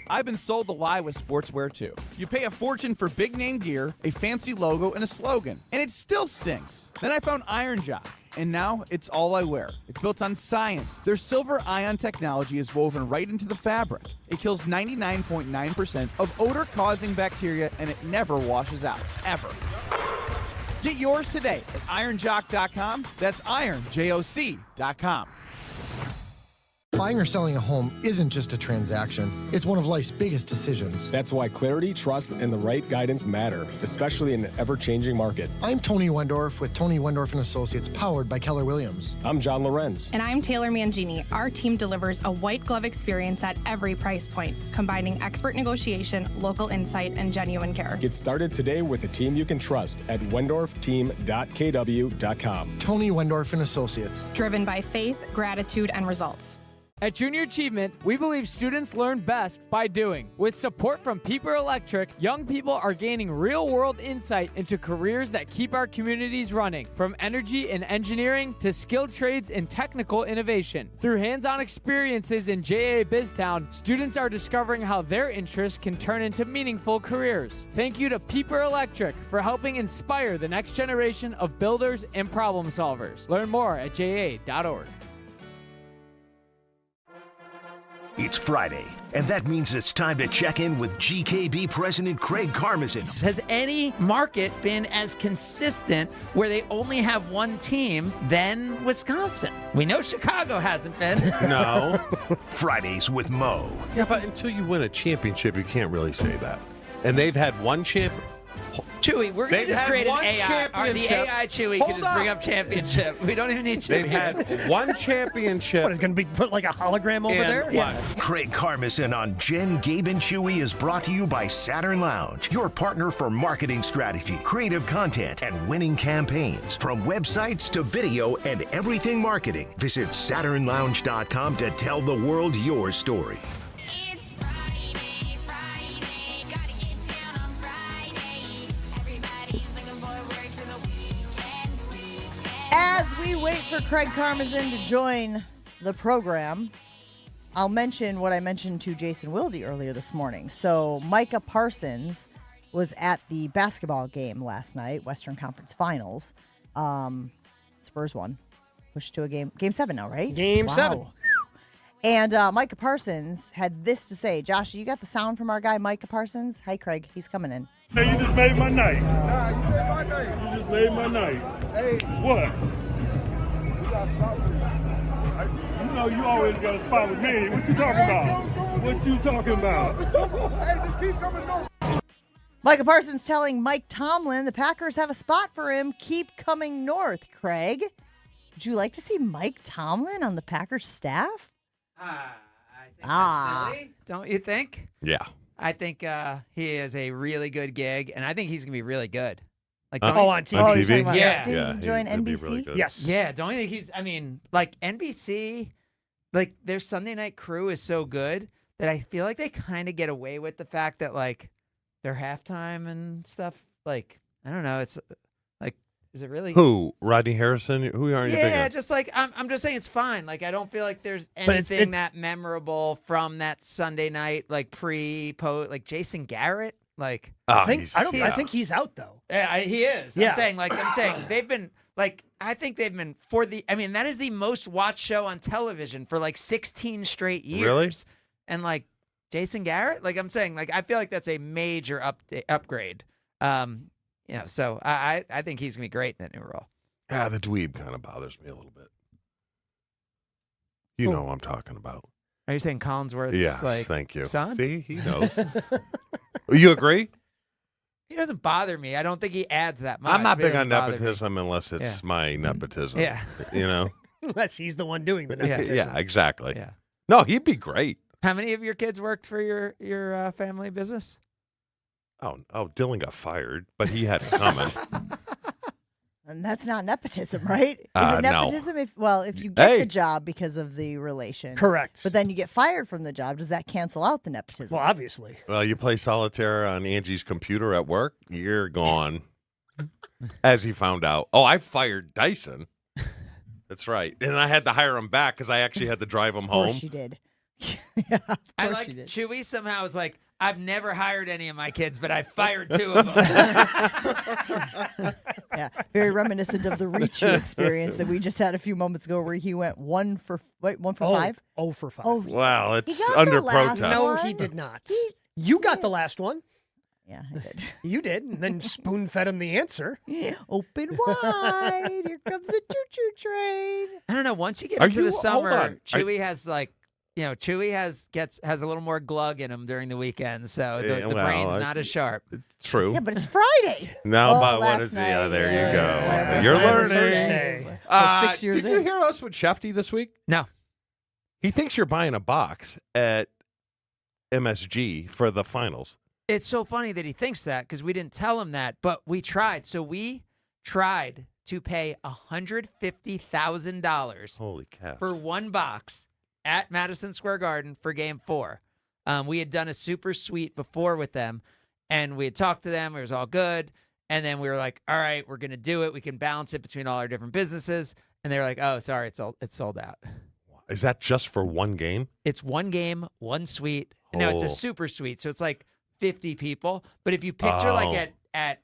I've been sold the lie with sportswear too. You pay a fortune for big name gear, a fancy logo, and a slogan, and it still stinks. Then I found Iron Jock, and now it's all I wear. It's built on science. Their silver ion technology is woven right into the fabric. It kills 99.9% of odor-causing bacteria, and it never washes out, ever. Get yours today at ironjock.com. That's ironjoc.com. Buying or selling a home isn't just a transaction. It's one of life's biggest decisions. That's why clarity, trust, and the right guidance matter, especially in an ever-changing market. I'm Tony Wendorf with Tony Wendorf & Associates, powered by Keller Williams. I'm John Lorenz. And I'm Taylor Mangini. Our team delivers a white glove experience at every price point, combining expert negotiation, local insight, and genuine care. Get started today with a team you can trust at wendorfteam.kw.com. Tony Wendorf & Associates. Driven by faith, gratitude, and results. At Junior Achievement, we believe students learn best by doing. With support from Pieper Electric, young people are gaining real-world insight into careers that keep our communities running, from energy and engineering to skilled trades and technical innovation. Through hands-on experiences in JA BizTown, students are discovering how their interests can turn into meaningful careers. Thank you to Pieper Electric for helping inspire the next generation of builders and problem solvers. Learn more at ja.org. It's Friday, and that means it's time to check in with GKB President Craig Karmazin. Has any market been as consistent where they only have one team than Wisconsin? We know Chicago hasn't been. No. Fridays with Mo. Yeah, but until you win a championship, you can't really say that. And they've had one champion. Chewy, we're going to just create an AI. The AI Chewy can just bring up championship. We don't even need championship. They've had one championship. What, is going to be put like a hologram over there? Yeah. Craig Karmazin on Jen, Gabe, and Chewy is brought to you by Saturn Lounge, your partner for marketing strategy, creative content, and winning campaigns. From websites to video and everything marketing, visit SaturnLounge.com to tell the world your story. As we wait for Craig Karmazin to join the program, I'll mention what I mentioned to Jason Wilde earlier this morning. So Micah Parsons was at the basketball game last night, Western Conference Finals. Spurs won. Pushed to a game 7 now, right? Game 7. And Micah Parsons had this to say. Josh, you got the sound from our guy, Micah Parsons? Hi, Craig. He's coming in. Hey, you just made my night. Nah, you made my night. You just made my night. Hey. What? We got to stop with you know you always got a spot with me. What you talking about? What you talking about? Hey, just keep coming north. Micah Parsons telling Mike Tomlin the Packers have a spot for him. Keep coming north, Craig. Would you like to see Mike Tomlin on the Packers staff? I think that's silly, don't you think? Yeah. I think he is a really good gig, and I think he's going to be really good. Like, on TV? On TV? Yeah. Did he join NBC? Really yes. Yeah, don't you think he's, I mean, like, NBC, like, their Sunday night crew is so good that I feel like they kind of get away with the fact that, like, their halftime and stuff, like, I don't know, it's, like, is it really? Who? Rodney Harrison? Who are you thinking? Yeah, just like, I'm just saying it's fine. Like, I don't feel like there's anything that memorable from that Sunday night, like, post, like, Jason Garrett. Like, I think he's out though. Yeah, he is. Yeah. I'm saying they've been like, I think they've been that is the most watched show on television for like 16 straight years. Really? And like Jason Garrett, like I'm saying, like I feel like that's a major upgrade. So I think he's gonna be great in that new role. Yeah, the dweeb kind of bothers me a little bit. You know what I'm talking about. Are you saying Collinsworth's yes, like thank you. son? See, he knows. You agree? He doesn't bother me. I don't think he adds that much. I'm not but he big on doesn't bother nepotism unless it's my nepotism. Yeah. You know? Unless he's the one doing the nepotism. Yeah, exactly. Yeah. No, he'd be great. How many of your kids worked for your family business? Oh, Dylan got fired, but he had it coming. And that's not nepotism, right? Is No. it nepotism if you get the job because of the relations? Correct. But then you get fired from the job. Does that cancel out the nepotism? Well, obviously. Well, you play solitaire on Angie's computer at work, you're gone. As he found out. Oh, I fired Dyson. That's right. And I had to hire him back because I actually had to drive him home. Of course you did. I like Chewy somehow was like, I've never hired any of my kids, but I fired 2 of them. Yeah, very reminiscent of the Richu experience that we just had a few moments ago, where he went 1 for 5. 0 for 5. Oh, Wow, it's He got under the last protest. No, one? he did not. You got the last one. Yeah, I did. You did, and then spoon-fed him the answer. Open wide. Here comes the choo-choo train. I don't know. Once you get Are into you- the summer, hold on. Chewy has like, Chewy has a little more glug in him during the weekend, so the Yeah, well, brain's not as sharp. True. Yeah, but it's Friday. Now, Oh, but what last is the? night, There yeah, you go. yeah. You're Friday, learning. Thursday. Well, 6 years Did you in. hear us with Shefty this week? No. He thinks you're buying a box at MSG for the finals. It's so funny that he thinks that because we didn't tell him that, but we tried. So we tried to pay $150,000 Holy cow. for one box at Madison Square Garden for Game 4. We had done a super suite before with them, and we had talked to them. It was all good. And then we were like, all right, we're going to do it. We can balance it between all our different businesses. And they were like, oh, sorry, it's sold out. Is that just for one game? It's one game, one suite. And now it's a Oh. super suite, so it's like 50 people. But if you picture like Oh. at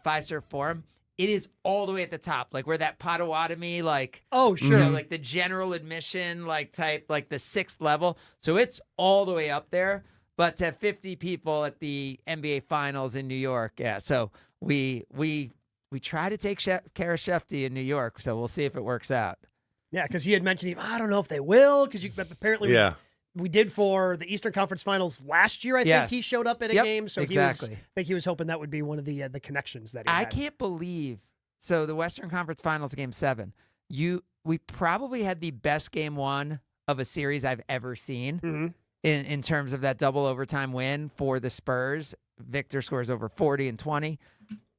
Fiserv Forum, it is all the way at the top, like where that Potawatomi, like sure, like the general admission, like type, like the 6th level. So it's all the way up there. But to have 50 people at the NBA Finals in New York, yeah. So we try to take care of Shefty in New York. So we'll see if it works out. Yeah, because he had mentioned, I don't know if they will, because apparently we did for the Eastern Conference Finals last year. I think he showed up at a game, so I think he was hoping that would be one of the connections that he had. I can't believe. So the Western Conference Finals, Game 7. We probably had the best Game 1 of a series I've ever seen in terms of that double overtime win for the Spurs. Victor scores over 40 and 20,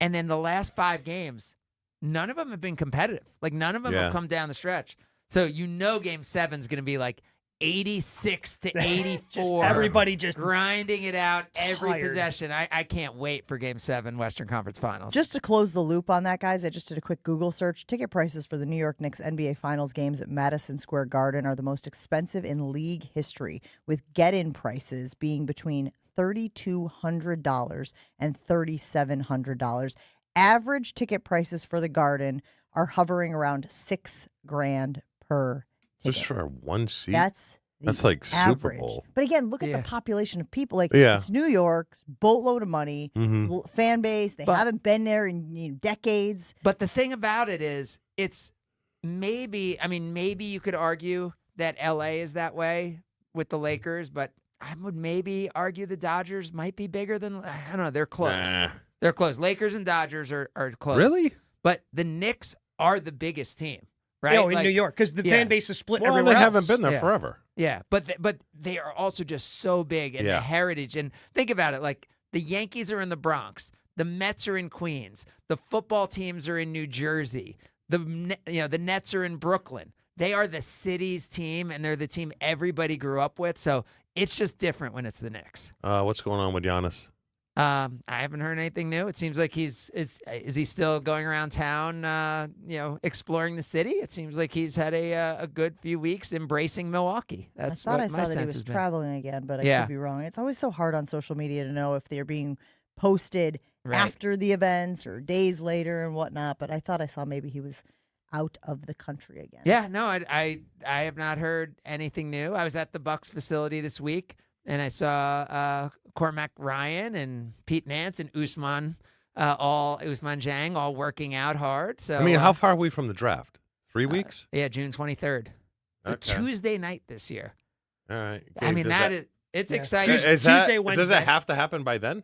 and then the last 5 games, none of them have been competitive. Like none of them have come down the stretch. So Game 7 is going to be like 86 to 84. Everybody just grinding it out every tired. possession. I can't wait for Game 7 Western Conference Finals. Just to close the loop on that, guys, I just did a quick Google search. Ticket prices for the New York Knicks NBA Finals games at Madison Square Garden are the most expensive in league history, with get-in prices being between $3,200 and $3,700. Average ticket prices for the Garden are hovering around $6,000 per ticket. Just for one seat? That's like average. Super Bowl. But again, look at the population of people. Like Yeah. it's New York, boatload of money, fan base. They But- haven't been there in decades. But the thing about it is, it's maybe you could argue that LA is that way with the Lakers, but I would maybe argue the Dodgers might be bigger than, I don't know, they're close. Nah. They're close. Lakers and Dodgers are close. Really? But the Knicks are the biggest team, right? in New York, because the fan base is split everywhere they else. haven't been there forever. Yeah, but they are also just so big, and the heritage. And think about it, like the Yankees are in the Bronx, the Mets are in Queens, the football teams are in New Jersey, the Nets are in Brooklyn. They are the city's team, and they're the team everybody grew up with. So it's just different when it's the Knicks. What's going on with Giannis? I haven't heard anything new. It seems like is he still going around town, exploring the city? It seems like he's had a good few weeks embracing Milwaukee. That's I thought what I my saw that he sense was has been. traveling again, but I Yeah. could be wrong. It's always so hard on social media to know if they're being posted Right. after the events or days later and whatnot. But I thought I saw maybe he was out of the country again. Yeah, no, I have not heard anything new. I was at the Bucks facility this week, and I saw Cormac Ryan and Pete Nance and Usman Jang all working out hard. So how far are we from the draft? 3 weeks? Yeah, June 23rd. It's a Tuesday night this year. All right. I mean, it's exciting. Tuesday, Wednesday. Does it have to happen by then?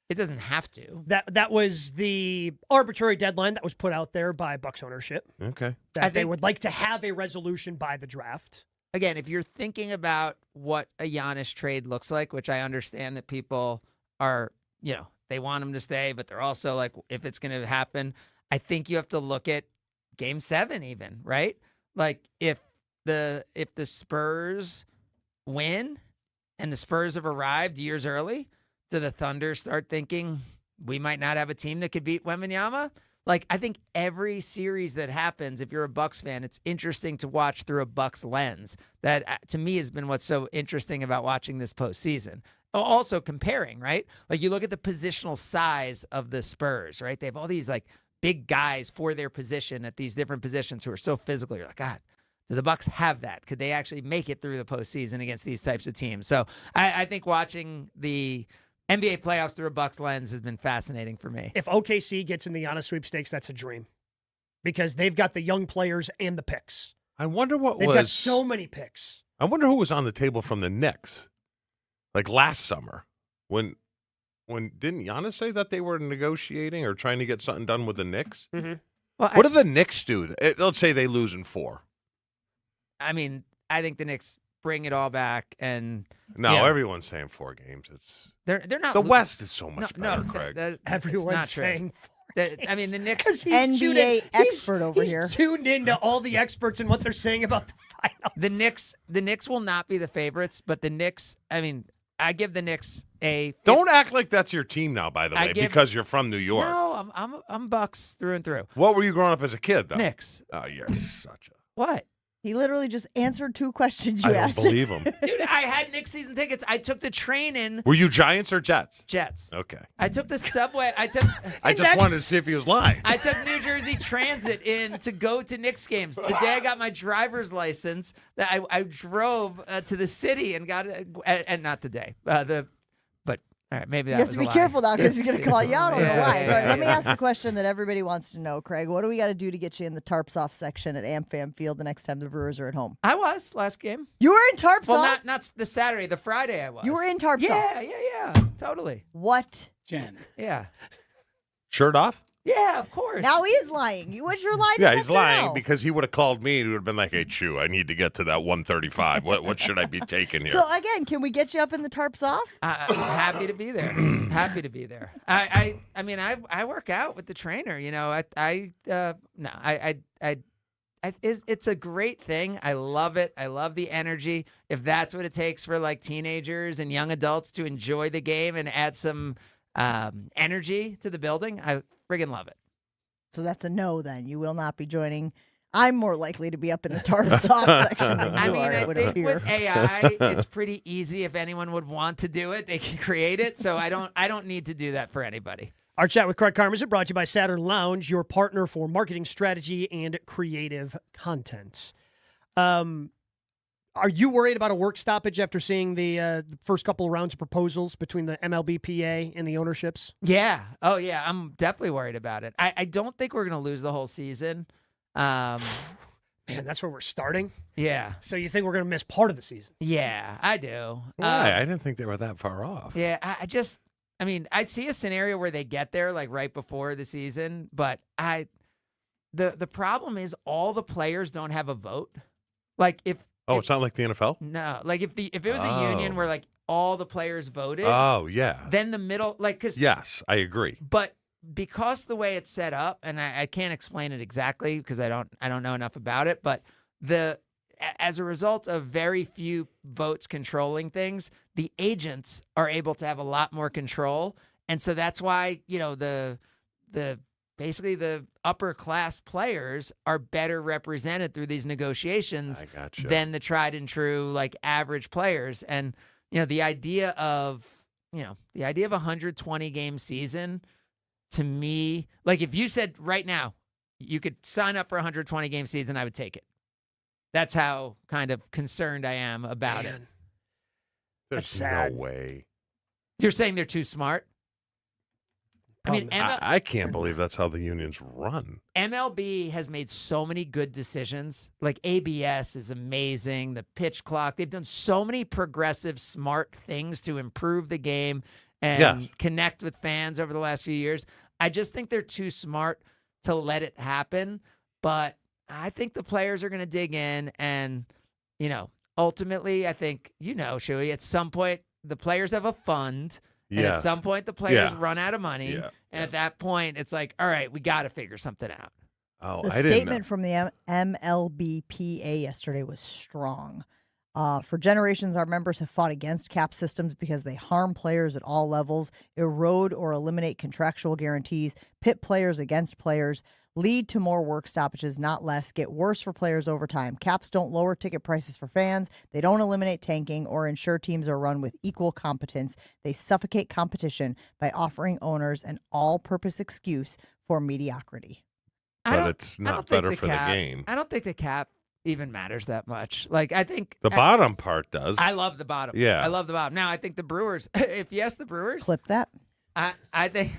It doesn't have to. That was the arbitrary deadline that was put out there by Bucks ownership. Okay. That they would like to have a resolution by the draft. again, if you're thinking about what a Giannis trade looks like, which I understand that people are, they want him to stay, but they're also like, if it's going to happen, I think you have to look at Game 7 even, right? Like if the Spurs win and the Spurs have arrived years early, do the Thunder start thinking we might not have a team that could beat Wembanyama? Like, I think every series that happens, if you're a Bucks fan, it's interesting to watch through a Bucks lens. That, to me, has been what's so interesting about watching this postseason. Also comparing, right? Like, you look at the positional size of the Spurs, right? They have all these, like, big guys for their position at these different positions who are so physical. You're like, God, do the Bucks have that? Could they actually make it through the postseason against these types of teams? So I think watching the NBA playoffs through a Bucks lens has been fascinating for me. If OKC gets in the Giannis sweepstakes, that's a dream because they've got the young players and the picks. I wonder They've got so many picks. I wonder who was on the table from the Knicks, like last summer when didn't Giannis say that they were negotiating or trying to get something done with the Knicks? Mm-hmm. Well, what do the Knicks do? Let's say they lose in 4. I mean, I think the Knicks bring it all back and everyone's saying 4 games. It's they're not. The West is so much better, Craig. Everyone's saying 4 games. I mean, the Knicks NBA expert over here. He's tuned into all the experts and what they're saying about the finals. The Knicks will not be the favorites, but the Knicks. I mean, I give the Knicks a. Don't act like that's your team now, by the way, because you're from New York. No, I'm Bucks through and through. What were you growing up as a kid, though? Knicks. Oh, you're such a. What? He literally just answered 2 questions you I don't asked. believe him. Dude, I had Knicks season tickets. I took the train in. Were you Giants or Jets? Jets. Okay. I took the subway. I just wanted to see if he was lying. I took New Jersey Transit in to go to Knicks games. The day I got my driver's license, I drove to the city and got it. And not the day. All right, maybe that you have was to be a lie. careful now because he's going to call you out on the lies. All right, let me yeah. ask the question that everybody wants to know, Craig. What do we got to do to get you in the tarps off section at AmFam Field the next time the Brewers are at home? I was last game. You were in tarps Well, off? not the Saturday, the Friday I was. You were in tarps off? Yeah, totally. What? Jen. Yeah. Shirt off? Yeah, of course. Now he's lying. What's your lie Yeah, he's detector lying now? because he would have called me and he would have been like, hey, Chew, I need to get to that 135. What should I be taking here? So, again, can we get you up in the tarps off? I'm happy to be there. Happy to be there. I mean, I work out with the trainer. You know, it's a great thing. I love it. I love the energy. If that's what it takes for like teenagers and young adults to enjoy the game and add some energy to the building, I friggin' love it. So that's a no then. You will not be joining. I'm more likely to be up in the tarps off section than you are, I it would think appear. with AI, it's pretty easy. If anyone would want to do it, they can create it. So I don't need to do that for anybody. Our chat with Craig Karmazin brought to you by Saturn Lounge, your partner for marketing strategy and creative content. Are you worried about a work stoppage after seeing the first couple of rounds of proposals between the MLBPA and the ownerships? Yeah. Oh, yeah. I'm definitely worried about it. I don't think we're going to lose the whole season. Man, that's where we're starting? Yeah. So you think we're going to miss part of the season? Yeah, I do. Why? I didn't think they were that far off. Yeah, I mean, I see a scenario where they get there like right before the season, but the problem is all the players don't have a vote. Like if it's not like the NFL? No, like if it was a union where like all the players voted. Oh, yeah. Then the middle, like, because yes, I agree. But because the way it's set up, and I can't explain it exactly because I don't know enough about it, but as a result of very few votes controlling things, the agents are able to have a lot more control, and so that's why basically the upper class players are better represented through these negotiations than the tried and true like average players. And the idea of a 120 game season, to me, like if you said right now you could sign up for a 120 game season, I would take it. That's how kind of concerned I am about it. There's no way. You're saying they're too smart? I mean, I can't believe that's how the unions run. MLB has made so many good decisions. Like ABS is amazing. The pitch clock. They've done so many progressive, smart things to improve the game and connect with fans over the last few years. I just think they're too smart to let it happen. But I think the players are going to dig in. And, ultimately, I think, Shuey, at some point, the players have a fund. And Yeah. at some point, the players Yeah. run out of money. Yeah. And at that point, it's like, all right, we got to figure something out. Oh, The I didn't know. statement from the MLBPA yesterday was strong. For generations, our members have fought against cap systems because they harm players at all levels, erode or eliminate contractual guarantees, pit players against players, lead to more work stoppages, not less, get worse for players over time. Caps don't lower ticket prices for fans. They don't eliminate tanking or ensure teams are run with equal competence. They suffocate competition by offering owners an all-purpose excuse for mediocrity. But it's not better for the game. I don't think the cap even matters that much. Like, I think The bottom part does. I love the bottom. Yeah. I love the bottom. Now, I think the Brewers, if you ask the Brewers, clip that. I think,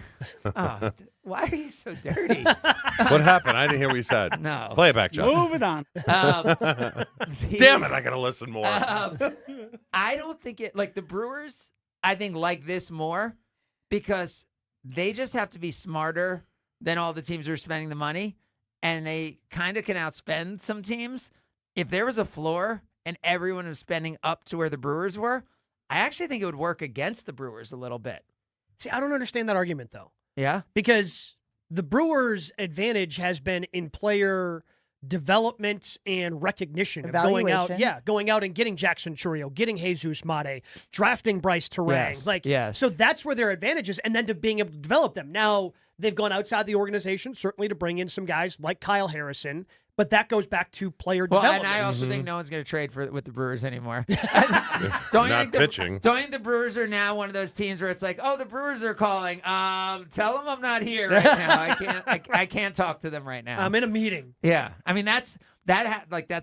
why are you so dirty? What happened? I didn't hear what you said. No. Play it back, John. Moving on. Damn it, I got to listen more. I don't think the Brewers, I think, like this more because they just have to be smarter than all the teams who are spending the money, and they kind of can outspend some teams. If there was a floor and everyone was spending up to where the Brewers were, I actually think it would work against the Brewers a little bit. See, I don't understand that argument, though. Yeah? Because the Brewers' advantage has been in player development and recognition of going out and getting Jackson Chourio, getting Jesus Mate, drafting Bryce Terang. Yes. So that's where their advantage is, and then to being able to develop them. Now, they've gone outside the organization, certainly to bring in some guys like Kyle Harrison, but that goes back to player development. And I also think no one's going to trade with the Brewers anymore. Not pitching. Don't you think the Brewers are now one of those teams where it's like, oh, the Brewers are calling. Tell them I'm not here right now. I can't talk to them right now. I'm in a meeting. Yeah, I mean that's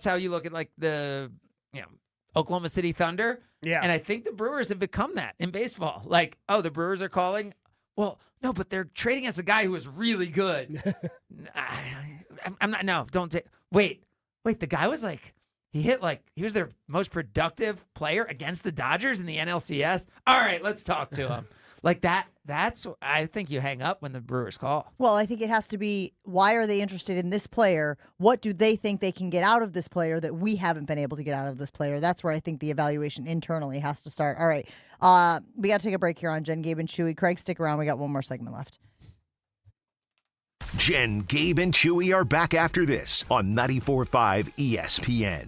how you look at like the Oklahoma City Thunder. Yeah, and I think the Brewers have become that in baseball. Like, oh, the Brewers are calling. Well, no, but they're trading us a guy who is really good. I'm not. No, don't take. Wait. The guy was he was their most productive player against the Dodgers in the NLCS. All right, let's talk to him. Like that. That's. I think you hang up when the Brewers call. Well, I think it has to be, why are they interested in this player? What do they think they can get out of this player that we haven't been able to get out of this player? That's where I think the evaluation internally has to start. All right. We got to take a break here on Jen, Gabe, and Chewy. Craig, stick around. We got one more segment left. Jen, Gabe, and Chewy are back after this on 94.5 ESPN.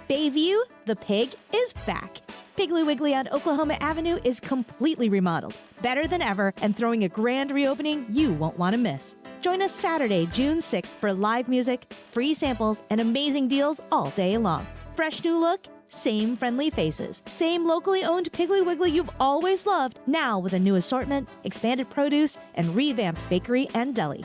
Bayview, the pig, is back. Piggly Wiggly on Oklahoma Avenue is completely remodeled, better than ever, and throwing a grand reopening you won't want to miss. Join us Saturday, June 6th for live music, free samples, and amazing deals all day long. Fresh new look, same friendly faces, same locally owned Piggly Wiggly you've always loved, now with a new assortment, expanded produce, and revamped bakery and deli.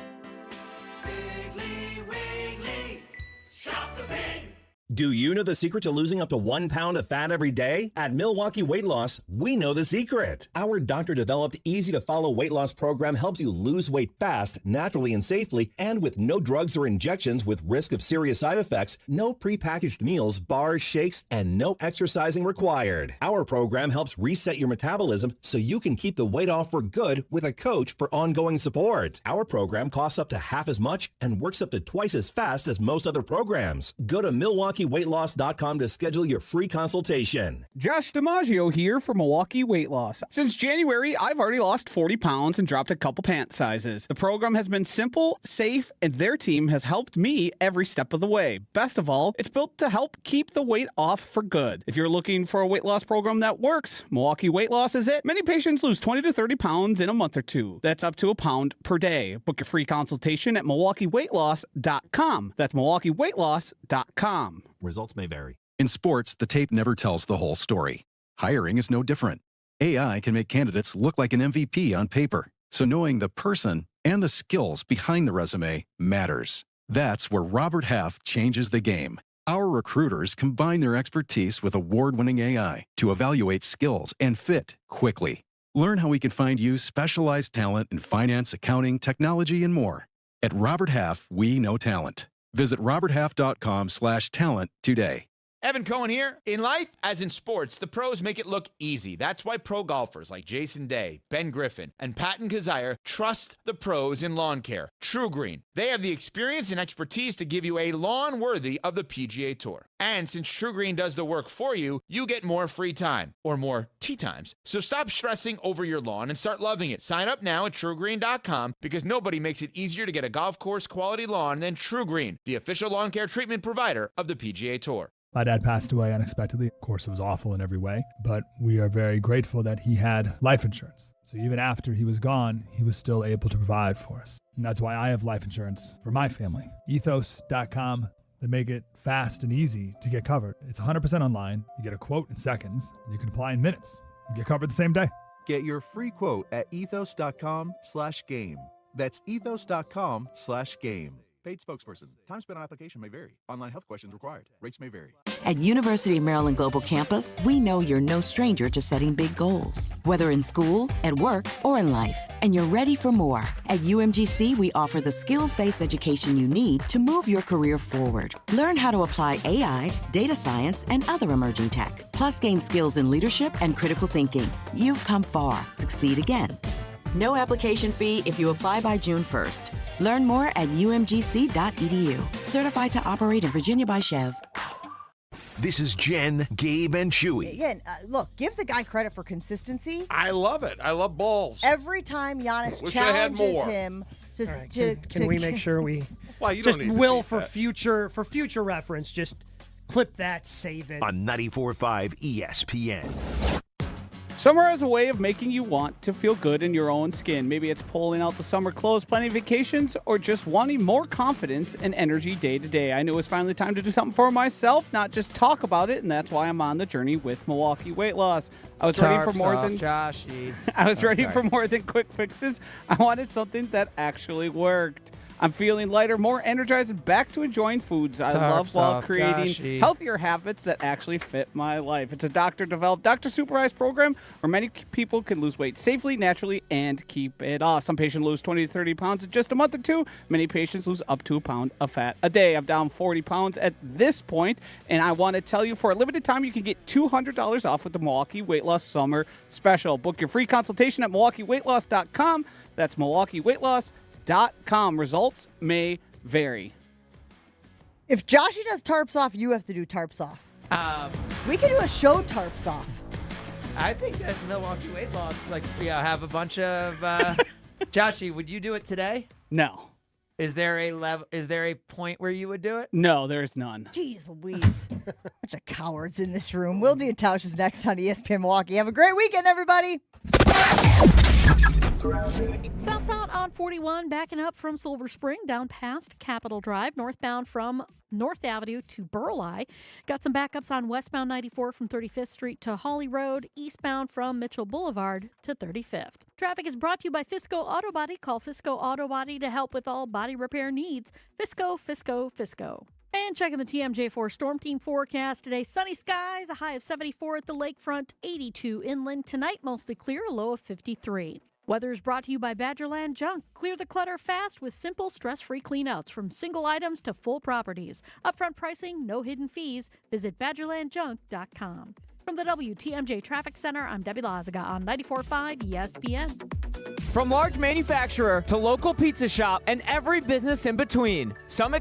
Do you know the secret to losing up to 1 pound of fat every day? At Milwaukee Weight Loss, we know the secret. Our doctor-developed, easy-to-follow weight loss program helps you lose weight fast, naturally and safely, and with no drugs or injections with risk of serious side effects, no prepackaged meals, bars, shakes, and no exercising required. Our program helps reset your metabolism so you can keep the weight off for good with a coach for ongoing support. Our program costs up to half as much and works up to twice as fast as most other programs. Go to MilwaukeeWeightLoss.com to schedule your free consultation. Josh DiMaggio here for Milwaukee Weight Loss. Since January, I've already lost 40 pounds and dropped a couple pant sizes. The program has been simple, safe, and their team has helped me every step of the way. Best of all, it's built to help keep the weight off for good. If you're looking for a weight loss program that works, Milwaukee Weight Loss is it. Many patients lose 20 to 30 pounds in a month or two. That's up to a pound per day. Book your free consultation at MilwaukeeWeightLoss.com. That's MilwaukeeWeightLoss.com. Results may vary. In sports, the tape never tells the whole story. Hiring is no different. AI can make candidates look like an MVP on paper, so knowing the person and the skills behind the resume matters. That's where Robert Half changes the game. Our recruiters combine their expertise with award-winning AI to evaluate skills and fit quickly. Learn how we can find you specialized talent in finance, accounting, technology, and more. At Robert Half, we know talent. Visit roberthalf.com/talent today. Evan Cohen here. In life, as in sports, the pros make it look easy. That's why pro golfers like Jason Day, Ben Griffin, and Patton Kazire trust the pros in lawn care. True Green. They have the experience and expertise to give you a lawn worthy of the PGA Tour. And since True Green does the work for you, you get more free time, or more tee times. So stop stressing over your lawn and start loving it. Sign up now at TrueGreen.com because nobody makes it easier to get a golf course quality lawn than True Green, the official lawn care treatment provider of the PGA Tour. My dad passed away unexpectedly. Of course, it was awful in every way, but we are very grateful that he had life insurance. So even after he was gone, he was still able to provide for us. And that's why I have life insurance for my family. Ethos.com. They make it fast and easy to get covered. It's 100% online. You get a quote in seconds, and you can apply in minutes and get covered the same day. Get your free quote at ethos.com/game. That's ethos.com/game. Paid spokesperson. Time spent on application may vary. Online health questions required. Rates may vary. At University of Maryland Global Campus, we know you're no stranger to setting big goals, whether in school, at work, or in life, and you're ready for more. At UMGC, we offer the skills-based education you need to move your career forward. Learn how to apply AI, data science, and other emerging tech, plus gain skills in leadership and critical thinking. You've come far. Succeed again. No application fee if you apply by June 1st. Learn more at umgc.edu. Certified to operate in Virginia by Chev. This is Jen, Gabe, and Chewy. Again, look, give the guy credit for consistency. I love it. I love balls. Every time Giannis Wish I had challenges more. him to, All right, to can we make sure we Well, you just don't need to will beat for that. future reference, just clip that, save it. On 94.5 ESPN. Summer has a way of making you want to feel good in your own skin. Maybe it's pulling out the summer clothes, planning vacations, or just wanting more confidence and energy day to day. I knew it was finally time to do something for myself, not just talk about it, and that's why I'm on the journey with Milwaukee Weight Loss. I was ready for more than Joshy. I was ready for more than quick fixes. I wanted something that actually worked. I'm feeling lighter, more energized, and back to enjoying foods I love while creating healthier habits that actually fit my life. It's a doctor-developed, doctor-supervised program where many people can lose weight safely, naturally, and keep it off. Some patients lose 20 to 30 pounds in just a month or two. Many patients lose up to a pound of fat a day. I'm down 40 pounds at this point, and I want to tell you, for a limited time, you can get $200 off with the Milwaukee Weight Loss Summer Special. Book your free consultation at MilwaukeeWeightLoss.com. That's MilwaukeeWeightLoss.com. Results may vary. If Joshy does tarps off, you have to do tarps off. We could do a show tarps off. I think that Milwaukee Weight Loss, like, have a bunch of. Joshy, would you do it today? No. Is there a level? Is there a point where you would do it? No, there's none. Jeez Louise. Bunch of cowards in this room. Will D and Tausch is next on ESPN Milwaukee. Have a great weekend, everybody. Southbound on 41, backing up from Silver Spring down past Capitol Drive, northbound from North Avenue to Burleigh. Got some backups on westbound 94 from 35th Street to Hawley Road, eastbound from Mitchell Boulevard to 35th. Traffic is brought to you by Fisco Auto Body. Call Fisco Auto Body to help with all body repair needs. Fisco, Fisco, Fisco. And checking the TMJ4 Storm Team forecast today. Sunny skies, a high of 74 at the lakefront, 82 inland. Tonight, mostly clear, a low of 53. Weather is brought to you by Badgerland Junk. Clear the clutter fast with simple, stress-free cleanouts from single items to full properties. Upfront pricing, no hidden fees. Visit BadgerlandJunk.com. From the WTMJ Traffic Center, I'm Debbie Lazaga on 94.5 ESPN. From large manufacturer to local pizza shop and every business in between, Summit